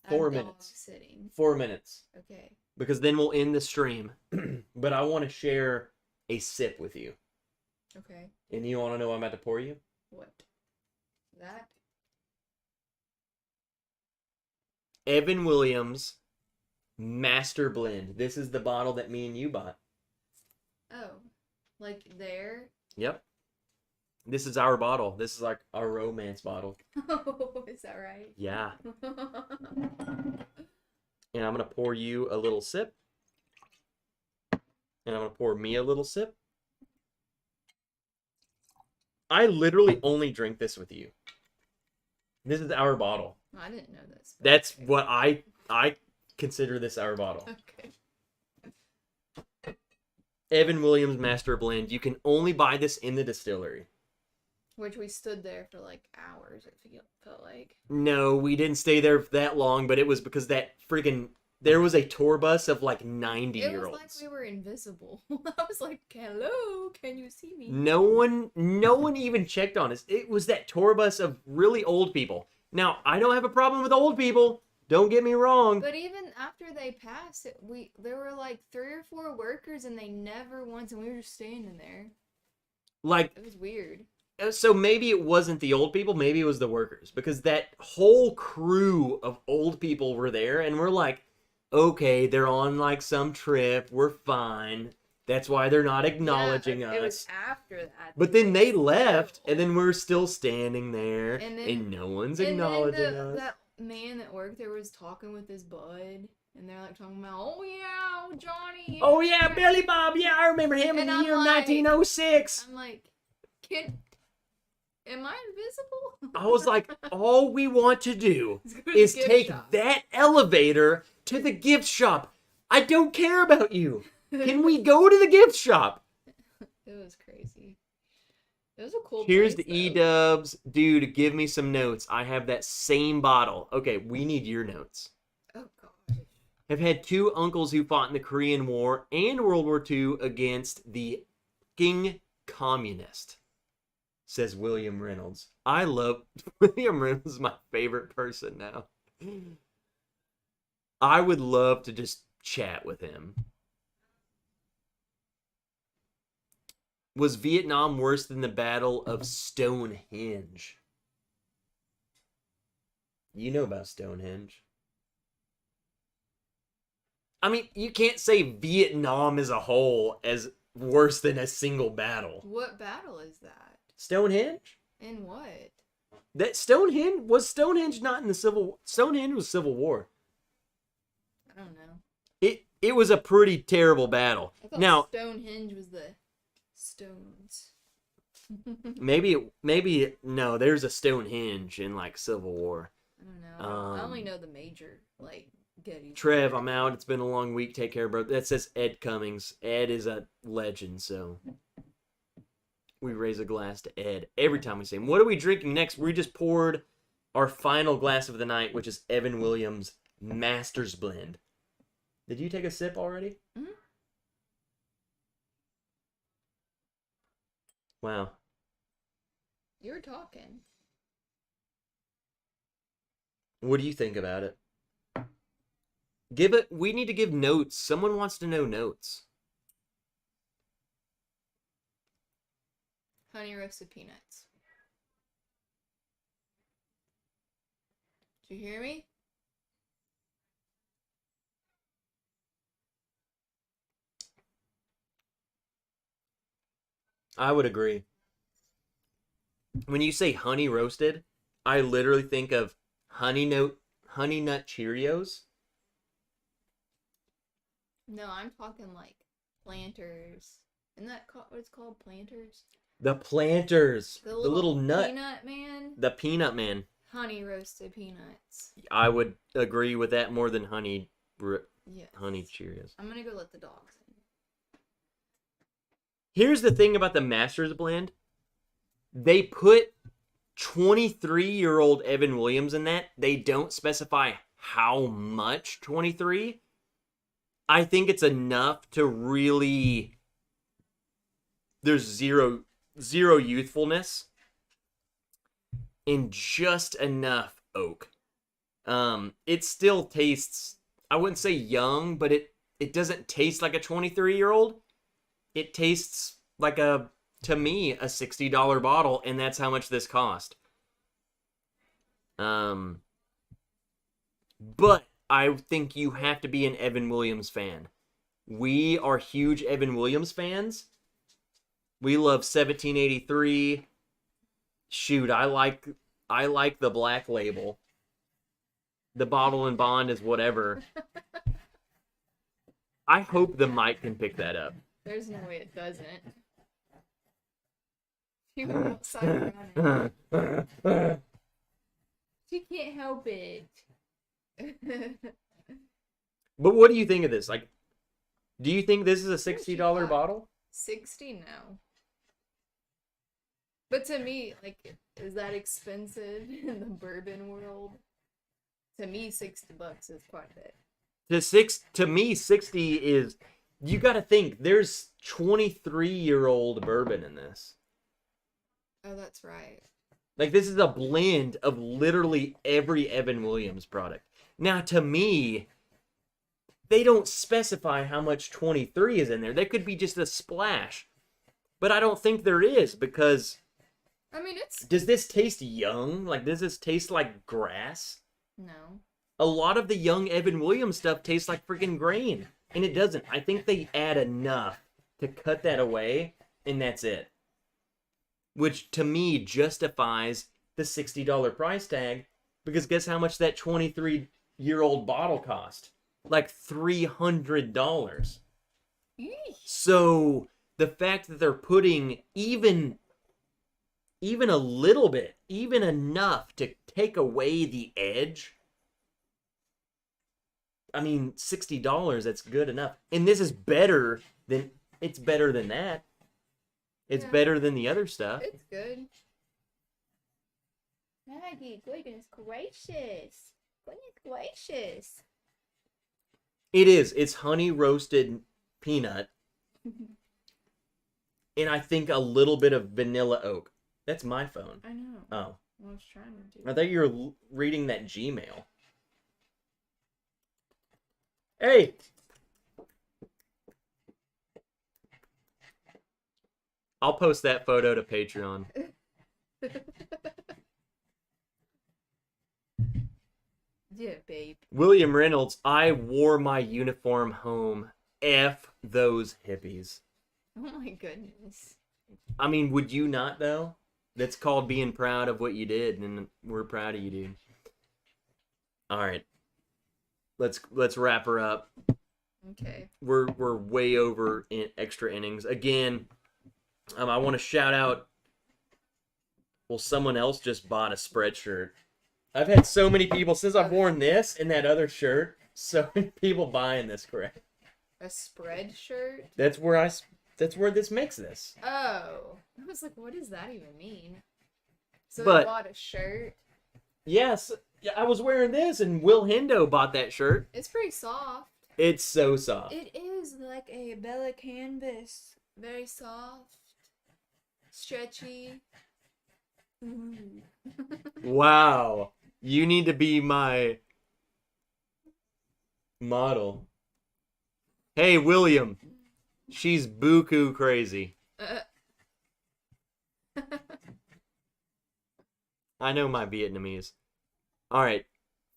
4 I'm dog minutes. sitting. 4 minutes. Okay. Because then we'll end the stream. But I want to share a sip with you. Okay. And you want to know what I'm about to pour you? What? That? Evan Williams Master Blend. This is the bottle that me and you bought. Oh. Like there? Yep. This is our bottle. This is like our romance bottle. Oh, is that right? Yeah. And I'm going to pour you a little sip. And I'm going to pour me a little sip. I literally only drink this with you. This is our bottle. I didn't know this. That's okay. what I consider this our bottle. Okay. Evan Williams Master Blend. You can only buy this in the distillery. Which we stood there for like hours, it felt like. No, we didn't stay there that long, but it was because that freaking... There was a tour bus of like 90-year-olds. It was like we were invisible. I was like, hello, can you see me? No one even checked on us. It was that tour bus of really old people. Now, I don't have a problem with old people. Don't get me wrong. But even after they passed it, there were like 3 or 4 workers and they never once, and we were just standing there. Like, it was weird. So maybe it wasn't the old people, maybe it was the workers. Because that whole crew of old people were there, and we're like, okay, they're on like some trip, we're fine. That's why they're not acknowledging us. It was after that. But then they left, and then we're still standing there, and no one's acknowledging us. That man that worked there was talking with his bud, and they're like talking about, oh yeah, Johnny. Oh yeah, Billy Bob, yeah, I remember him in the year 1906. I'm like, am I invisible? I was like, all we want to do is take that elevator to the gift shop. I don't care about you. Can we go to the gift shop? It was crazy. It was a cool Here's place, the E-dubs. Dude, give me some notes. I have that same bottle. Okay, we need your notes. Oh, God. Have had 2 uncles who fought in the Korean War and World War II against the King Communist, says William Reynolds. I love... William Reynolds is my favorite person now. I would love to just chat with him. Was Vietnam worse than the Battle of Stonehenge? You know about Stonehenge. I mean, you can't say Vietnam as a whole as worse than a single battle. What battle is that? Stonehenge? And what? That Stonehenge not in the Stonehenge was Civil War. I don't know. It was a pretty terrible battle. I thought now Stonehenge was the stones. maybe no, there's a Stonehenge in like Civil War. I don't know. I only know the major, like Gettysburg. Trev, I'm out. It's been a long week. Take care, bro. That says Ed Cummings. Ed is a legend, so we raise a glass to Ed every time we say him. What are we drinking next? We just poured our final glass of the night, which is Evan Williams Master's Blend. Did you take a sip already? Mm-hmm. Wow. You're talking. What do you think about it? We need to give notes. Someone wants to know notes. Honey roasted peanuts. Did you hear me? I would agree. When you say honey roasted, I literally think of honey nut Cheerios. No, I'm talking like Planters. Isn't that what it's called? Planters? The Planters. The little nut. Peanut Man? The Peanut Man. Honey roasted peanuts. I would agree with that more than honey Cheerios. I'm gonna go let the dogs in. Here's the thing about the Masters blend. They put 23-year-old Evan Williams in that. They don't specify how much 23. I think it's enough to really... There's zero youthfulness and just enough oak. It still tastes, I wouldn't say young, but it doesn't taste like a 23-year-old. It tastes like to me, a $60 bottle, and that's how much this cost. But I think you have to be an Evan Williams fan. We are huge Evan Williams fans. We love 1783. Shoot, I like the black label. The bottle and bond is whatever. I hope the mic can pick that up. There's no way it doesn't. She went outside running. She can't help it. But what do you think of this? Like, do you think this is a $60 bottle? 60 no. But to me, like, is that expensive in the bourbon world? To me, $60 is quite a bit. To me, 60 is... You gotta think, there's 23-year-old bourbon in this. Oh, that's right. Like, this is a blend of literally every Evan Williams product. Now, to me, they don't specify how much 23 is in there. There could be just a splash. But I don't think there is, because... I mean, it's... Does this taste young? Like, does this taste like grass? No. A lot of the young Evan Williams stuff tastes like freaking grain. And it doesn't. I think they add enough to cut that away, and that's it. Which, to me, justifies the $60 price tag, because guess how much that 23-year-old bottle cost? Like $300. Eesh. So, the fact that they're putting even a little bit, even enough to take away the edge... I mean, $60, that's good enough. And this is better than that. It's better than the other stuff. It's good. Maggie, goodness gracious. Goodness gracious. It is. It's honey roasted peanut. And I think a little bit of vanilla oak. That's my phone. I know. Oh. I was trying to do I thought you were reading that Gmail. Hey! I'll post that photo to Patreon. Yeah, babe. William Reynolds, I wore my uniform home. F those hippies. Oh my goodness. I mean, would you not, though? That's called being proud of what you did, and we're proud of you, dude. Alright. Let's wrap her up. Okay. We're way over in extra innings. Again, I want to shout out... Well, someone else just bought a spreadshirt. I've had so many people, since I've worn this and that other shirt, so many people buying this crap. A spread shirt? That's where this makes this. Oh. I was like, what does that even mean? So But- they bought a shirt? Yes, I was wearing this, and Will Hindo bought that shirt. It's pretty soft. It's so soft. It is like a Bella canvas. Very soft. Stretchy. Ooh. Wow. You need to be my model. Hey, William. She's buku crazy. I know my Vietnamese. Alright.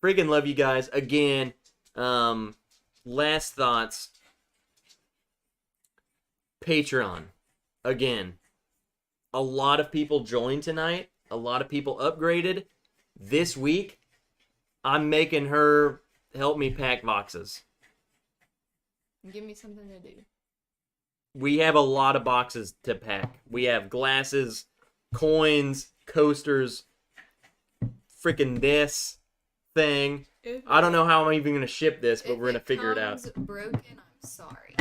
Freaking love you guys. Again, last thoughts. Patreon. Again, a lot of people joined tonight. A lot of people upgraded. This week, I'm making her help me pack boxes. Give me something to do. We have a lot of boxes to pack. We have glasses, coins, coasters, freaking this thing. I don't know how I'm even going to ship this, but we're going to figure it out. If it comes broken, I'm sorry.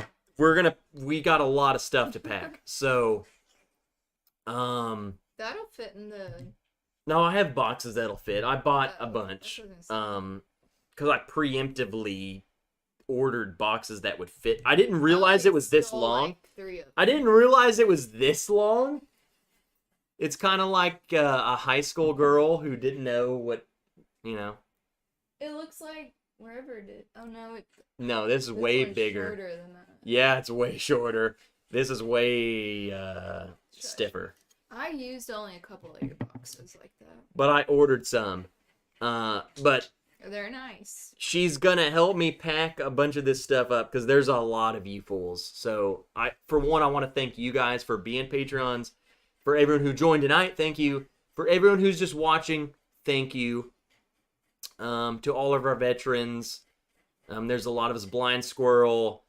We got a lot of stuff to pack. So, that'll fit in the... No, I have boxes that'll fit. I bought a bunch. Because I preemptively ordered boxes that would fit. I didn't realize it was this long. Like 3 of them. I didn't realize it was this long. It's kind of like a high school girl who didn't know what, you know. It looks like wherever it is. Oh, no. No, this is way bigger. Shorter than that. Yeah, it's way shorter. This is way stiffer. I used only a couple of your boxes like that. But I ordered some. But they're nice. she's gonna help me pack a bunch of this stuff up because there's a lot of you fools. So for one, I want to thank you guys for being Patreons. For everyone who joined tonight, thank you. For everyone who's just watching, thank you. To all of our veterans. There's a lot of us. Blind Squirrel,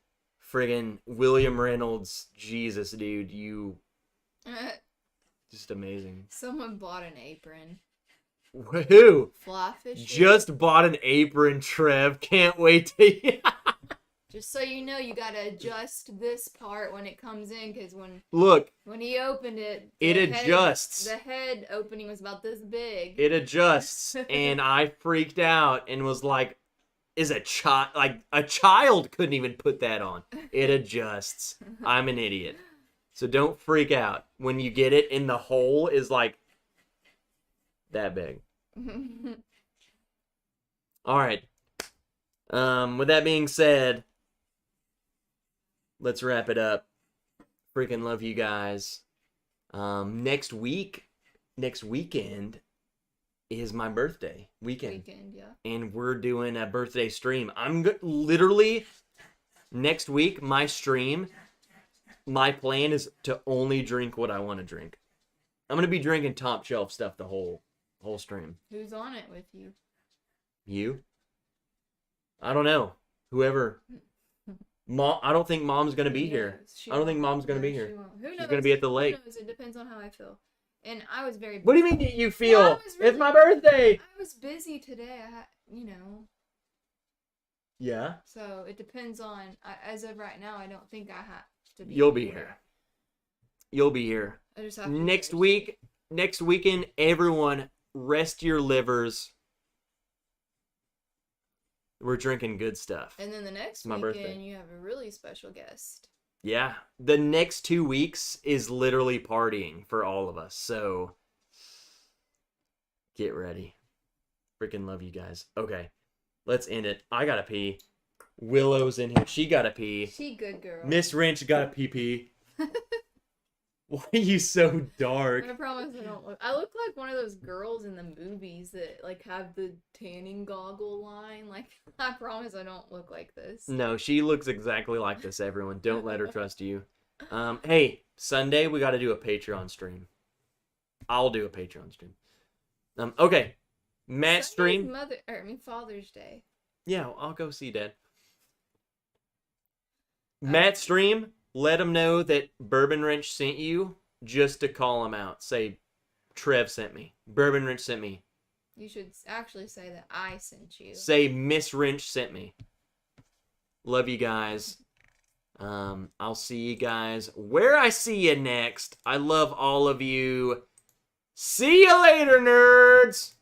friggin' William Reynolds. Jesus, dude, you just amazing. Someone bought an apron. Who? Fly fishing. Just bought an apron, Trev. Can't wait to... Just so you know, you gotta adjust this part when it comes in, because when he opened it, it adjusts. The head opening was about this big. It adjusts, and I freaked out and was like, a child couldn't even put that on. It adjusts. I'm an idiot. So don't freak out when you get it and the hole is like that big. All right. With that being said, let's wrap it up. Freaking love you guys. Next weekend is my birthday weekend. Yeah. And we're doing a birthday stream. Literally next week, my stream, my plan is to only drink what I want to drink. I'm going to be drinking top shelf stuff the whole stream. Who's on it with you? You? I don't know. Whoever. Mom, I don't think Mom's going to be here. I don't think Mom's going to be here. Who knows? She's going to be at the lake. Who knows? It depends on how I feel. And I was very busy. What do you mean you feel? Well, it's my birthday. I was busy today. Yeah. So it depends on, as of right now, I don't think I have to be. You'll be here. You'll be here. I just have next weekend, everyone rest your livers. We're drinking good stuff. And then the next my weekend, birthday. You have a really special guest. Yeah. The next 2 weeks is literally partying for all of us. So get ready. Freaking love you guys. Okay. Let's end it. I gotta pee. Willow's in here. She gotta pee. She good girl. Miss Wrench gotta pee. Why are you so dark? I promise I don't look. I look like one of those girls in the movies that like have the tanning goggle line. Like, I promise I don't look like this. No, she looks exactly like this, everyone. Don't let her trust you. Hey, Sunday we got to do a Patreon stream. I'll do a Patreon stream. Okay. Matt stream. Father's Day. Yeah, I'll go see Dad. Matt stream. Let him know that Bourbon Wrench sent you, just to call him out. Say, Trev sent me. Bourbon Wrench sent me. You should actually say that I sent you. Say Miss Wrench sent me. Love you guys. I'll see you guys where I see you next. I love all of you. See you later, nerds!